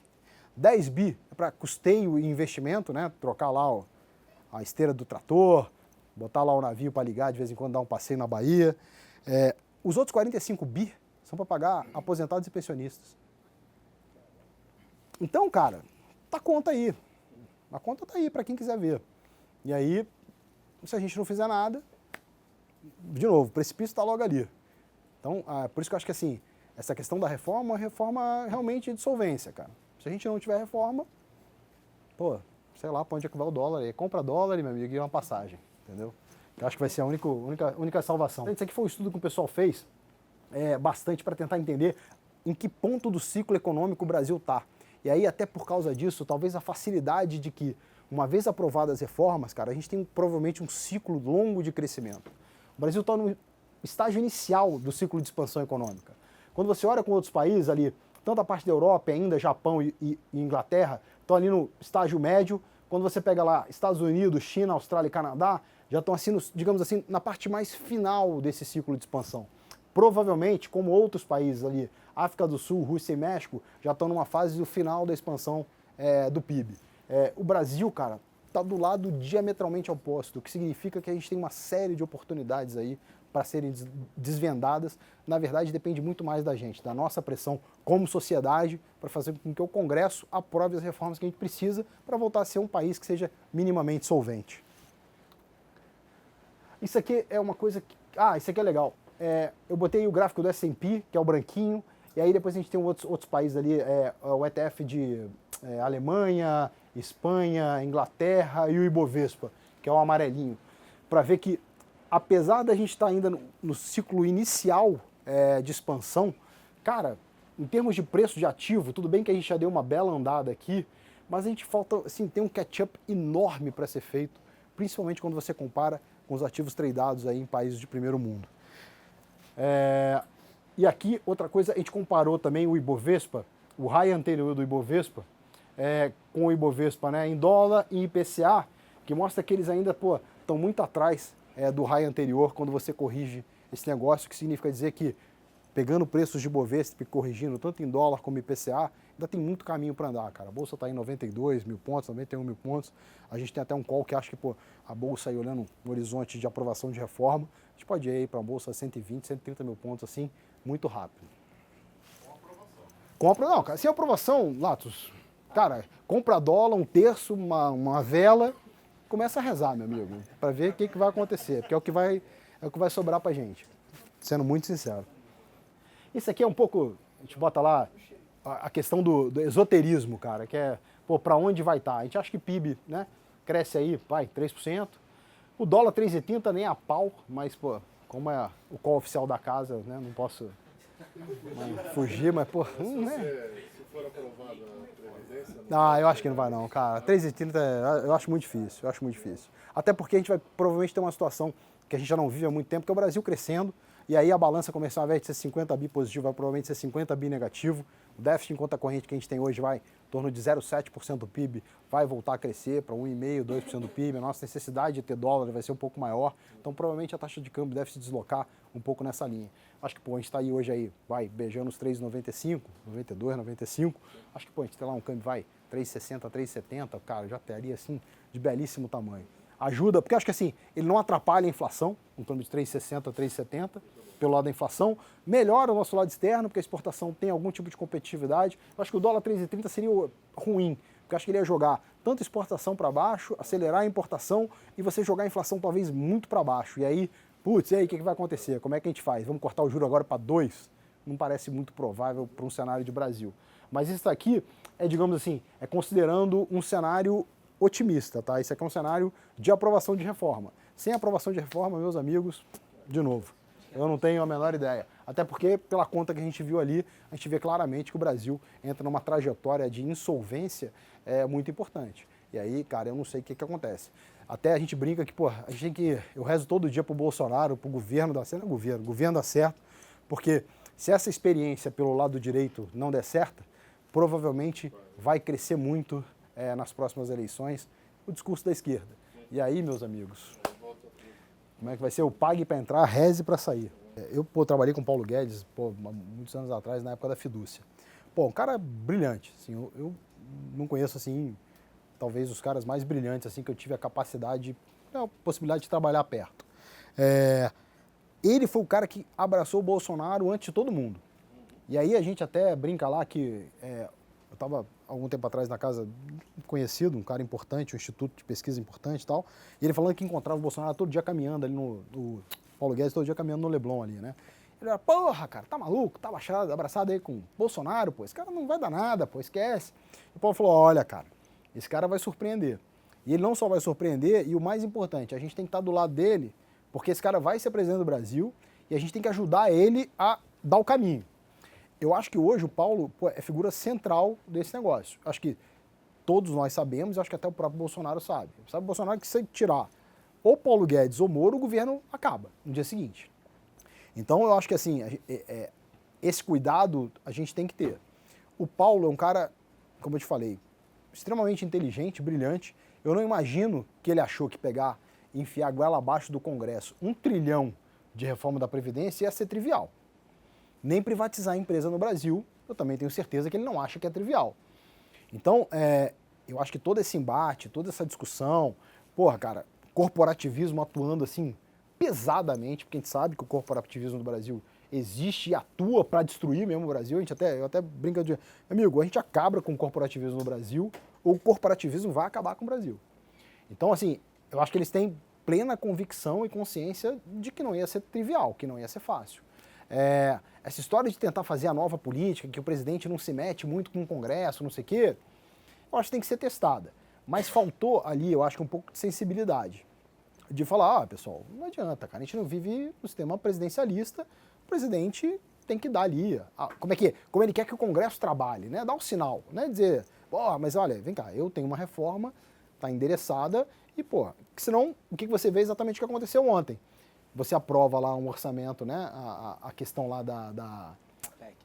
10 bi é para custeio e investimento, né, trocar lá a esteira do trator, botar lá o navio para ligar, de vez em quando dar um passeio na Bahia. Os outros 45 bi são para pagar aposentados e pensionistas. Então, cara, tá a conta aí. A conta tá aí para quem quiser ver. E aí, se a gente não fizer nada, de novo, o precipício está logo ali. Então, por isso que eu acho que assim, essa questão da reforma é uma reforma realmente de solvência, cara. Se a gente não tiver reforma, pô, sei lá, pra onde é que vai o dólar aí? Compra dólar, meu amigo, e uma passagem, entendeu? Eu acho que vai ser a única salvação. Isso aqui foi um estudo que o pessoal fez, bastante para tentar entender em que ponto do ciclo econômico o Brasil está. E aí, até por causa disso, talvez a facilidade de que, uma vez aprovadas as reformas, cara, a gente tem provavelmente um ciclo longo de crescimento. O Brasil está no estágio inicial do ciclo de expansão econômica. Quando você olha com outros países ali, tanto a parte da Europa, ainda Japão e Inglaterra, estão ali no estágio médio. Quando você pega lá Estados Unidos, China, Austrália e Canadá, já estão assim, digamos assim, na parte mais final desse ciclo de expansão. Provavelmente, como outros países ali, África do Sul, Rússia e México, já estão numa fase do final da expansão do PIB. O Brasil, cara, está do lado diametralmente oposto, o que significa que a gente tem uma série de oportunidades aí para serem desvendadas. Na verdade, depende muito mais da gente, da nossa pressão como sociedade, para fazer com que o Congresso aprove as reformas que a gente precisa para voltar a ser um país que seja minimamente solvente. Isso aqui é uma coisa que... isso aqui é legal. Eu botei o gráfico do S&P, que é o branquinho, E aí depois a gente tem outros países ali, o ETF de Alemanha, Espanha, Inglaterra e o Ibovespa, que é o amarelinho, para ver que apesar da gente estar ainda no ciclo inicial de expansão, cara, em termos de preço de ativo, tudo bem que a gente já deu uma bela andada aqui, mas a gente tem um catch-up enorme para ser feito, principalmente quando você compara com os ativos tradeados aí em países de primeiro mundo. E aqui, outra coisa, a gente comparou também o Ibovespa, o high anterior do Ibovespa, com o Ibovespa, né, em dólar e IPCA, que mostra que eles ainda estão muito atrás do high anterior quando você corrige esse negócio, que significa dizer que, pegando preços de Ibovespa e corrigindo tanto em dólar como IPCA, ainda tem muito caminho para andar, cara. A Bolsa está em 92 mil pontos, 91 mil pontos. A gente tem até um call que acha que a Bolsa aí olhando no horizonte de aprovação de reforma, a gente pode ir aí para a Bolsa 120, 130 mil pontos assim, muito rápido. Com aprovação? Não, cara, sem aprovação, Latos, cara, compra dólar, um terço, uma vela, começa a rezar, meu amigo, para ver o que vai acontecer, porque é o que vai sobrar pra gente, sendo muito sincero. Isso aqui é um pouco, a gente bota lá a questão do esoterismo, cara, que é, para onde vai estar? A gente acha que PIB, né, cresce aí, 3%, o dólar 3,30 nem a pau, mas, como é o call oficial da casa, né, não posso fugir, mas, né? Se for aprovada a Previdência... Eu acho que não vai não, cara. 3,30 eu acho muito difícil, Até porque a gente vai provavelmente ter uma situação que a gente já não vive há muito tempo, que é o Brasil crescendo, e aí a balança comercial, ao invés de ser 50 bi positivo, vai provavelmente ser 50 bi negativo. O déficit em conta corrente que a gente tem hoje vai em torno de 0,7% do PIB, vai voltar a crescer para 1,5%, 2% do PIB. A nossa necessidade de ter dólar vai ser um pouco maior, então provavelmente a taxa de câmbio deve se deslocar um pouco nessa linha. Acho que, a gente está aí hoje beijando os 3,95, 92, 95. Acho que, a gente tem lá um câmbio, 3,60, 3,70, cara, já estaria assim, de belíssimo tamanho. Ajuda, porque acho que assim, ele não atrapalha a inflação, um câmbio de 3,60, 3,70, pelo lado da inflação, melhora o nosso lado externo, porque a exportação tem algum tipo de competitividade. Eu acho que o dólar 3,30 seria ruim, porque eu acho que ele ia jogar tanto exportação para baixo, acelerar a importação e você jogar a inflação talvez muito para baixo. E aí, e aí o que vai acontecer? Como é que a gente faz? Vamos cortar o juro agora para 2? Não parece muito provável para um cenário de Brasil. Mas isso aqui digamos assim, considerando um cenário otimista, tá? Isso aqui é um cenário de aprovação de reforma. Sem aprovação de reforma, meus amigos, de novo, eu não tenho a menor ideia. Até porque, pela conta que a gente viu ali, a gente vê claramente que o Brasil entra numa trajetória de insolvência muito importante. E aí, cara, eu não sei o que acontece. Até a gente brinca que, a gente tem que... Eu rezo todo dia pro Bolsonaro, pro governo dar certo. Não é governo dá certo, porque se essa experiência pelo lado direito não der certo, provavelmente vai crescer muito nas próximas eleições o discurso da esquerda. E aí, meus amigos, como é que vai ser? O pague para entrar, reze para sair. Eu trabalhei com o Paulo Guedes muitos anos atrás, na época da Fidúcia. Um cara brilhante. Assim, eu não conheço, assim, talvez os caras mais brilhantes assim, que eu tive a capacidade, a possibilidade de trabalhar perto. Ele foi o cara que abraçou o Bolsonaro antes de todo mundo. E aí a gente até brinca lá que... eu estava algum tempo atrás na casa de um conhecido, um cara importante, um instituto de pesquisa importante e tal, e ele falando que encontrava o Bolsonaro todo dia caminhando ali no Paulo Guedes, todo dia caminhando no Leblon ali, né? Ele era, cara, tá maluco? Tá abraçado aí com o Bolsonaro, esse cara não vai dar nada, esquece. E o Paulo falou, olha, cara, esse cara vai surpreender. E ele não só vai surpreender, e o mais importante, a gente tem que estar do lado dele, porque esse cara vai ser presidente do Brasil, e a gente tem que ajudar ele a dar o caminho. Eu acho que hoje o Paulo é figura central desse negócio. Acho que todos nós sabemos, acho que até o próprio Bolsonaro sabe. Sabe o Bolsonaro que se tirar ou Paulo Guedes ou Moro, o governo acaba no dia seguinte. Então eu acho que assim, esse cuidado a gente tem que ter. O Paulo é um cara, como eu te falei, extremamente inteligente, brilhante. Eu não imagino que ele achou que pegar e enfiar a goela abaixo do Congresso 1 trilhão de reforma da Previdência ia ser trivial. Nem privatizar a empresa no Brasil, eu também tenho certeza que ele não acha que é trivial. Então, eu acho que todo esse embate, toda essa discussão, cara, corporativismo atuando assim pesadamente, porque a gente sabe que o corporativismo do Brasil existe e atua para destruir mesmo o Brasil. Eu até brinco de, amigo, a gente acaba com o corporativismo no Brasil, ou o corporativismo vai acabar com o Brasil. Então, assim, eu acho que eles têm plena convicção e consciência de que não ia ser trivial, que não ia ser fácil. Essa história de tentar fazer a nova política, que o presidente não se mete muito com o Congresso, não sei o quê, eu acho que tem que ser testada. Mas faltou ali, eu acho que um pouco de sensibilidade. De falar, pessoal, não adianta, cara, a gente não vive no sistema presidencialista, o presidente tem que dar ali, como ele quer que o Congresso trabalhe, né? Dar um sinal, né? Dizer, mas olha, vem cá, eu tenho uma reforma, está endereçada, e, senão, o que você vê exatamente o que aconteceu ontem? Você aprova lá um orçamento, né? A questão lá da PEC.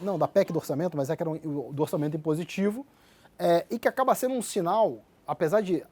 Não, da PEC do orçamento, mas que era do orçamento impositivo, e que acaba sendo um sinal, apesar de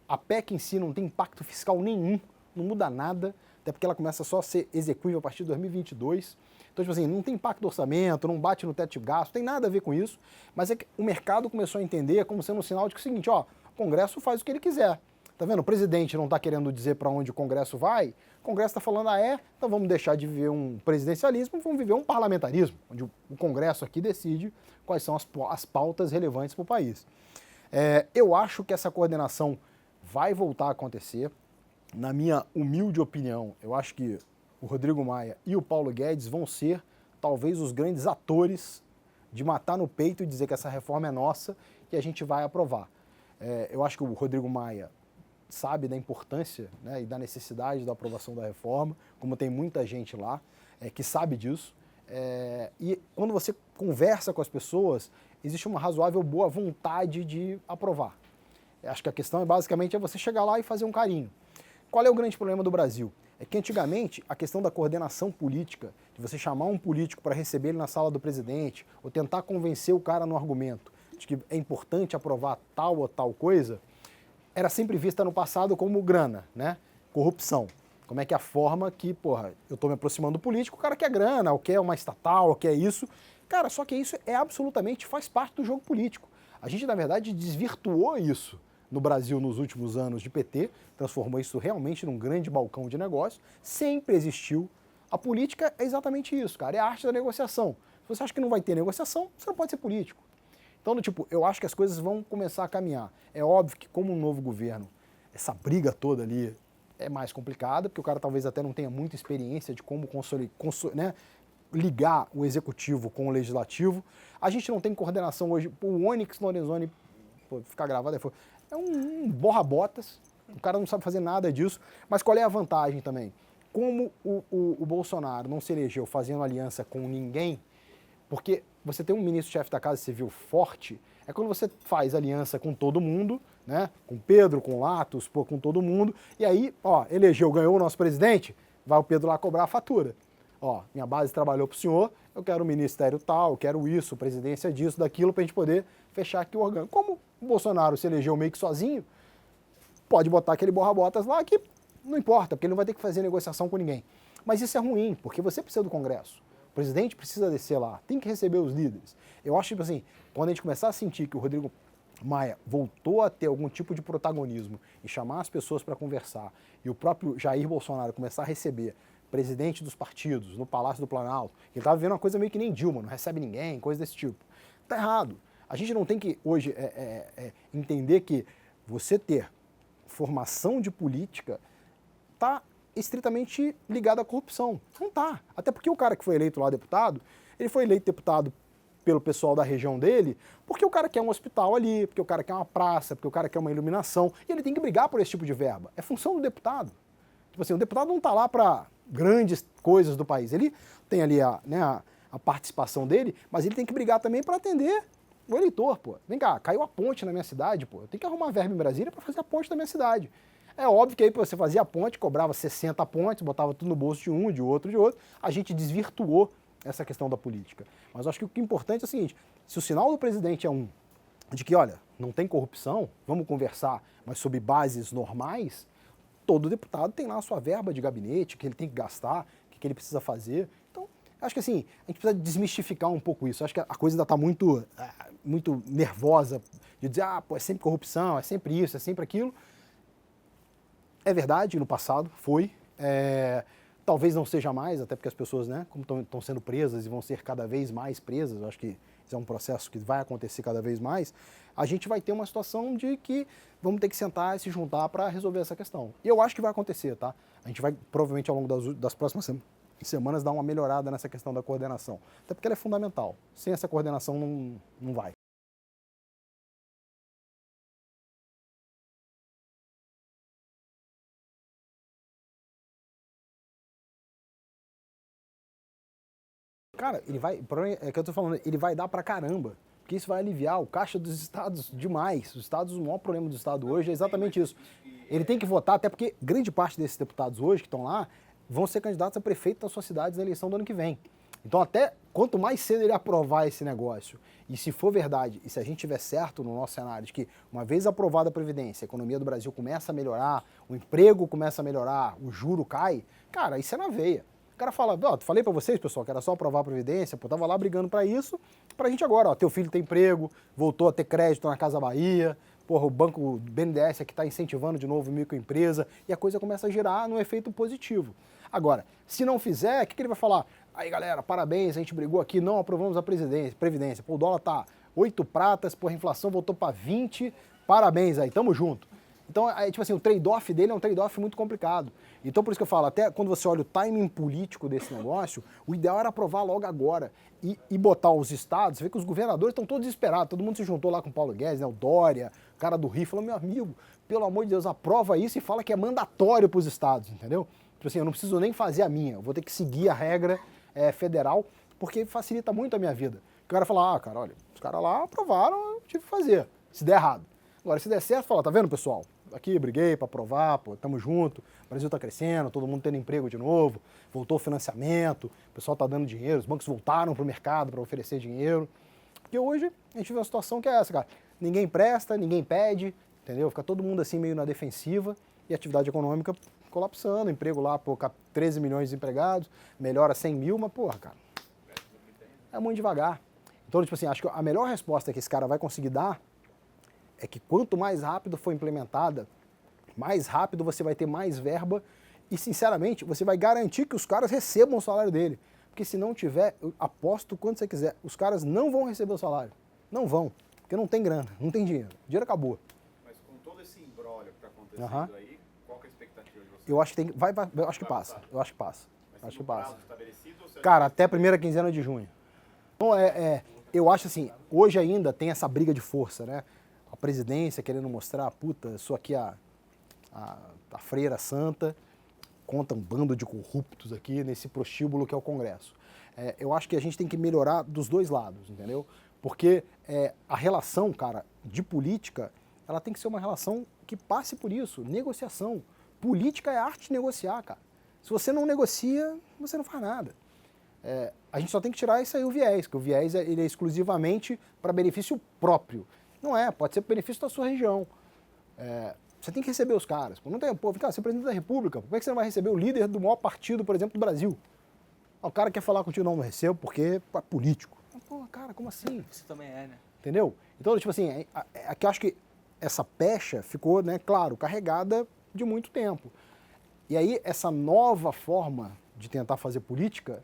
a PEC em si não tem impacto fiscal nenhum, não muda nada, até porque ela começa só a ser execuível a partir de 2022. Então, tipo assim, não tem impacto do orçamento, não bate no teto de gasto, tem nada a ver com isso, mas é que o mercado começou a entender como sendo um sinal de que é o seguinte, o Congresso faz o que ele quiser. Tá vendo? O presidente não está querendo dizer para onde o Congresso vai, o Congresso está falando, então vamos deixar de viver um presidencialismo, vamos viver um parlamentarismo, onde o Congresso aqui decide quais são as pautas relevantes para o país. Eu acho que essa coordenação vai voltar a acontecer. Na minha humilde opinião, eu acho que o Rodrigo Maia e o Paulo Guedes vão ser, talvez, os grandes atores de matar no peito e dizer que essa reforma é nossa e a gente vai aprovar. Eu acho que o Rodrigo Maia sabe da importância, né, e da necessidade da aprovação da reforma, como tem muita gente lá que sabe disso. E quando você conversa com as pessoas, existe uma razoável boa vontade de aprovar. Acho que a questão basicamente você chegar lá e fazer um carinho. Qual é o grande problema do Brasil? É que antigamente a questão da coordenação política, de você chamar um político para receber ele na sala do presidente, ou tentar convencer o cara no argumento de que é importante aprovar tal ou tal coisa, era sempre vista no passado como grana, né? Corrupção. Como é que é a forma que, eu estou me aproximando do político, o cara quer grana, ou quer uma estatal, ou quer isso. Cara, só que isso faz parte do jogo político. A gente, na verdade, desvirtuou isso no Brasil nos últimos anos de PT, transformou isso realmente num grande balcão de negócio, sempre existiu. A política é exatamente isso, cara, é a arte da negociação. Se você acha que não vai ter negociação, você não pode ser político. Então, eu acho que as coisas vão começar a caminhar. É óbvio que, como um novo governo, essa briga toda ali é mais complicada, porque o cara talvez até não tenha muita experiência de como ligar o executivo com o legislativo. A gente não tem coordenação hoje. O Onyx Lorenzoni, ficar gravado, é um borra-botas, o cara não sabe fazer nada disso, mas qual é a vantagem também? Como o Bolsonaro não se elegeu fazendo aliança com ninguém, porque você tem um ministro-chefe da Casa Civil forte, é quando você faz aliança com todo mundo, né? Com Pedro, com Latos, com todo mundo, e aí, elegeu, ganhou o nosso presidente, vai o Pedro lá cobrar a fatura. Minha base trabalhou para o senhor, eu quero o ministério tal, eu quero isso, presidência disso, daquilo, para a gente poder fechar aqui o organo. Como o Bolsonaro se elegeu meio que sozinho, pode botar aquele borra-botas lá que não importa, porque ele não vai ter que fazer negociação com ninguém. Mas isso é ruim, porque você precisa do Congresso. O presidente precisa descer lá, tem que receber os líderes. Eu acho que, quando a gente começar a sentir que o Rodrigo Maia voltou a ter algum tipo de protagonismo e chamar as pessoas para conversar, e o próprio Jair Bolsonaro começar a receber presidente dos partidos no Palácio do Planalto, ele estava vivendo uma coisa meio que nem Dilma, não recebe ninguém, coisa desse tipo. Tá errado. A gente não tem que hoje entender que você ter formação de política está estritamente ligado à corrupção. Não está. Até porque o cara que foi eleito lá deputado, ele foi eleito deputado pelo pessoal da região dele, porque o cara quer um hospital ali, porque o cara quer uma praça, porque o cara quer uma iluminação, e ele tem que brigar por esse tipo de verba. É função do deputado. O deputado não está lá para grandes coisas do país. Ele tem ali a participação dele, mas ele tem que brigar também para atender o eleitor, Vem cá, caiu a ponte na minha cidade, eu tenho que arrumar verba em Brasília para fazer a ponte na minha cidade. É óbvio que aí você fazia a ponte, cobrava 60 pontes, botava tudo no bolso de um, de outro. A gente desvirtuou essa questão da política. Mas eu acho que o que é importante é o seguinte, se o sinal do presidente é de que, olha, não tem corrupção, vamos conversar, mas sob bases normais, todo deputado tem lá a sua verba de gabinete, que ele tem que gastar, que ele precisa fazer. Então, acho que a gente precisa desmistificar um pouco isso. Acho que a coisa ainda está muito nervosa de dizer, é sempre corrupção, é sempre isso, é sempre aquilo. É verdade, no passado foi. Talvez não seja mais, até porque as pessoas, como estão sendo presas e vão ser cada vez mais presas, eu acho que isso é um processo que vai acontecer cada vez mais, a gente vai ter uma situação de que vamos ter que sentar e se juntar para resolver essa questão. E eu acho que vai acontecer, tá? A gente vai, provavelmente, ao longo das próximas semanas dar uma melhorada nessa questão da coordenação. Até porque ela é fundamental. Sem essa coordenação não vai. Cara, ele vai, é que eu tô falando, ele vai dar pra caramba, porque isso vai aliviar o caixa dos estados demais. Os estados, o maior problema do estado hoje é exatamente isso. Ele tem que votar, até porque grande parte desses deputados hoje que estão lá vão ser candidatos a prefeito das suas cidades na eleição do ano que vem. Então, até quanto mais cedo ele aprovar esse negócio, e se for verdade, e se a gente tiver certo no nosso cenário de que uma vez aprovada a Previdência, a economia do Brasil começa a melhorar, o emprego começa a melhorar, o juro cai, cara, isso é na veia. O cara fala, ó, falei pra vocês, pessoal, que era só aprovar a Previdência, pô, tava lá brigando pra isso, pra gente agora, ó, teu filho tem emprego, voltou a ter crédito na Casa Bahia, porra, o banco BNDES aqui tá incentivando de novo microempresa, e a coisa começa a girar num efeito positivo. Agora, se não fizer, o que ele vai falar? Aí, galera, parabéns, a gente brigou aqui, não aprovamos a Previdência, pô, o dólar tá 8 pratas, porra, a inflação voltou pra 20, parabéns aí, tamo junto. Então, tipo assim, o trade-off dele é um trade-off muito complicado. Então, por isso que eu falo, até quando você olha o timing político desse negócio, o ideal era aprovar logo agora e botar os estados. Você vê que os governadores estão todos desesperados. Todo mundo se juntou lá com o Paulo Guedes, né, o Dória, o cara do Rio, falou, meu amigo, pelo amor de Deus, aprova isso e fala que é mandatório para os estados, entendeu? Tipo assim, eu não preciso nem fazer a minha, eu vou ter que seguir a regra federal, porque facilita muito a minha vida. O cara fala, cara, olha, os caras lá aprovaram, eu tive que fazer, se der errado. Agora, se der certo, fala, tá vendo, pessoal? Aqui, briguei para aprovar, pô, tamo junto, o Brasil tá crescendo, todo mundo tendo emprego de novo, voltou o financiamento, o pessoal tá dando dinheiro, os bancos voltaram pro mercado para oferecer dinheiro. Porque hoje a gente vê uma situação que é essa, cara. Ninguém presta, ninguém pede, entendeu? Fica todo mundo assim meio na defensiva e a atividade econômica colapsando, emprego lá, pô, 13 milhões de empregados, melhora 100 mil, mas porra, cara, é muito devagar. Então, tipo assim, acho que a melhor resposta que esse cara vai conseguir dar é que quanto mais rápido for implementada, mais rápido você vai ter mais verba e, sinceramente, você vai garantir que os caras recebam o salário dele. Porque se não tiver, eu aposto quanto você quiser, os caras não vão receber o salário. Não vão, porque não tem grana, não tem dinheiro. O dinheiro acabou. Mas com todo esse imbróglio que está acontecendo aí, qual que é a expectativa de vocês? Eu acho que tem, eu acho que passa. Eu acho que passa. Acho que passa. Prazo estabelecido, ou você Cara, até a primeira quinzena de junho. Então, eu acho assim, hoje ainda tem essa briga de força, né? A presidência querendo mostrar, puta, sou aqui a freira santa, conta um bando de corruptos aqui nesse prostíbulo que é o Congresso. Eu acho que a gente tem que melhorar dos dois lados, entendeu? Porque a relação, cara, de política, ela tem que ser uma relação que passe por isso, negociação. Política é arte de negociar, cara. Se você não negocia, você não faz nada. A gente só tem que tirar isso aí, o viés, que o viés ele é exclusivamente para benefício próprio. Não é, pode ser para benefício da sua região. Você tem que receber os caras. Não tem, pô, cara, você é presidente da República, por que você não vai receber o líder do maior partido, por exemplo, do Brasil? O cara quer falar contigo, não recebo porque é político. Pô, cara, como assim? Você também é, né? Entendeu? Então, tipo assim, aqui eu acho que essa pecha ficou, né, claro, carregada de muito tempo. E aí, essa nova forma de tentar fazer política,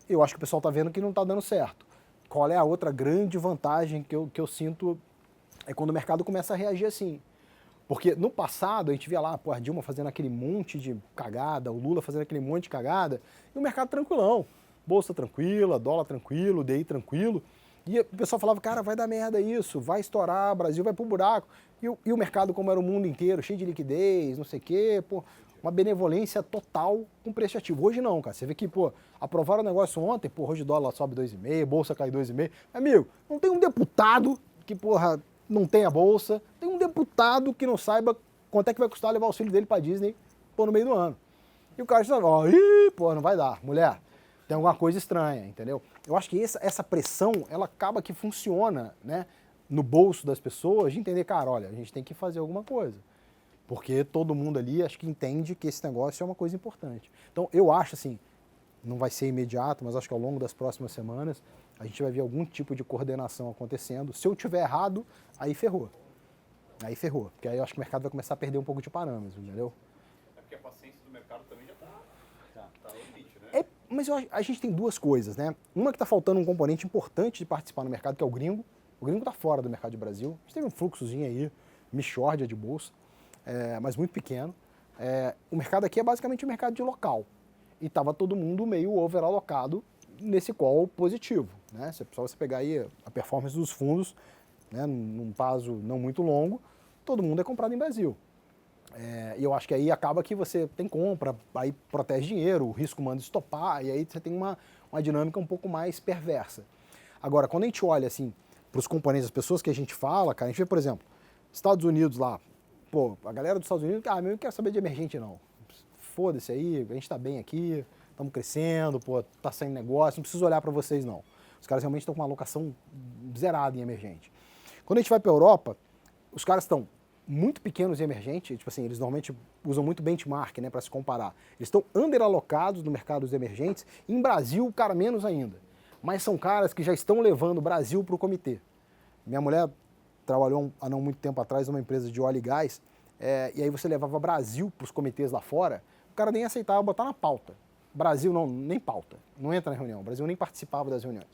eu acho que o pessoal está vendo que não está dando certo. Qual é a outra grande vantagem que eu sinto é quando o mercado começa a reagir assim. Porque no passado a gente via lá, pô, a Dilma fazendo aquele monte de cagada, o Lula fazendo aquele monte de cagada, e o mercado tranquilão. Bolsa tranquila, dólar tranquilo, DI tranquilo. E o pessoal falava, cara, vai dar merda isso, vai estourar, o Brasil vai pro buraco. E o mercado, como era o mundo inteiro, cheio de liquidez, não sei o quê, pô, uma benevolência total com preço ativo. Hoje não, cara. Você vê que, pô, aprovaram o negócio ontem, pô, hoje o dólar sobe 2,5, bolsa cai 2,5. Amigo, não tem um deputado que, porra, não tenha bolsa, tem um deputado que não saiba quanto é que vai custar levar os filhos dele pra Disney, pô, no meio do ano. E o cara diz, ó, ih, pô, não vai dar. Mulher, tem alguma coisa estranha, entendeu? Eu acho que essa pressão, ela acaba que funciona, né, no bolso das pessoas, de entender, cara, olha, a gente tem que fazer alguma coisa. Porque todo mundo ali, acho que entende que esse negócio é uma coisa importante. Então, eu acho assim, não vai ser imediato, mas acho que ao longo das próximas semanas, a gente vai ver algum tipo de coordenação acontecendo. Se eu tiver errado, aí ferrou. Aí ferrou. Porque aí eu acho que o mercado vai começar a perder um pouco de parâmetros, entendeu? É porque a paciência do mercado também já tá no limite, né? Mas a gente tem duas coisas, né? Uma que está faltando um componente importante de participar no mercado, que é o gringo. O gringo está fora do mercado de Brasil. A gente teve um fluxozinho aí, mixórdia de bolsa, mas muito pequeno. O mercado aqui é basicamente um mercado de local. e estava todo mundo meio overalocado nesse call positivo, né? Se só você pegar aí a performance dos fundos, né, num prazo não muito longo, todo mundo é comprado em Brasil. E eu acho que aí acaba que você tem compra, aí protege dinheiro, o risco manda estopar, e aí você tem uma dinâmica um pouco mais perversa. Agora, quando a gente olha assim para os componentes, as pessoas que a gente fala, cara, a gente vê, por exemplo, Estados Unidos lá, pô, a galera dos Estados Unidos, eu não quero saber de emergente não. Foda-se aí, a gente tá bem aqui, estamos crescendo, pô, tá saindo negócio, não preciso olhar para vocês não. Os caras realmente estão com uma alocação zerada em emergente. Quando a gente vai para a Europa, os caras estão muito pequenos em emergente, tipo assim, eles normalmente usam muito benchmark, né, para se comparar. Eles estão underalocados no mercado dos emergentes, em Brasil, cara, menos ainda. Mas são caras que já estão levando o Brasil para o comitê. Minha mulher trabalhou há não muito tempo atrás numa empresa de óleo e gás, e aí você levava Brasil para os comitês lá fora, o cara nem aceitava botar na pauta. Brasil não, nem pauta, não entra na reunião. O Brasil nem participava das reuniões.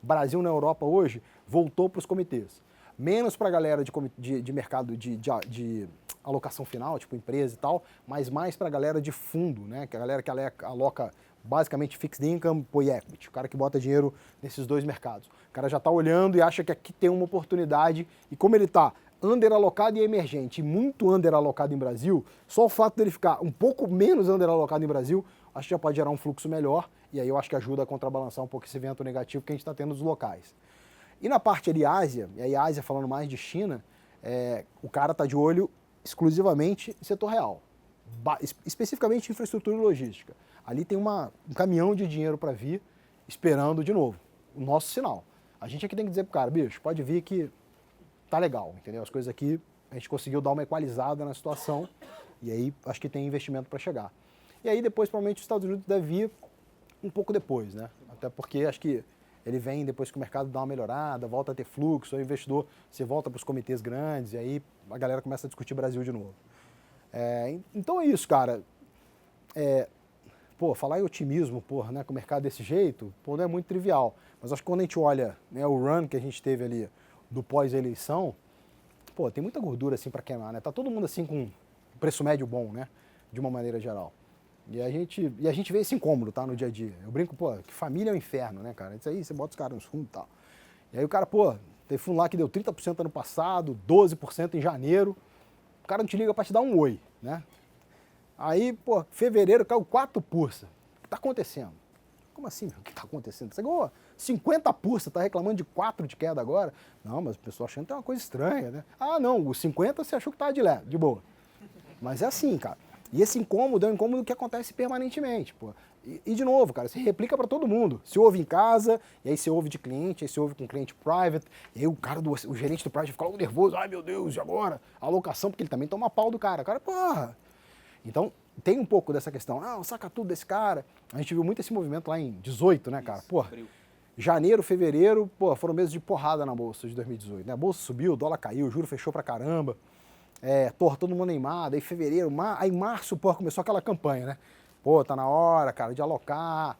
Brasil na Europa hoje voltou para os comitês. Menos para a galera de mercado de alocação final, tipo empresa e tal, mas mais para a galera de fundo, né? Que a galera que aloca basicamente fixed income e equity, o cara que bota dinheiro nesses dois mercados. O cara já está olhando e acha que aqui tem uma oportunidade, e como ele está underalocado em emergente e muito underalocado em Brasil, só o fato dele ficar um pouco menos underalocado em Brasil, acho que já pode gerar um fluxo melhor, e aí eu acho que ajuda a contrabalançar um pouco esse vento negativo que a gente está tendo nos locais. E na parte ali Ásia, e aí Ásia falando mais de China, o cara está de olho exclusivamente em setor real, especificamente infraestrutura e logística. Ali tem um caminhão de dinheiro para vir, esperando de novo o nosso sinal. A gente aqui tem que dizer pro cara, bicho, pode vir que tá legal, entendeu? As coisas aqui, a gente conseguiu dar uma equalizada na situação, e aí acho que tem investimento para chegar. E aí depois, provavelmente, os Estados Unidos deve vir um pouco depois, né? Até porque acho que ele vem depois que o mercado dá uma melhorada, volta a ter fluxo, o investidor, você volta para os comitês grandes, e aí a galera começa a discutir Brasil de novo. Então é isso, cara. Falar em otimismo, né, com o mercado desse jeito, não é muito trivial. Mas acho que quando a gente olha, né, o run que a gente teve ali do pós-eleição, tem muita gordura assim para queimar, né? Tá todo mundo assim com preço médio bom, né? De uma maneira geral. E a gente vê esse incômodo, tá, no dia a dia. Eu brinco, que família é o inferno, né, cara? Isso aí, você bota os caras nos fundos e tal. E aí o cara, teve fundo lá que deu 30% ano passado, 12% em janeiro. O cara não te liga para te dar um oi, né? Aí, fevereiro caiu 4%. O que tá acontecendo? Como assim, meu? O que tá acontecendo? Você ganhou 50%, tá reclamando de 4% de queda agora? Não, mas o pessoal achando que tem uma coisa estranha, né? Ah, não, os 50% você achou que tava de boa. Mas é assim, cara. E esse incômodo é um incômodo que acontece permanentemente, E de novo, cara, se replica para todo mundo. Se ouve em casa, e aí você ouve de cliente, aí você ouve com cliente private, e aí o gerente do private fica logo nervoso, ai meu Deus, e agora? A alocação, porque ele também toma pau do cara. O cara, Então, tem um pouco dessa questão, saca tudo desse cara. A gente viu muito esse movimento lá em 18, né, cara? Janeiro, fevereiro, foram meses de porrada na Bolsa de 2018, né? A Bolsa subiu, o dólar caiu, o juro fechou pra caramba. Todo mundo animado, aí fevereiro, aí março, começou aquela campanha, né? Tá na hora, cara, de alocar.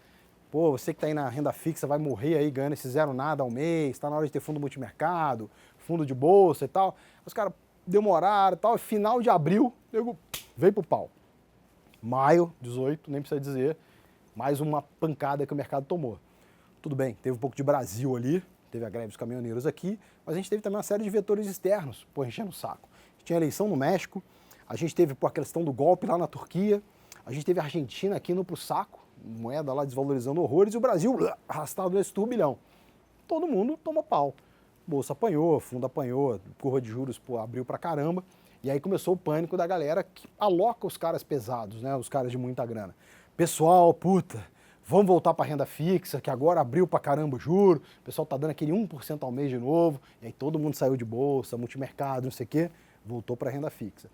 Você que tá aí na renda fixa vai morrer aí ganhando esse zero nada ao mês, tá na hora de ter fundo multimercado, fundo de bolsa e tal. Os caras demoraram e tal, e final de abril, veio pro pau. Maio, 18, nem precisa dizer, mais uma pancada que o mercado tomou. Tudo bem, teve um pouco de Brasil ali, teve a greve dos caminhoneiros aqui, mas a gente teve também uma série de vetores externos, enchendo o saco. Tinha eleição no México, a gente teve a questão do golpe lá na Turquia, a gente teve a Argentina aqui indo pro saco, moeda lá desvalorizando horrores, e o Brasil arrastado nesse turbilhão. Todo mundo tomou pau. Bolsa apanhou, fundo apanhou, curva de juros abriu pra caramba, e aí começou o pânico da galera que aloca os caras pesados, né, os caras de muita grana. Pessoal, vamos voltar pra renda fixa, que agora abriu pra caramba o juro, o pessoal tá dando aquele 1% ao mês de novo, e aí todo mundo saiu de bolsa, multimercado, não sei o quê, voltou para a renda fixa.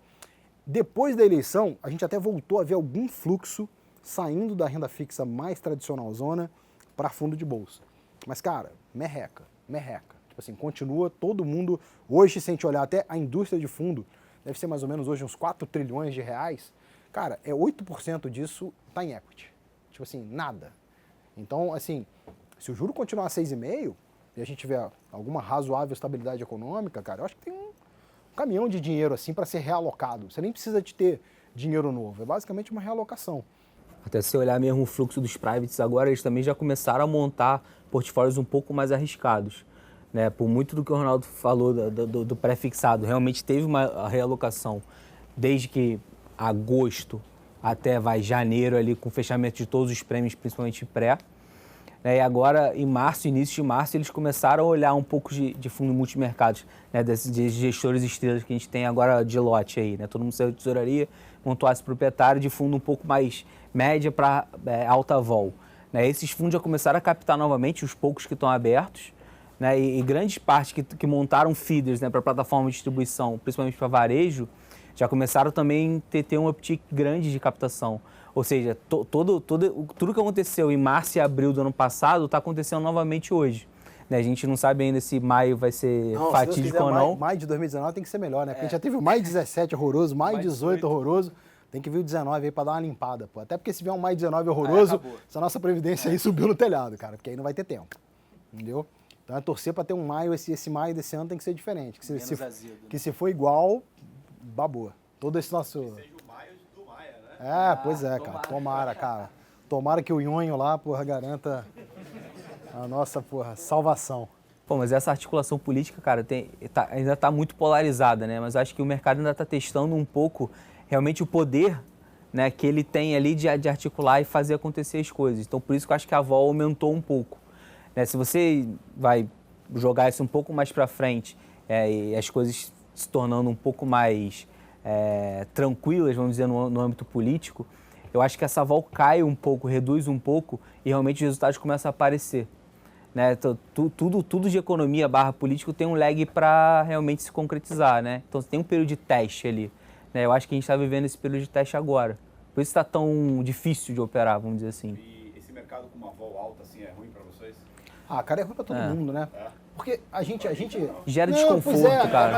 Depois da eleição, a gente até voltou a ver algum fluxo saindo da renda fixa mais tradicionalzona para fundo de bolsa. Mas, cara, merreca. Tipo assim, continua todo mundo... Hoje, se a gente olhar até a indústria de fundo, deve ser mais ou menos hoje uns 4 trilhões de reais. Cara, 8% disso tá em equity. Tipo assim, nada. Então, assim, se o juro continuar a 6,5% e a gente tiver alguma razoável estabilidade econômica, cara, eu acho que tem um caminhão de dinheiro assim para ser realocado. Você nem precisa de ter dinheiro novo, é basicamente uma realocação. Até se você olhar mesmo o fluxo dos privates agora, eles também já começaram a montar portfólios um pouco mais arriscados. Né? Por muito do que o Ronaldo falou do pré-fixado, realmente teve uma realocação desde que agosto até janeiro ali com o fechamento de todos os prêmios, principalmente pré. E agora, em março, início de março, eles começaram a olhar um pouco de fundo multimercados, né, desses gestores estrelas que a gente tem agora de lote aí, né? Todo mundo saiu de tesouraria, montou esse proprietário de fundo um pouco mais média para alta vol. Né? Esses fundos já começaram a captar novamente, os poucos que estão abertos, né? E grandes partes que montaram feeders, né, para plataforma de distribuição, principalmente para varejo, já começaram também a ter um uptick grande de captação. Ou seja, tudo que aconteceu em março e abril do ano passado está acontecendo novamente hoje. Né? A gente não sabe ainda se maio vai ser fatídico ou não. Maio de 2019 tem que ser melhor, né? Porque a gente já teve o maio 17 horroroso, maio 18 horroroso. Tem que vir o 19 aí para dar uma limpada, pô. Até porque se vier um maio 19 horroroso, essa nossa previdência aí subiu no telhado, cara. Porque aí não vai ter tempo. Entendeu? Então é torcer para ter um maio, esse maio desse ano tem que ser diferente. Que se for igual, babou. Todo esse nosso... Que seja o maio do Maia, né? Pois é, cara. Tomara, cara. Tomara que o nhonho lá, porra, garanta a nossa, porra, salvação. Pô, mas essa articulação política, cara, ainda está muito polarizada, né? Mas acho que o mercado ainda está testando um pouco realmente o poder, né, que ele tem ali de articular e fazer acontecer as coisas. Então, por isso que eu acho que a vol aumentou um pouco. Né? Se você vai jogar isso um pouco mais para frente e as coisas se tornando um pouco mais tranquilas, vamos dizer, no âmbito político, eu acho que essa vol cai um pouco, reduz um pouco e realmente os resultados começam a aparecer. Né? Então, tudo de economia / político tem um lag para realmente se concretizar. Né? Então, tem um período de teste ali. Né? Eu acho que a gente está vivendo esse período de teste agora. Por isso está tão difícil de operar, vamos dizer assim. E esse mercado com uma vol alta assim é ruim para vocês? Cara, é ruim para todo mundo, né? Porque a gente... Gera desconforto, cara.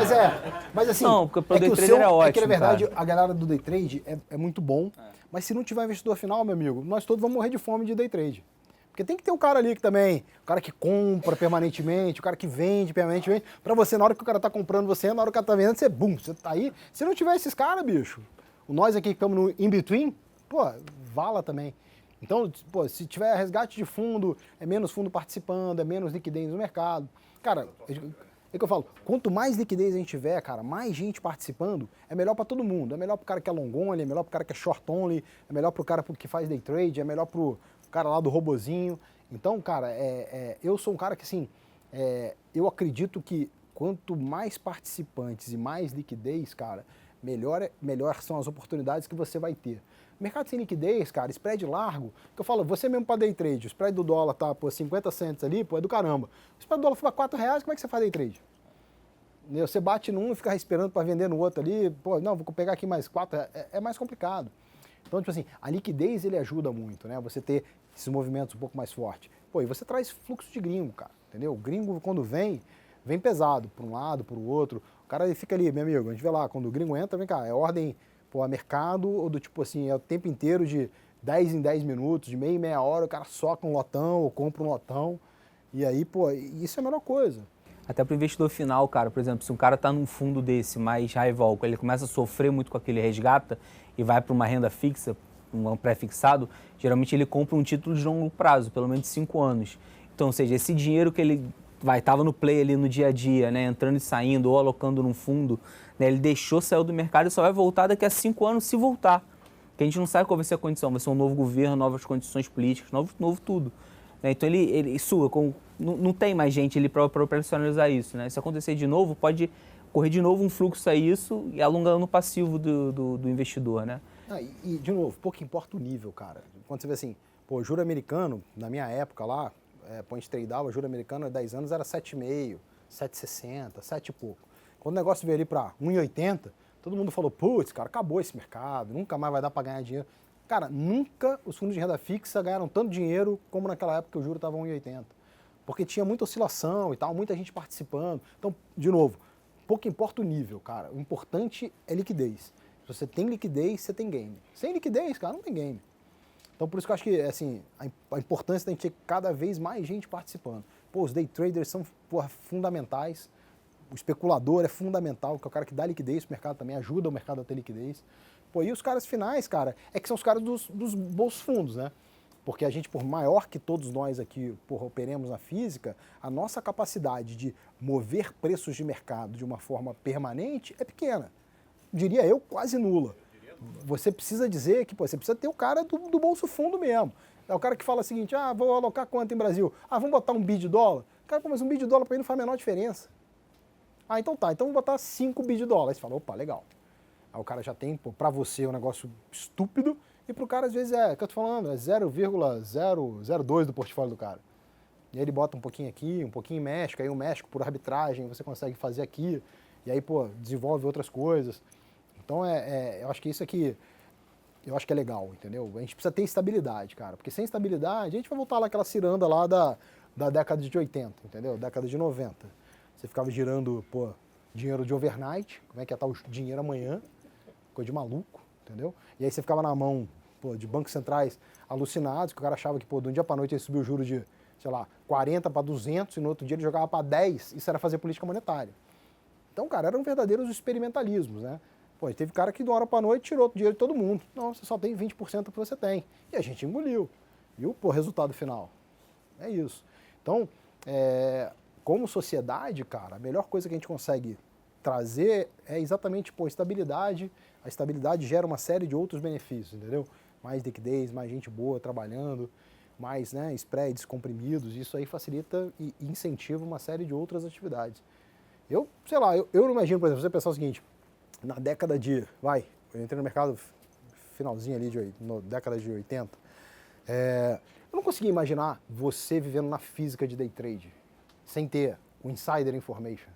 Mas assim... Não, porque o day trader é ótimo, é que, na verdade, cara. a galera do day trade é muito bom, mas se não tiver investidor final, meu amigo, nós todos vamos morrer de fome de day trade. Porque tem que ter um cara ali que também, o cara que compra permanentemente, o cara que vende permanentemente, pra você, na hora que o cara tá comprando você, na hora que o cara tá vendendo, você tá aí. Se não tiver esses caras, bicho, nós aqui que estamos no in-between, vala também. Então, se tiver resgate de fundo, é menos fundo participando, é menos liquidez no mercado. Cara, é que eu falo, quanto mais liquidez a gente tiver, cara, mais gente participando, é melhor para todo mundo. É melhor pro cara que é long only, é melhor pro cara que é short only, é melhor pro cara que faz day trade, é melhor pro cara lá do robozinho. Então, cara, eu sou um cara que, assim, eu acredito que quanto mais participantes e mais liquidez, cara, melhor são as oportunidades que você vai ter. Mercado sem liquidez, cara, spread largo, que eu falo, você mesmo para day trade, o spread do dólar tá por 50 cents ali, é do caramba. O spread do dólar for para R$4, como é que você faz day trade? Você bate num e fica esperando para vender no outro ali, não, vou pegar aqui mais 4, é mais complicado. Então, tipo assim, a liquidez ele ajuda muito, né? Você ter esses movimentos um pouco mais fortes. E você traz fluxo de gringo, cara, entendeu? O gringo, quando vem pesado, para um lado, para o outro. O cara ele fica ali, meu amigo, a gente vê lá, quando o gringo entra, vem cá, é ordem a mercado, ou do tipo assim, é o tempo inteiro de 10 em 10 minutos, de meia em meia hora, o cara soca um lotão ou compra um lotão. E aí, isso é a melhor coisa. Até para o investidor final, cara, por exemplo, se um cara está num fundo desse mais high vol, ele começa a sofrer muito com aquele resgata e vai para uma renda fixa, um pré-fixado, geralmente ele compra um título de longo prazo, pelo menos 5 anos. Então, ou seja, esse dinheiro que ele estava no play ali no dia a dia, né, entrando e saindo ou alocando num fundo, né, ele saiu do mercado e só vai voltar daqui a 5 anos se voltar. Porque a gente não sabe qual vai ser a condição, vai ser um novo governo, novas condições políticas, novo tudo. Né? Então ele suga, não tem mais gente ali para operacionalizar isso. Né? Se acontecer de novo, pode correr de novo um fluxo a isso e alongando o passivo do investidor. Né? E, de novo, pouco importa o nível, cara. Quando você vê assim, juro americano, na minha época lá, a gente tradeava, juro americano há 10 anos era 7,5, 7,60, 7 e pouco. Quando o negócio veio ali para 1,80, todo mundo falou, putz, cara, acabou esse mercado, nunca mais vai dar para ganhar dinheiro. Cara, nunca os fundos de renda fixa ganharam tanto dinheiro como naquela época que o juro estava 1,80. Porque tinha muita oscilação e tal, muita gente participando. Então, de novo, pouco importa o nível, cara. O importante é liquidez. Se você tem liquidez, você tem game. Sem liquidez, cara, não tem game. Então, por isso que eu acho que, assim, a importância da gente ter cada vez mais gente participando. Os day traders são fundamentais. o especulador é fundamental, que é o cara que dá liquidez pro mercado também, ajuda o mercado a ter liquidez. Pô, e os caras finais, cara, é que são os caras dos bolsos fundos, né? Porque a gente, por maior que todos nós aqui operemos na física, a nossa capacidade de mover preços de mercado de uma forma permanente é pequena. Diria eu, quase nula. Você precisa dizer que você precisa ter o cara do bolso fundo mesmo. É o cara que fala o seguinte, vou alocar quanto em Brasil? Vamos botar um bi de dólar? Cara, mas um bi de dólar para ele não faz a menor diferença. Então tá, então vou botar 5 bi de dólar. Aí você fala, opa, legal. Aí o cara já tem, para você, um negócio estúpido, e pro cara, às vezes, que eu tô falando, é 0,002 do portfólio do cara. E aí ele bota um pouquinho aqui, um pouquinho em México, aí o México, por arbitragem, você consegue fazer aqui, e aí, desenvolve outras coisas. Então, eu acho que isso aqui, eu acho que é legal, entendeu? A gente precisa ter estabilidade, cara, porque sem estabilidade, a gente vai voltar lá aquela ciranda lá da década de 80, entendeu? Década de 90. Você ficava girando, dinheiro de overnight, como é que ia estar o dinheiro amanhã, coisa de maluco, entendeu? E aí você ficava na mão, de bancos centrais alucinados, que o cara achava que, de um dia para noite ele subiu o juro de, sei lá, 40 para 200 e no outro dia ele jogava para 10, isso era fazer política monetária. Então, cara, eram verdadeiros experimentalismos, né? Teve cara que de uma hora para noite tirou o dinheiro de todo mundo. Não, você só tem 20% do que você tem. E a gente engoliu. E o resultado final? É isso. Então, como sociedade, cara, a melhor coisa que a gente consegue trazer é exatamente, estabilidade. A estabilidade gera uma série de outros benefícios, entendeu? Mais liquidez, mais gente boa trabalhando, mais spreads comprimidos. Isso aí facilita e incentiva uma série de outras atividades. Eu não imagino, por exemplo, você pensar o seguinte, na década de, eu entrei no mercado finalzinho ali, na década de 80, eu não conseguia imaginar você vivendo na física de day trade, sem ter o insider information.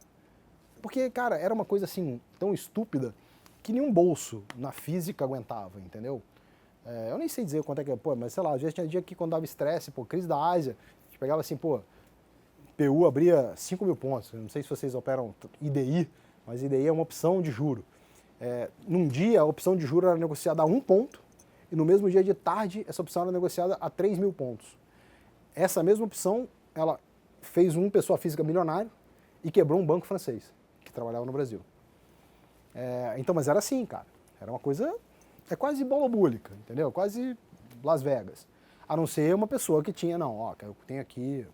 Porque, cara, era uma coisa assim, tão estúpida, que nenhum bolso na física aguentava, entendeu? Eu nem sei dizer quanto é que é, mas sei lá, às vezes tinha dia que quando dava estresse, crise da Ásia, a gente pegava assim, PU abria 5 mil pontos, eu não sei se vocês operam IDI, mas IDI é uma opção de juro. Num dia, a opção de juro era negociada a 1 ponto, e no mesmo dia de tarde, essa opção era negociada a 3 mil pontos. Essa mesma opção, ela fez uma pessoa física milionário e quebrou um banco francês, que trabalhava no Brasil. Então, mas era assim, cara. Era uma coisa, quase bola búlica, entendeu? Quase Las Vegas. A não ser uma pessoa que tinha, eu tenho aqui,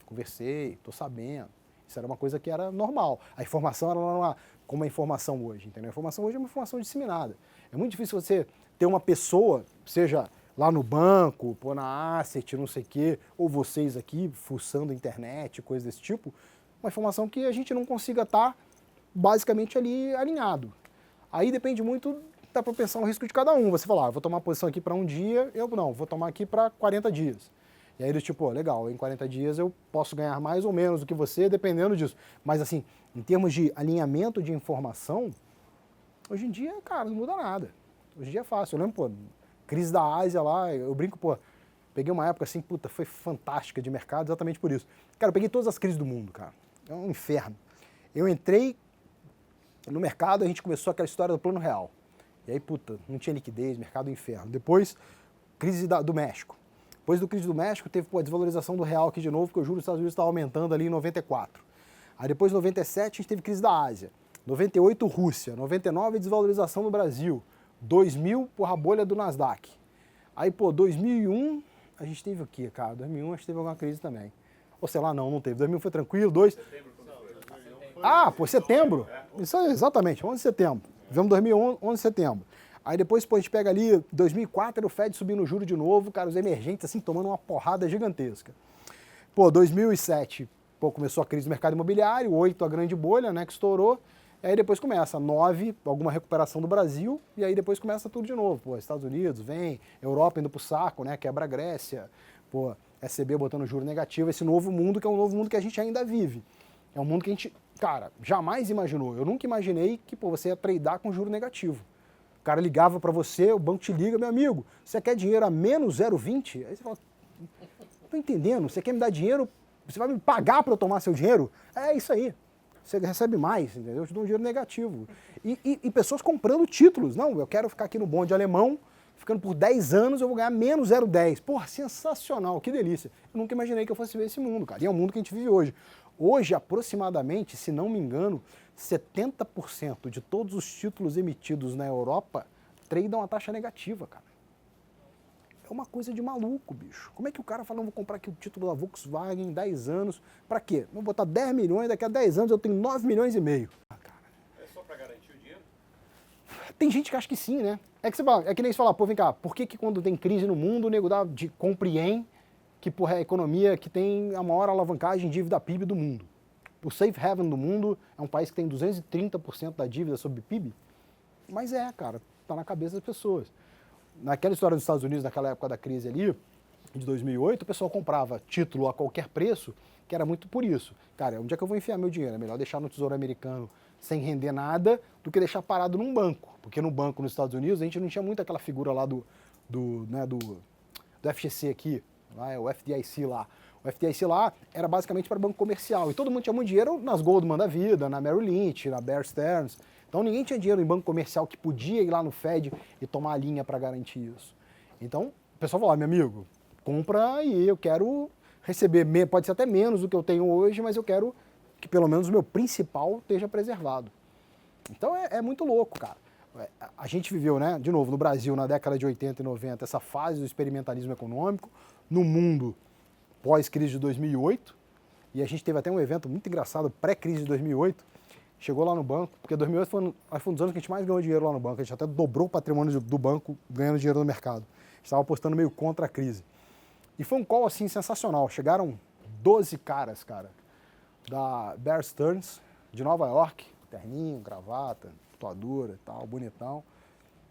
conversei, tô sabendo. Isso era uma coisa que era normal. A informação era como a informação hoje, entendeu? A informação hoje é uma informação disseminada. É muito difícil você ter uma pessoa, seja lá no banco, na Asset, não sei o quê, ou vocês aqui, fuçando a internet, coisa desse tipo, uma informação que a gente não consiga estar basicamente ali alinhado. Aí depende muito da propensão ao risco de cada um. Você fala, vou tomar posição aqui para um dia, eu não, vou tomar aqui para 40 dias. E aí, legal, em 40 dias eu posso ganhar mais ou menos do que você, dependendo disso. Mas, assim, em termos de alinhamento de informação, hoje em dia, cara, não muda nada. Hoje em dia é fácil. Eu lembro, crise da Ásia lá, eu brinco, peguei uma época assim, foi fantástica de mercado exatamente por isso. Cara, eu peguei todas as crises do mundo, cara. É um inferno. Eu entrei no mercado, a gente começou aquela história do plano real. E aí, não tinha liquidez, mercado inferno. Depois, crise do México. Depois do crise do México, teve a desvalorização do real aqui de novo, porque o juros dos Estados Unidos estava aumentando ali em 94. Aí depois, em 97, a gente teve crise da Ásia. 98, Rússia. 99, desvalorização do Brasil. 2000, a bolha do Nasdaq. Aí, 2001, a gente teve o quê, cara? 2001 a gente teve alguma crise também. Ou sei lá, não teve. 2001 foi tranquilo, setembro. Isso aí, exatamente, 11 de setembro. Vivemos 2011, 11 de setembro. Aí depois, a gente pega ali, 2004, o Fed subindo o juro de novo, cara, os emergentes, assim, tomando uma porrada gigantesca. 2007, começou a crise do mercado imobiliário, 8, a grande bolha, que estourou. E aí depois começa, 9, alguma recuperação do Brasil, e aí depois começa tudo de novo. Estados Unidos, vem, Europa indo pro saco, quebra a Grécia, ECB botando juro negativo, esse novo mundo, que é um novo mundo que a gente ainda vive. É um mundo que a gente, cara, jamais imaginou. Eu nunca imaginei que, você ia tradar com juro negativo. O cara ligava para você, o banco te liga, meu amigo, você quer dinheiro a menos 0,20? Aí você fala, não tô entendendo, você quer me dar dinheiro, você vai me pagar para eu tomar seu dinheiro? É isso aí, você recebe mais, entendeu? Eu te dou um dinheiro negativo. E pessoas comprando títulos, não, eu quero ficar aqui no bonde alemão, ficando por 10 anos eu vou ganhar menos 0,10. Porra, sensacional, que delícia. Eu nunca imaginei que eu fosse ver esse mundo, cara, e é o mundo que a gente vive hoje. Hoje, aproximadamente, se não me engano, 70% de todos os títulos emitidos na Europa tradam a taxa negativa, cara. É uma coisa de maluco, bicho. Como é que o cara fala, não, vou comprar aqui o título da Volkswagen em 10 anos, pra quê? Vou botar 10 milhões, daqui a 10 anos eu tenho 9 milhões e meio. É só para garantir o dinheiro? Tem gente que acha que sim, né? É que nem você fala, pô, vem cá, por que quando tem crise no mundo, o nego dá de compre em, que porra, é a economia que tem a maior alavancagem de dívida PIB do mundo? O safe haven do mundo é um país que tem 230% da dívida sobre PIB? Mas cara, tá na cabeça das pessoas. Naquela história dos Estados Unidos, naquela época da crise ali, de 2008, o pessoal comprava título a qualquer preço, que era muito por isso. Cara, onde é que eu vou enfiar meu dinheiro? É melhor deixar no Tesouro Americano sem render nada do que deixar parado num banco. Porque no banco nos Estados Unidos a gente não tinha muito aquela figura lá do FGC aqui, lá é o FDIC lá. O FDIC lá era basicamente para banco comercial. E todo mundo tinha muito dinheiro nas Goldman da vida, na Merrill Lynch, na Bear Stearns. Então ninguém tinha dinheiro em banco comercial que podia ir lá no Fed e tomar a linha para garantir isso. Então o pessoal falou, meu amigo, compra e eu quero receber, pode ser até menos do que eu tenho hoje, mas eu quero que pelo menos o meu principal esteja preservado. Então é muito louco, cara. A gente viveu, né, de novo, no Brasil, na década de 80 e 90, essa fase do experimentalismo econômico, no mundo pós-crise de 2008, e a gente teve até um evento muito engraçado, pré-crise de 2008, chegou lá no banco, porque 2008 foi um dos anos que a gente mais ganhou dinheiro lá no banco, a gente até dobrou o patrimônio do banco ganhando dinheiro no mercado. A gente estava apostando meio contra a crise. E foi um call, assim, sensacional. Chegaram 12 caras, cara, da Bear Stearns, de Nova York, terninho, gravata, tatuadura e tal, bonitão.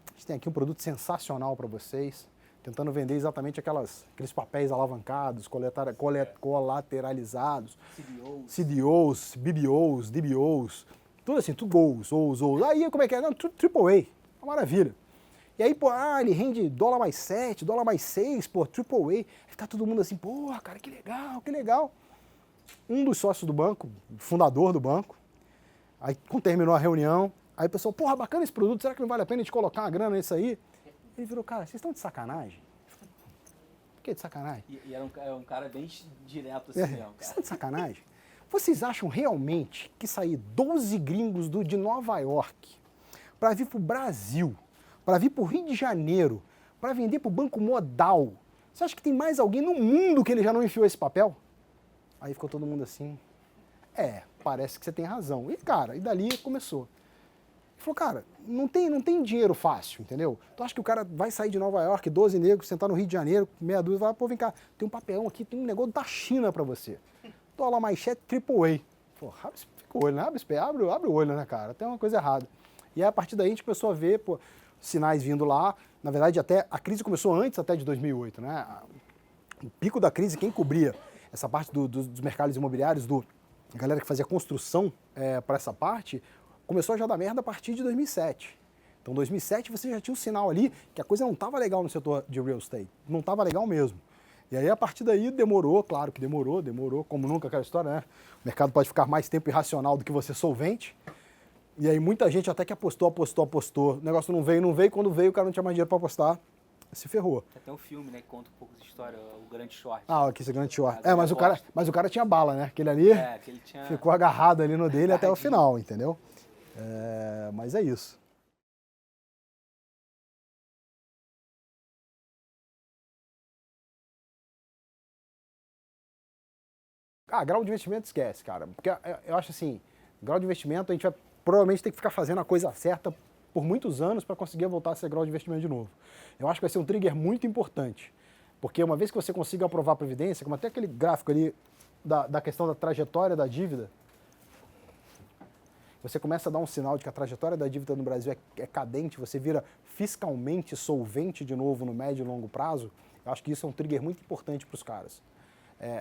A gente tem aqui um produto sensacional para vocês, tentando vender exatamente aqueles papéis alavancados, colateralizados, CDOs, BBOs, DBOs, tudo assim, tudo goals, OUS. Aí como é que é? Não, tudo AAA, uma maravilha. E aí, pô, ele rende dólar mais 7, dólar mais 6, pô, AAA. Aí tá todo mundo assim, porra, cara, que legal, que legal. Um dos sócios do banco, fundador do banco, aí quando terminou a reunião, aí o pessoal, porra, bacana esse produto, será que não vale a pena a gente colocar uma grana nisso aí? Ele virou, cara, vocês estão de sacanagem? Por que de sacanagem? E era um cara bem direto assim mesmo, cara. Vocês estão de sacanagem? Vocês acham realmente que sair 12 gringos de Nova York para vir para o Brasil, para vir para o Rio de Janeiro, para vender para o Banco Modal, você acha que tem mais alguém no mundo que ele já não enfiou esse papel? Aí ficou todo mundo assim, parece que você tem razão. E cara, e dali começou. Ele falou, cara, não tem dinheiro fácil, entendeu? Tu acha que o cara vai sair de Nova York, 12 negros, sentar no Rio de Janeiro, meia dúzia, vai, pô, vem cá, tem um papelão aqui, tem um negócio da China pra você. Dólar mais 7, AAA. Pô, fica o olho, né? Abre o olho, né, cara? Tem uma coisa errada. E aí, a partir daí, a gente começou a ver, pô, sinais vindo lá. Na verdade, até a crise começou antes até de 2008, né? O pico da crise, quem cobria essa parte dos mercados imobiliários, a galera que fazia construção para essa parte, começou a já dar merda a partir de 2007. Então, em 2007, você já tinha um sinal ali que a coisa não estava legal no setor de real estate. Não estava legal mesmo. E aí, a partir daí, demorou, claro que demorou, como nunca aquela história, né? O mercado pode ficar mais tempo irracional do que você solvente. E aí, muita gente até que apostou. O negócio não veio. Quando veio, o cara não tinha mais dinheiro para apostar. Se ferrou. Tem até um filme, né, que conta um pouco de história, o Grande Short. Ah, aqui esse Grande Short. Mas o cara tinha bala, né? Aquele ali aquele tinha... ficou agarrado ali no dele até o final, entendeu? Mas é isso. Grau de investimento esquece, cara. Porque eu acho assim, grau de investimento a gente vai provavelmente ter que ficar fazendo a coisa certa por muitos anos para conseguir voltar a ser grau de investimento de novo. Eu acho que vai ser um trigger muito importante. Porque uma vez que você consiga aprovar a previdência, como até aquele gráfico ali da questão da trajetória da dívida, você começa a dar um sinal de que a trajetória da dívida no Brasil é cadente, você vira fiscalmente solvente de novo no médio e longo prazo, eu acho que isso é um trigger muito importante para os caras.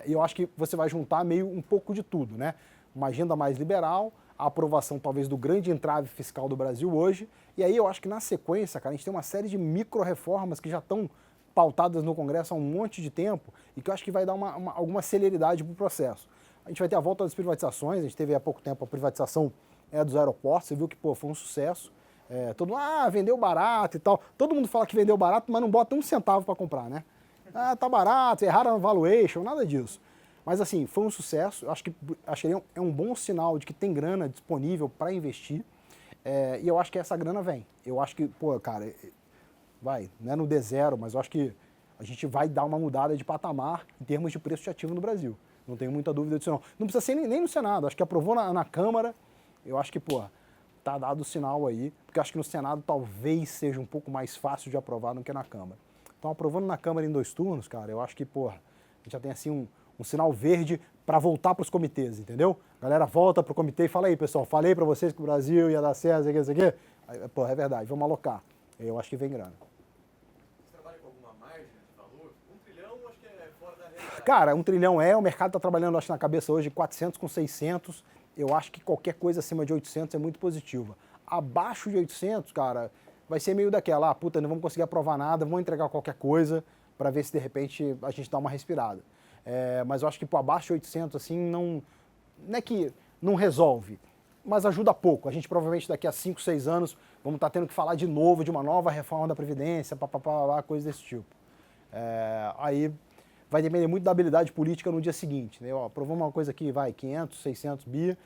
E eu acho que você vai juntar meio um pouco de tudo, né? Uma agenda mais liberal, a aprovação talvez do grande entrave fiscal do Brasil hoje, e aí eu acho que na sequência, cara, a gente tem uma série de micro-reformas que já estão pautadas no Congresso há um monte de tempo e que eu acho que vai dar alguma celeridade para o processo. A gente vai ter a volta das privatizações, a gente teve há pouco tempo a privatização dos aeroportos, você viu que foi um sucesso. Todo mundo, vendeu barato e tal. Todo mundo fala que vendeu barato, mas não bota um centavo para comprar, né? Tá barato, erraram a valuation, nada disso. Mas assim, foi um sucesso, acho que é um bom sinal de que tem grana disponível para investir, e eu acho que essa grana vem. Eu acho que, pô, cara, não é no D0, mas eu acho que a gente vai dar uma mudada de patamar em termos de preço de ativo no Brasil. Não tenho muita dúvida disso não. Não precisa ser nem no Senado, acho que aprovou na Câmara, eu acho que, pô, tá dado o sinal aí, porque eu acho que no Senado talvez seja um pouco mais fácil de aprovar do que na Câmara. Então, aprovando na Câmara em 2 turnos, cara, eu acho que, pô, a gente já tem assim um sinal verde para voltar para os comitês, entendeu? A galera volta para o comitê e fala aí, pessoal, falei para vocês que o Brasil ia dar certo, isso aqui. Aí, pô, é verdade, vamos alocar. Eu acho que vem grana. Você trabalha com alguma margem de valor? 1 trilhão, acho que é fora da realidade. Cara, 1 trilhão o mercado está trabalhando, acho, na cabeça hoje, 400 com 600. Eu acho que qualquer coisa acima de 800 é muito positiva. Abaixo de 800, cara, vai ser meio daquela, puta, não vamos conseguir aprovar nada, vamos entregar qualquer coisa para ver se de repente a gente dá uma respirada. Mas eu acho que por abaixo de 800, assim, não é que não resolve, mas ajuda pouco. A gente provavelmente daqui a 5, 6 anos vamos estar tendo que falar de novo de uma nova reforma da Previdência, coisa desse tipo. Aí vai depender muito da habilidade política no dia seguinte, né? Aprovamos uma coisa aqui, 500, 600 bi,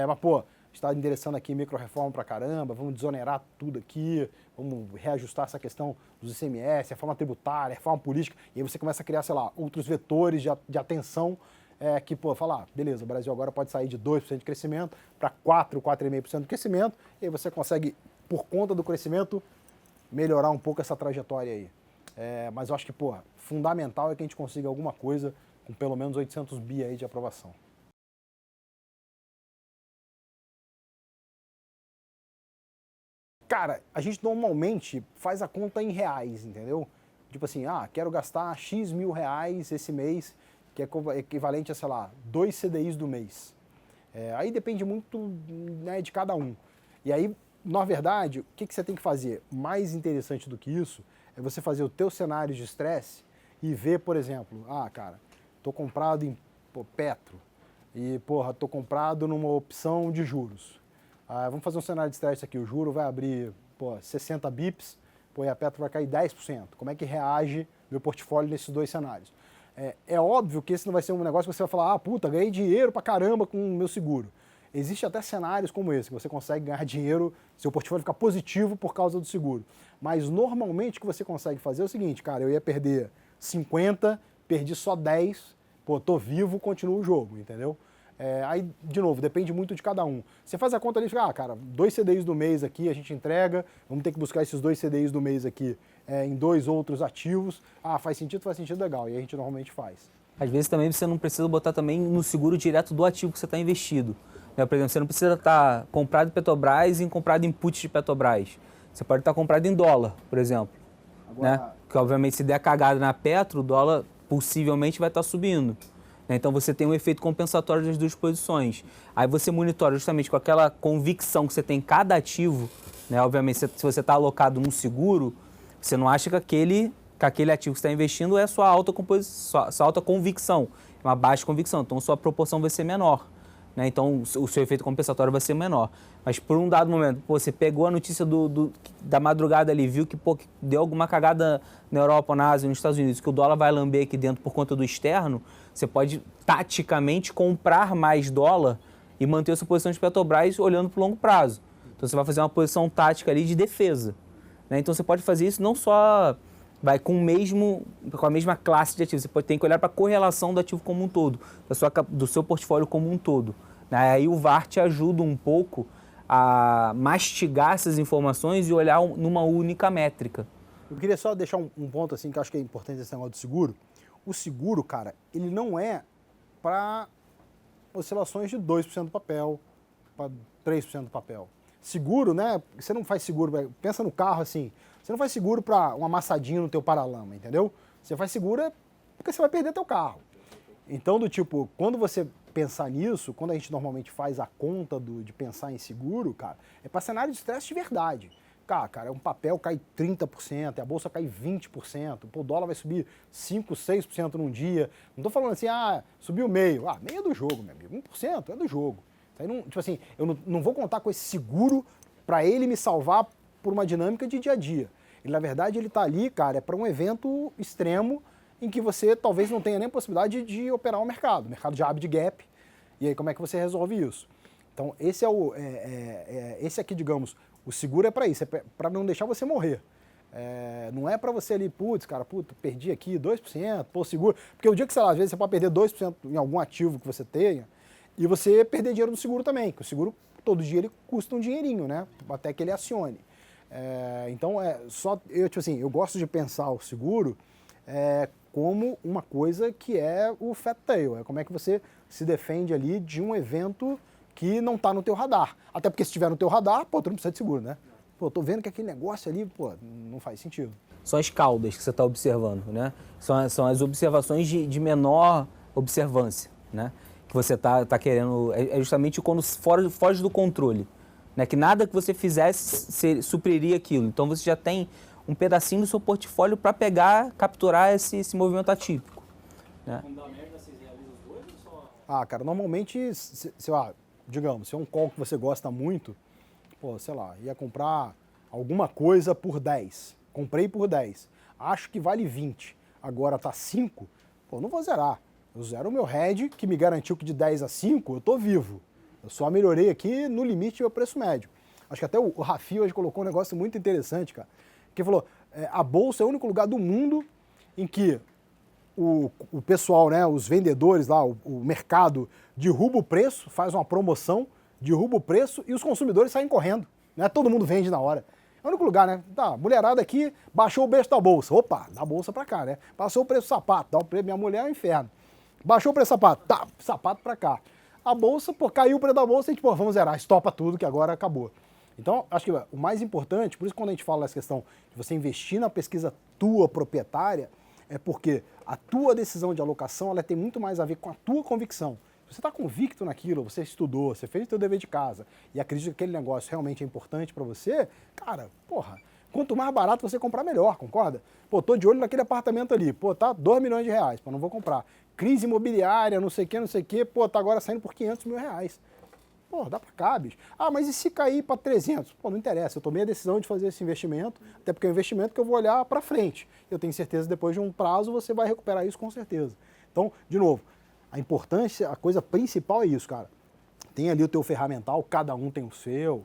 mas pô, a gente está endereçando aqui micro-reforma pra caramba, vamos desonerar tudo aqui, vamos reajustar essa questão dos ICMS, reforma tributária, reforma política, e aí você começa a criar, sei lá, outros vetores de atenção que, pô, falar, beleza, o Brasil agora pode sair de 2% de crescimento para 4,5% de crescimento, e aí você consegue, por conta do crescimento, melhorar um pouco essa trajetória aí. Mas eu acho que, pô, fundamental é que a gente consiga alguma coisa com pelo menos 800 bi aí de aprovação. Cara, a gente normalmente faz a conta em reais, entendeu? Tipo assim, quero gastar X mil reais esse mês, que é equivalente a, sei lá, 2 CDIs do mês. Aí depende muito, né, de cada um. E aí, na verdade, o que você tem que fazer? Mais interessante do que isso é você fazer o teu cenário de estresse e ver, por exemplo, cara, tô comprado em Petro e, porra, tô comprado numa opção de juros. Vamos fazer um cenário de estresse aqui, o juro vai abrir 60 bips, e a Petro vai cair 10%. Como é que reage meu portfólio nesses 2 cenários? É óbvio que esse não vai ser um negócio que você vai falar, puta, ganhei dinheiro pra caramba com o meu seguro. Existem até cenários como esse, que você consegue ganhar dinheiro, seu portfólio fica positivo por causa do seguro. Mas normalmente o que você consegue fazer é o seguinte, cara, eu ia perder 50, perdi só 10, tô vivo, continuo o jogo, entendeu? Aí, de novo, depende muito de cada um. Você faz a conta ali e fica, cara, 2 CDIs do mês aqui a gente entrega, vamos ter que buscar esses 2 CDIs do mês aqui em 2 outros ativos. Faz sentido, legal. E a gente normalmente faz. Às vezes também você não precisa botar também no seguro direto do ativo que você está investido. Né? Por exemplo, você não precisa estar comprado em Petrobras e comprado em put de Petrobras. Você pode estar comprado em dólar, por exemplo. Agora, né? Que obviamente se der cagada na Petro, o dólar possivelmente vai estar subindo. Então você tem um efeito compensatório das 2 posições. Aí você monitora justamente com aquela convicção que você tem em cada ativo, né? Obviamente, se você está alocado num seguro, você não acha que aquele ativo que você está investindo é sua alta convicção, é uma baixa convicção, então sua proporção vai ser menor. Né? Então o seu efeito compensatório vai ser menor. Mas por um dado momento, você pegou a notícia da madrugada ali, viu que deu alguma cagada na Europa, na Ásia, nos Estados Unidos, que o dólar vai lamber aqui dentro por conta do externo, você pode taticamente comprar mais dólar e manter a sua posição de Petrobras olhando para o longo prazo. Então você vai fazer uma posição tática ali de defesa. Né? Então você pode fazer isso não só com a mesma classe de ativos, você tem que olhar para a correlação do ativo como um todo, do seu portfólio como um todo. Né? Aí o VAR te ajuda um pouco a mastigar essas informações e olhar numa única métrica. Eu queria só deixar um ponto assim que eu acho que é importante esse negócio do seguro. O seguro, cara, ele não é para oscilações de 2% do papel, para 3% do papel. Seguro, né? Você não faz seguro, pensa no carro assim, você não faz seguro para um amassadinho no teu paralama, entendeu? Você faz seguro porque você vai perder teu carro. Então, do tipo, quando você pensar nisso, quando a gente normalmente faz a conta de pensar em seguro, cara, é para cenário de estresse de verdade. Cara, um papel cai 30%, a bolsa cai 20%, o dólar vai subir 5%, 6% num dia. Não estou falando assim, subiu meio. Meio é do jogo, meu amigo, 1% é do jogo. Aí não, tipo assim, eu não vou contar com esse seguro para ele me salvar por uma dinâmica de dia a dia. Ele, na verdade, ele está ali, cara, é para um evento extremo em que você talvez não tenha nem possibilidade de operar o mercado de abre de gap, e aí como é que você resolve isso? Então esse esse aqui, digamos, o seguro é para isso, é para não deixar você morrer. Não é para você ali, perdi aqui 2%, pô, seguro. Porque o dia que, sei lá, às vezes você pode perder 2% em algum ativo que você tenha e você perder dinheiro no seguro também, que o seguro, todo dia, ele custa um dinheirinho, né? Até que ele acione. Então, eu gosto de pensar o seguro como uma coisa que é o fat tail, é como é que você se defende ali de um evento que não está no teu radar. Até porque se estiver no teu radar, tu não precisa de seguro, né? Pô, tô vendo que aquele negócio ali, não faz sentido. São as caudas que você está observando, né? São as observações de menor observância, né? Que você tá querendo, é justamente quando foge do controle, né? Que nada que você fizesse supriria aquilo. Então você já tem um pedacinho do seu portfólio para capturar esse movimento atípico, né? Vocês realizam os dois ou só? Cara, normalmente, digamos, se é um call que você gosta muito, ia comprar alguma coisa por 10. Comprei por 10. Acho que vale 20. Agora tá 5. Não vou zerar. Eu zero o meu hedge, que me garantiu que de 10 a 5 eu tô vivo. Eu só melhorei aqui no limite do meu preço médio. Acho que até o Rafi hoje colocou um negócio muito interessante, cara. Que falou, a Bolsa é o único lugar do mundo em que o pessoal, né, os vendedores lá, o mercado derruba o preço, faz uma promoção, derruba o preço e os consumidores saem correndo, né? Todo mundo vende na hora. É o único lugar, né? Tá, mulherada aqui, baixou o preço da bolsa. Opa, dá a bolsa pra cá, né? Passou o preço do sapato, dá o preço, minha mulher é um inferno. Baixou o preço do sapato, tá, sapato pra cá. A bolsa, caiu o preço da bolsa, a gente, vamos zerar, estopa tudo que agora acabou. Então, acho que o mais importante, por isso quando a gente fala dessa questão de você investir na pesquisa tua proprietária, é porque a tua decisão de alocação, ela tem muito mais a ver com a tua convicção. Você está convicto naquilo, você estudou, você fez o seu dever de casa e acredita que aquele negócio realmente é importante para você, cara, quanto mais barato você comprar, melhor, concorda? Tô de olho naquele apartamento ali, tá 2 milhões de reais, não vou comprar. Crise imobiliária, não sei o que, tá agora saindo por 500 mil reais. Dá para cá, bicho. Mas e se cair para 300? Não interessa, eu tomei a decisão de fazer esse investimento, até porque é um investimento que eu vou olhar para frente. Eu tenho certeza que depois de um prazo você vai recuperar isso com certeza. Então, de novo, a importância, a coisa principal é isso, cara. Tem ali o teu ferramental, cada um tem o seu,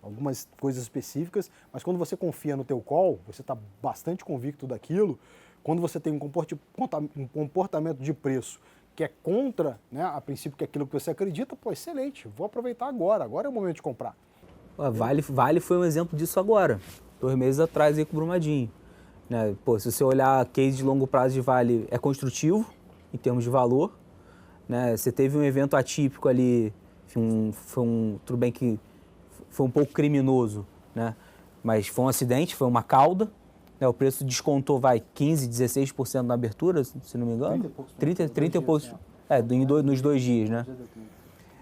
algumas coisas específicas, mas quando você confia no teu call, você está bastante convicto daquilo, quando você tem um comportamento de preço que é contra, né, a princípio, que é aquilo que você acredita, excelente, vou aproveitar agora é o momento de comprar. Vale foi um exemplo disso agora, 2 meses atrás aí com o Brumadinho. Né? Se você olhar case de longo prazo de Vale, é construtivo em termos de valor. Né? Você teve um evento atípico ali, tudo bem que foi um pouco criminoso, né? Mas foi um acidente, foi uma cauda. Né? O preço descontou, 15%, 16% na abertura, se não me engano. 30 e poucos. Nos 2 dias, né?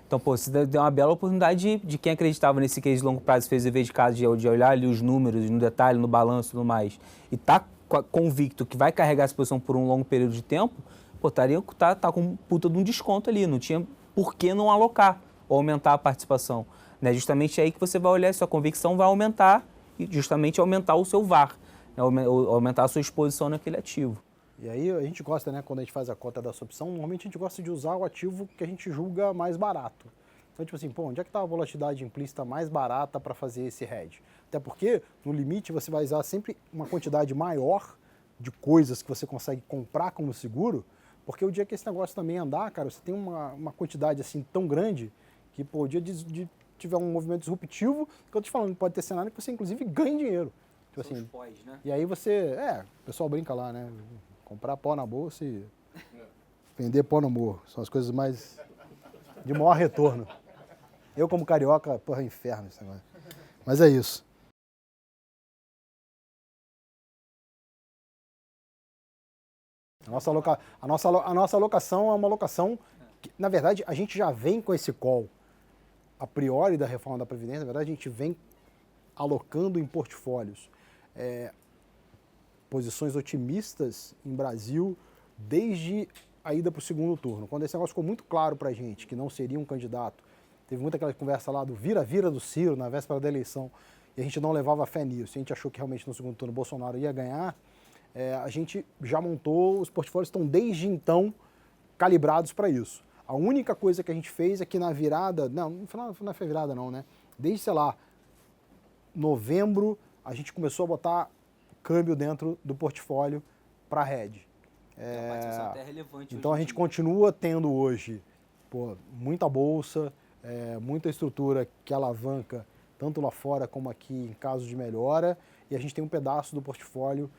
Então, você deu uma bela oportunidade de quem acreditava nesse case de longo prazo, fez o dever de casa de olhar ali os números, no detalhe, no balanço e tudo mais, e tá convicto que vai carregar essa posição por um longo período de tempo, tá com um puta de um desconto ali, não tinha por que não alocar ou aumentar a participação. Né? Justamente aí que você vai olhar, sua convicção vai aumentar e justamente aumentar o seu VAR, né? Aumentar a sua exposição naquele ativo. E aí a gente gosta, né, quando a gente faz a cota dessa opção, normalmente a gente gosta de usar o ativo que a gente julga mais barato. Então, tipo assim, onde é que está a volatilidade implícita mais barata para fazer esse hedge? Até porque, no limite, você vai usar sempre uma quantidade maior de coisas que você consegue comprar como seguro, porque o dia que esse negócio também andar, cara, você tem uma quantidade assim tão grande que, o dia de tiver um movimento disruptivo, que eu tô te falando, pode ter cenário que você, inclusive, ganhe dinheiro. Tipo assim, né? E aí você, o pessoal brinca lá, né? Comprar pó na bolsa e vender pó no morro. São as coisas mais de maior retorno. Eu, como carioca, é inferno esse negócio. Mas é isso. A nossa alocação é uma alocação que, na verdade, a gente já vem com esse call a priori da reforma da Previdência. Na verdade, a gente vem alocando em portfólios posições otimistas em Brasil desde a ida para o segundo turno. Quando esse negócio ficou muito claro para a gente que não seria um candidato, teve muita aquela conversa lá do vira-vira do Ciro na véspera da eleição, e a gente não levava fé nisso, e a gente achou que realmente no segundo turno o Bolsonaro ia ganhar, a gente já montou, os portfólios estão desde então calibrados para isso. A única coisa que a gente fez é que na virada, não foi virada não, né? Desde, sei lá, novembro, a gente começou a botar câmbio dentro do portfólio para hedge. Então a gente continua tendo hoje muita bolsa, muita estrutura que alavanca tanto lá fora como aqui em caso de melhora, e a gente tem um pedaço do portfólio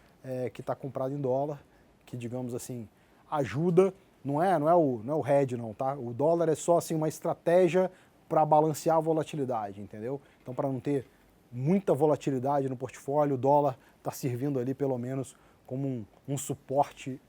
que está comprado em dólar, que, digamos assim, ajuda, não é o hedge não, tá? O dólar é só assim uma estratégia para balancear a volatilidade, entendeu? Então, para não ter muita volatilidade no portfólio, o dólar está servindo ali pelo menos como um suporte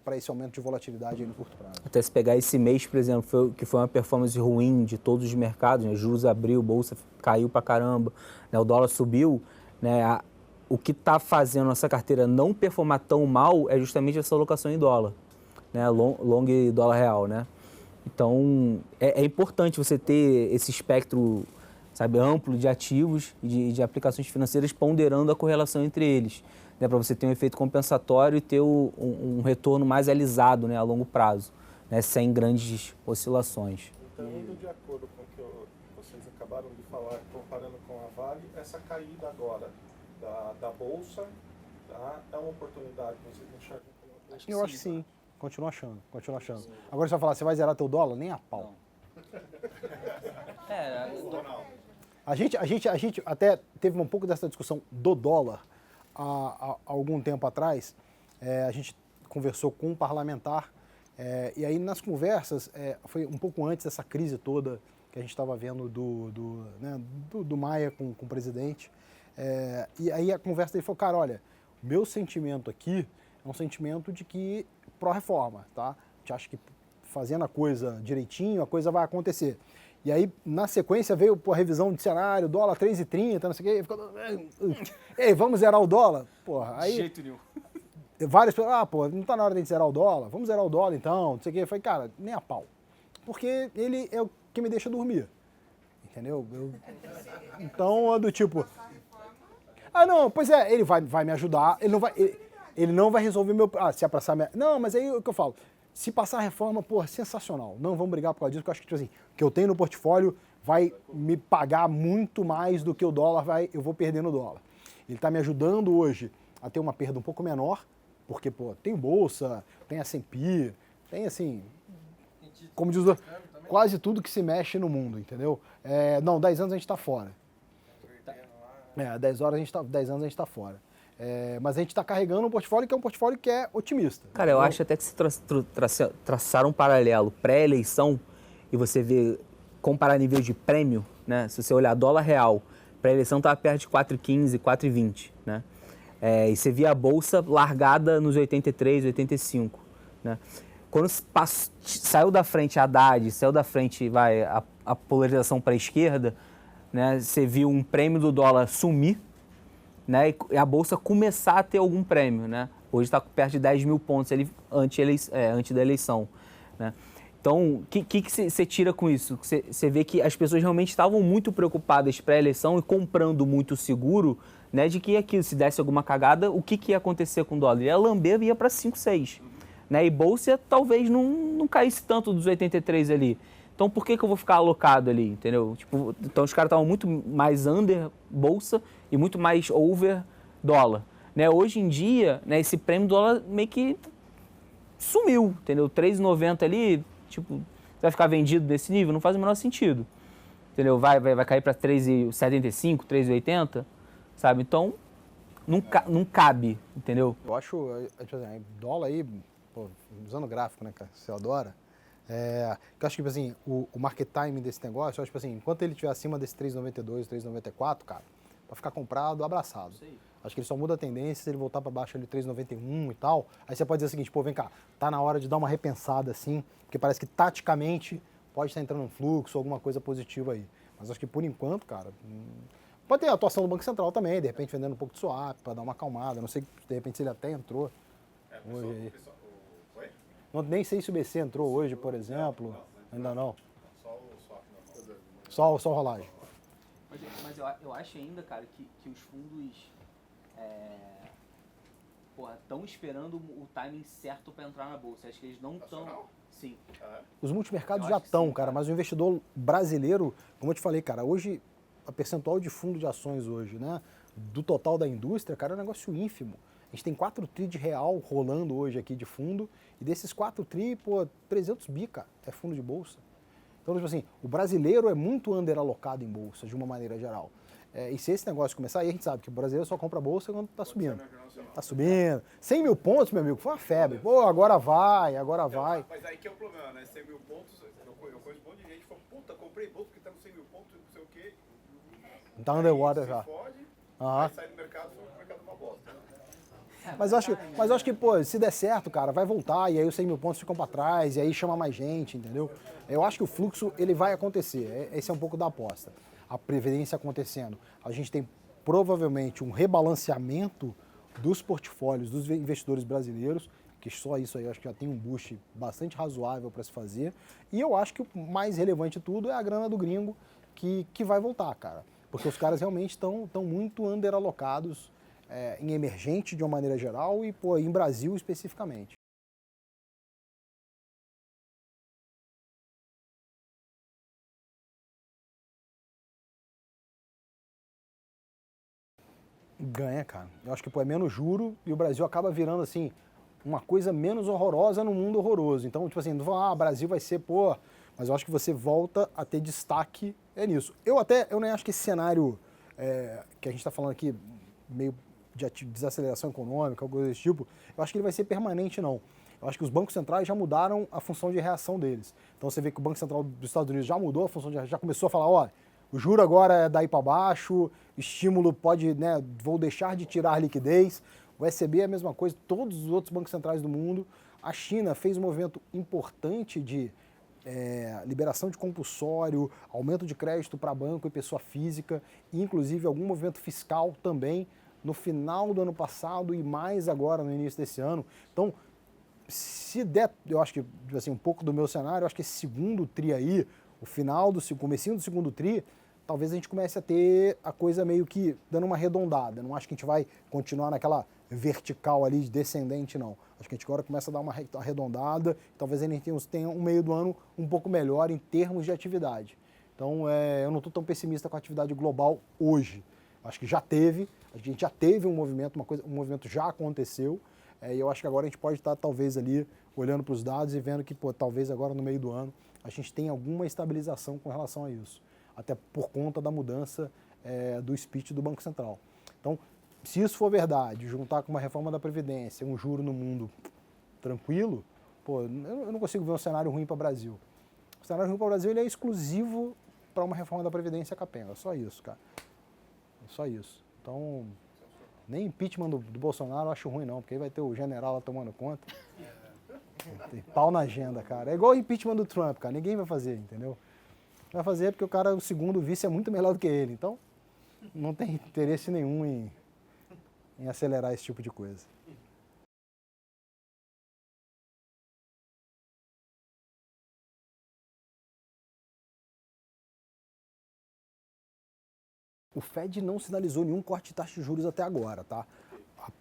para esse aumento de volatilidade aí no curto prazo. Até se pegar esse mês, por exemplo, que foi uma performance ruim de todos os mercados, né? Juros abriu, bolsa caiu pra caramba, né? O dólar subiu, né? O que está fazendo nossa carteira não performar tão mal é justamente essa alocação em dólar, né? Long dólar real, né? Então, é importante você ter esse espectro, sabe, amplo de ativos e de aplicações financeiras ponderando a correlação entre eles, né, para você ter um efeito compensatório e ter um retorno mais alisado, né, a longo prazo, né, sem grandes oscilações. Então, indo de acordo com o que vocês acabaram de falar, comparando com a Vale, essa caída agora da Bolsa, tá, é uma oportunidade que vocês enxergam como uma coisa? Eu acho que sim. Continuo achando. Agora você vai falar, você vai zerar teu dólar? Nem a pau. A gente até teve um pouco dessa discussão do dólar há algum tempo atrás. A gente conversou com um parlamentar e aí nas conversas, foi um pouco antes dessa crise toda que a gente estava vendo do Maia com o presidente. E aí a conversa dele falou, cara, olha, meu sentimento aqui é um sentimento de que pró-reforma, tá? A gente acha que fazendo a coisa direitinho, a coisa vai acontecer. E aí, na sequência, veio a revisão de cenário, dólar 3,30, não sei o quê, ficou, ei, vamos zerar o dólar? Porra, aí... De jeito nenhum. Várias pessoas, não tá na hora de a gente zerar o dólar? Vamos zerar o dólar então, não sei o quê. Eu falei, cara, nem a pau. Porque ele é o que me deixa dormir, entendeu? Então, é do tipo... não, pois é, ele vai me ajudar, ele não vai resolver meu... se é passar... Não, mas aí é o que eu falo. Se passar a reforma, porra, sensacional. Não vamos brigar por causa disso, porque eu acho que, tipo assim, o que eu tenho no portfólio vai me pagar muito mais do que o dólar eu vou perder no dólar. Ele está me ajudando hoje a ter uma perda um pouco menor, porque, tem bolsa, tem S&P, tem, assim, como diz quase tudo que se mexe no mundo, entendeu? 10 anos a gente está fora. 10 anos a gente está fora. Mas a gente está carregando um portfólio que é um portfólio que é otimista. Cara, eu acho até que se traçar um paralelo pré-eleição e você ver, comparar nível de prêmio, né? Se você olhar dólar real, pré-eleição estava perto de 4,15, 4,20, né? E você via a bolsa largada nos 83, 85, né? Quando saiu da frente a Haddad, saiu da frente a polarização para a esquerda, né? Você viu um prêmio do dólar sumir, né, e a bolsa começar a ter algum prêmio, né? Hoje está perto de 10 mil pontos antes da eleição, né? Então, o que você tira com isso? Você vê que as pessoas realmente estavam muito preocupadas pré-eleição e comprando muito seguro, né, de que aquilo, se desse alguma cagada, o que ia acontecer com o dólar? Ia lamber, ia para 5, 6. Né? E bolsa talvez não caísse tanto dos 83 ali. Então, por que eu vou ficar alocado ali, entendeu? Então, os caras estavam muito mais under bolsa e muito mais over dólar. Né? Hoje em dia, né, esse prêmio dólar meio que sumiu, entendeu? 3,90 ali, vai ficar vendido desse nível? Não faz o menor sentido, entendeu? Vai cair para 3,75, 3,80, sabe? Então, não cabe, entendeu? Eu acho, dólar aí, usando gráfico, né, cara, você adora, eu acho que, assim, o market timing desse negócio, eu acho que, assim, enquanto ele estiver acima desse 3,92, 3,94, cara, para ficar comprado, abraçado. Sim. Acho que ele só muda a tendência se ele voltar para baixo ali 3,91 e tal. Aí você pode dizer o seguinte, vem cá, tá na hora de dar uma repensada assim, porque parece que taticamente pode estar entrando um fluxo, alguma coisa positiva aí. Mas acho que por enquanto, cara, pode ter a atuação do Banco Central também, de repente vendendo um pouco de swap para dar uma acalmada. Não sei, de repente se ele até entrou hoje aí. Nem sei se o BC entrou hoje, por exemplo. Ainda não. Só o rolagem. Mas eu acho ainda, cara, que os fundos estão esperando o timing certo para entrar na bolsa. Acho que eles não estão... Sim. Os multimercados Eu já acho que estão, sim, cara, mas o investidor brasileiro, como eu te falei, cara, hoje, a percentual de fundo de ações hoje, né, do total da indústria, cara, é um negócio ínfimo. A gente tem 4 tri de real rolando hoje aqui de fundo, e desses 4 tri, 300 bi, cara, é fundo de bolsa. Então, tipo assim, o brasileiro é muito underalocado em bolsa, de uma maneira geral. E se esse negócio começar, aí a gente sabe que o brasileiro só compra bolsa quando está subindo. Está subindo. 100 mil pontos, meu amigo, foi uma febre. Pô, agora vai. Mas aí que é o problema, né? 100 mil pontos, eu conheço um monte de gente que fala, puta, comprei bolsa porque tá com 100 mil pontos, não sei o quê. Tá underwater se já. Fode, Aham. aí sai do mercado, o mercado é uma bosta. Mas eu acho que, pô, se der certo, cara, vai voltar, e aí os 100 mil pontos ficam para trás, e aí chama mais gente, entendeu? Eu acho que o fluxo, ele vai acontecer. Esse é um pouco da aposta. A previdência acontecendo. A gente tem provavelmente um rebalanceamento dos portfólios dos investidores brasileiros, que só isso aí eu acho que já tem um boost bastante razoável para se fazer. E eu acho que o mais relevante de tudo é a grana do gringo que vai voltar, cara. Porque os caras realmente estão muito underalocados em emergente de uma maneira geral e em Brasil especificamente. Ganha, cara. Eu acho que é menos juro e o Brasil acaba virando assim uma coisa menos horrorosa no mundo horroroso. Então, tipo assim, não vão, Brasil vai ser, mas eu acho que você volta a ter destaque nisso. Eu nem acho que esse cenário que a gente está falando aqui, meio de desaceleração econômica, algo desse tipo, eu acho que ele vai ser permanente, não. Eu acho que os bancos centrais já mudaram a função de reação deles. Então você vê que o Banco Central dos Estados Unidos já mudou a função de reação, já começou a falar, olha, o juro agora é daí para baixo, estímulo pode, né, vou deixar de tirar liquidez. O ECB é a mesma coisa, todos os outros bancos centrais do mundo. A China fez um movimento importante de liberação de compulsório, aumento de crédito para banco e pessoa física, e inclusive algum movimento fiscal também no final do ano passado e mais agora no início desse ano. Então, se der, eu acho que assim, um pouco do meu cenário, eu acho que esse segundo tri aí, comecinho do segundo tri, talvez a gente comece a ter a coisa meio que dando uma arredondada. Não acho que a gente vai continuar naquela vertical ali descendente, não. Acho que a gente agora começa a dar uma arredondada, talvez a gente tenha um meio do ano um pouco melhor em termos de atividade. Então, eu não estou tão pessimista com a atividade global hoje. Acho que a gente já teve um movimento, um movimento já aconteceu, e eu acho que agora a gente pode estar talvez ali olhando para os dados e vendo que talvez agora no meio do ano a gente tenha alguma estabilização com relação a isso, até por conta da mudança do speech do Banco Central. Então, se isso for verdade, juntar com uma reforma da Previdência, um juro no mundo tranquilo, eu não consigo ver um cenário ruim para o Brasil. O cenário ruim para o Brasil ele é exclusivo para uma reforma da Previdência capenga, só isso, cara. Só isso. Então, nem impeachment do Bolsonaro eu acho ruim não, porque aí vai ter o general lá tomando conta. Tem pau na agenda, cara. É igual o impeachment do Trump, cara. Ninguém vai fazer, entendeu? Vai fazer porque o segundo vice é muito melhor do que ele. Então, não tem interesse nenhum em acelerar esse tipo de coisa. O Fed não sinalizou nenhum corte de taxa de juros até agora, tá?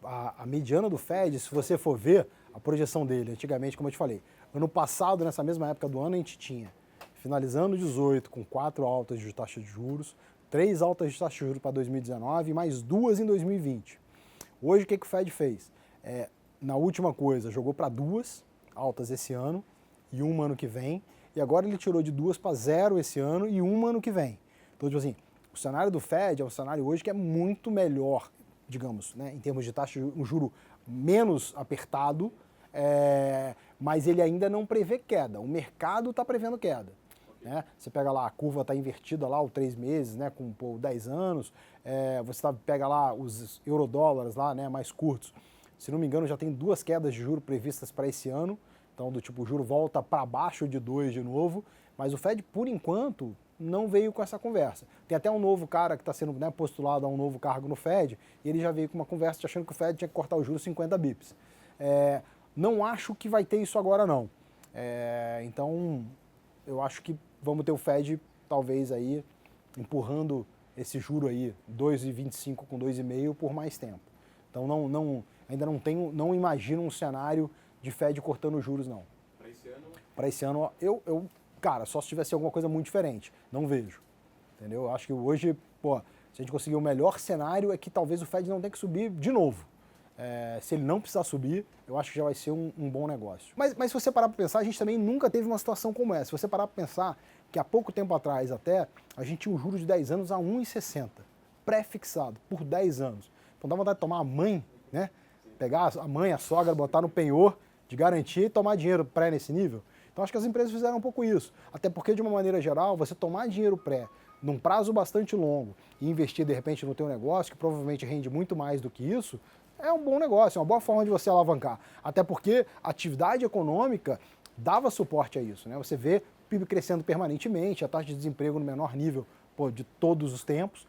A mediana do Fed, se você for ver a projeção dele, antigamente, como eu te falei, ano passado, nessa mesma época do ano, a gente tinha, finalizando 18 com 4 altas de taxa de juros, 3 altas de taxa de juros para 2019 e mais 2 em 2020. Hoje, o que o Fed fez? Na última coisa, jogou para 2 altas esse ano e 1 ano que vem, e agora ele tirou de 2 para 0 esse ano e 1 ano que vem. Então, tipo assim, o cenário do Fed é um cenário hoje que é muito melhor, digamos, né, em termos de taxa de um juro menos apertado, mas ele ainda não prevê queda. O mercado está prevendo queda. Né? Você pega lá, a curva está invertida lá, os 3 meses, né, com 10 anos, você pega lá os eurodólares lá, né, mais curtos. Se não me engano, já tem 2 quedas de juro previstas para esse ano, então do tipo, o juro volta para baixo de 2 de novo, mas o Fed, por enquanto, não veio com essa conversa. Tem até um novo cara que está sendo, né, postulado a um novo cargo no Fed, e ele já veio com uma conversa achando que o Fed tinha que cortar o juros 50 bips. Não acho que vai ter isso agora, não. Então, eu acho que vamos ter o Fed, talvez, aí, empurrando esse juro aí, 2,25 com 2,5 por mais tempo. Então, ainda não imagino um cenário de Fed cortando juros, não. Para esse ano? Para esse ano, cara, só se tivesse alguma coisa muito diferente. Não vejo. Entendeu? Eu acho que hoje, pô, se a gente conseguir o melhor cenário é que talvez o Fed não tenha que subir de novo. Se ele não precisar subir, eu acho que já vai ser um bom negócio. Mas se você parar para pensar, a gente também nunca teve uma situação como essa. Se você parar para pensar que há pouco tempo atrás até, a gente tinha um juros de 10 anos a 1,60, pré-fixado, por 10 anos. Então dá vontade de tomar a mãe, né? Pegar a mãe, a sogra, botar no penhor de garantia e tomar dinheiro pré nesse nível. Então acho que as empresas fizeram um pouco isso. Até porque, de uma maneira geral, você tomar dinheiro pré num prazo bastante longo e investir, de repente, no teu negócio, que provavelmente rende muito mais do que isso, é um bom negócio, é uma boa forma de você alavancar. Até porque a atividade econômica dava suporte a isso, né? Você vê o PIB crescendo permanentemente, a taxa de desemprego no menor nível de todos os tempos.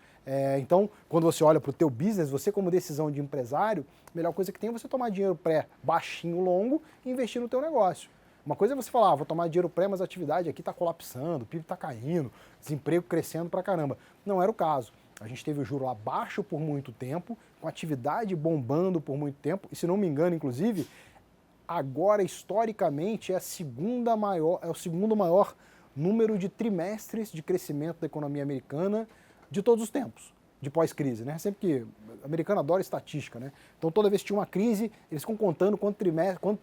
Então, quando você olha para o teu business, você como decisão de empresário, a melhor coisa que tem é você tomar dinheiro pré baixinho, longo e investir no teu negócio. Uma coisa é você falar, vou tomar dinheiro pré, mas a atividade aqui está colapsando, o PIB está caindo, desemprego crescendo pra caramba. Não era o caso. A gente teve o juro lá baixo por muito tempo, com atividade bombando por muito tempo, e se não me engano, inclusive, agora historicamente é o segundo maior número de trimestres de crescimento da economia americana de todos os tempos, de pós-crise, né? Sempre que o americano adora estatística, né? Então toda vez que tinha uma crise, eles ficam contando quanto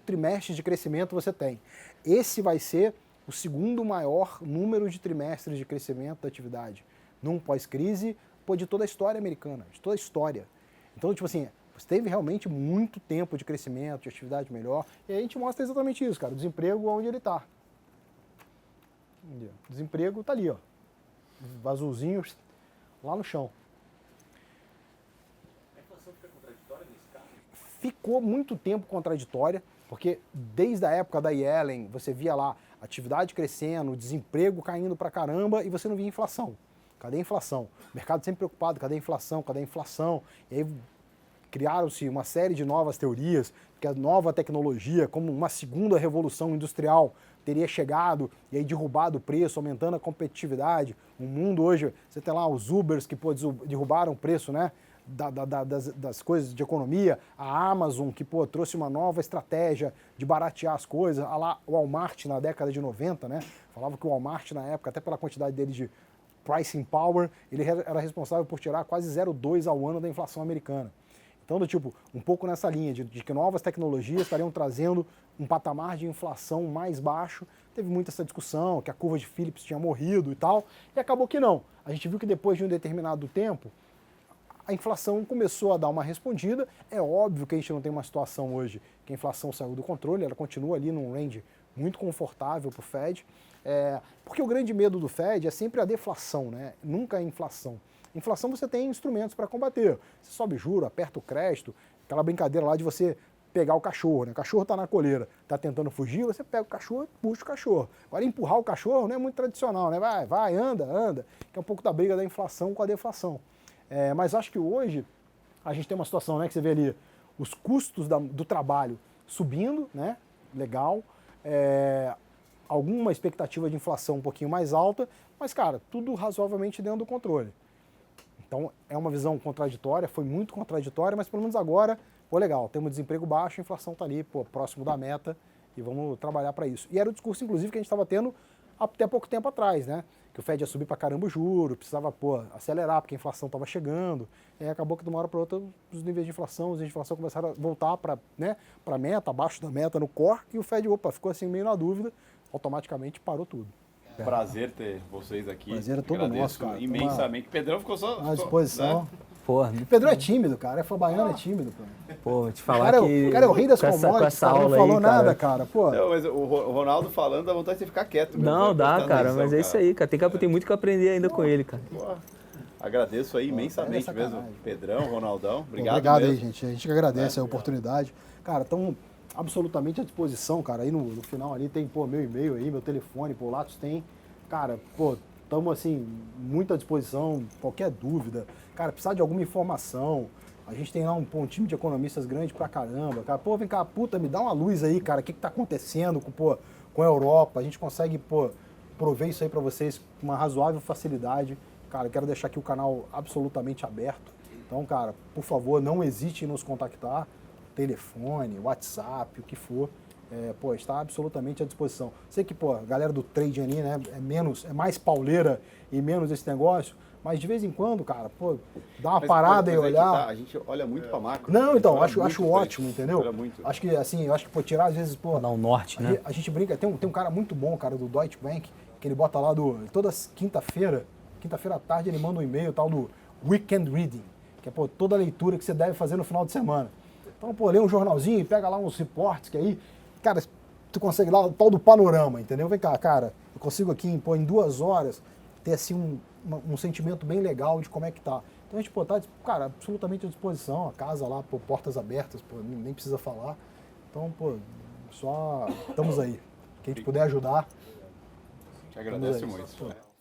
trimestres de crescimento você tem. Esse vai ser o segundo maior número de trimestres de crescimento da atividade num pós-crise, de toda a história americana, de toda a história. Então, tipo assim, você teve realmente muito tempo de crescimento, de atividade melhor, e aí a gente mostra exatamente isso, cara, o desemprego onde ele está. O desemprego está ali, ó, azulzinho, lá no chão. A inflação fica contraditória nesse caso? Ficou muito tempo contraditória, porque desde a época da Yellen, você via lá atividade crescendo, desemprego caindo pra caramba, e você não via inflação. Cadê a inflação? O mercado sempre preocupado, cadê a inflação? Cadê a inflação? E aí criaram-se uma série de novas teorias, que a nova tecnologia, como uma segunda revolução industrial, teria chegado e aí derrubado o preço, aumentando a competitividade. O mundo hoje, você tem lá os Ubers que derrubaram o preço, né, das coisas de economia, a Amazon que trouxe uma nova estratégia de baratear as coisas, lá o Walmart na década de 90, né, falava que o Walmart na época, até pela quantidade dele de pricing power, ele era responsável por tirar quase 0,2 ao ano da inflação americana. Então, um pouco nessa linha de que novas tecnologias estariam trazendo um patamar de inflação mais baixo. Teve muita essa discussão, que a curva de Phillips tinha morrido e tal, e acabou que não. A gente viu que depois de um determinado tempo, a inflação começou a dar uma respondida. É óbvio que a gente não tem uma situação hoje que a inflação saiu do controle, ela continua ali num range muito confortável para o Fed, porque o grande medo do Fed é sempre a deflação, né? Nunca a inflação. Inflação você tem instrumentos para combater. Você sobe juro, aperta o crédito, aquela brincadeira lá de você pegar o cachorro, né? O cachorro está na coleira, está tentando fugir, você pega o cachorro e puxa o cachorro. Agora, empurrar o cachorro não é muito tradicional, né? Vai, anda, que é um pouco da briga da inflação com a deflação. Mas acho que hoje a gente tem uma situação, né, que você vê ali os custos do trabalho subindo, né? Legal. Alguma expectativa de inflação um pouquinho mais alta, mas, cara, tudo razoavelmente dentro do controle. Então, é uma visão contraditória, foi muito contraditória, mas pelo menos agora, legal, temos desemprego baixo, a inflação está ali, próximo da meta, e vamos trabalhar para isso. E era o discurso, inclusive, que a gente estava tendo até pouco tempo atrás, né? Que o Fed ia subir para caramba o juro, precisava, acelerar, porque a inflação estava chegando, e aí acabou que de uma hora para outra, os níveis de inflação começaram a voltar para, né, a meta, abaixo da meta no core, e o Fed, ficou assim meio na dúvida, automaticamente parou tudo. Prazer ter vocês aqui. Prazer é todo Agradeço nosso, cara. imensamente. Pedrão ficou só à disposição. Né? Pô, Pedro é tímido, cara. Baiano é tímido, Pô, te falar o cara é o rei das commodities, cara, não falou nada, cara. Pô. Não, mas o Ronaldo falando, dá vontade de você ficar quieto. Mesmo, não, dá, cara, atenção, mas é isso aí, cara. Tem muito que aprender ainda com ele, cara. Pô, agradeço aí imensamente mesmo. Pedrão, Ronaldão, obrigado mesmo. aí, gente. A gente que agradece a oportunidade. Cara, estamos absolutamente à disposição, cara. Aí no final ali tem, meu e-mail aí, meu telefone, o Lattes tem. Cara, estamos assim, muito à disposição, qualquer dúvida. Cara, precisar de alguma informação, a gente tem lá um time de economistas grande pra caramba. Cara, vem cá, me dá uma luz aí, cara, o que tá acontecendo com a Europa? A gente consegue, prover isso aí pra vocês com uma razoável facilidade. Cara, quero deixar aqui o canal absolutamente aberto. Então, cara, por favor, não hesite em nos contactar. telefone, WhatsApp, o que for, pô, está absolutamente à disposição. Sei que, pô, a galera do trade ali, né, é mais pauleira e menos esse negócio, mas de vez em quando, cara, pô, dá uma parada e olhar. A gente olha muito pra macro. Não, então, A gente olha acho muito pra ótimo, isso. entendeu? Olha muito. Acho que, assim, pô, tirar às vezes, pô... Dar um norte, né? A gente brinca, tem um cara muito bom, cara, do Deutsche Bank, que ele bota lá toda quinta-feira à tarde ele manda um e-mail tal do Weekend Reading, que é, pô, toda a leitura que você deve fazer no final de semana. Então, pô, lê um jornalzinho e pega lá uns reportes que aí, cara, tu consegue lá o tal do panorama, entendeu? Vem cá, cara, eu consigo aqui, pô, em 2 horas ter, assim, um sentimento bem legal de como é que tá. Então a gente, pô, tá, cara, absolutamente à disposição, a casa lá, pô, portas abertas, pô, nem precisa falar. Então, pô, só estamos aí. Quem a gente puder ajudar. Te agradece estamos aí. muito.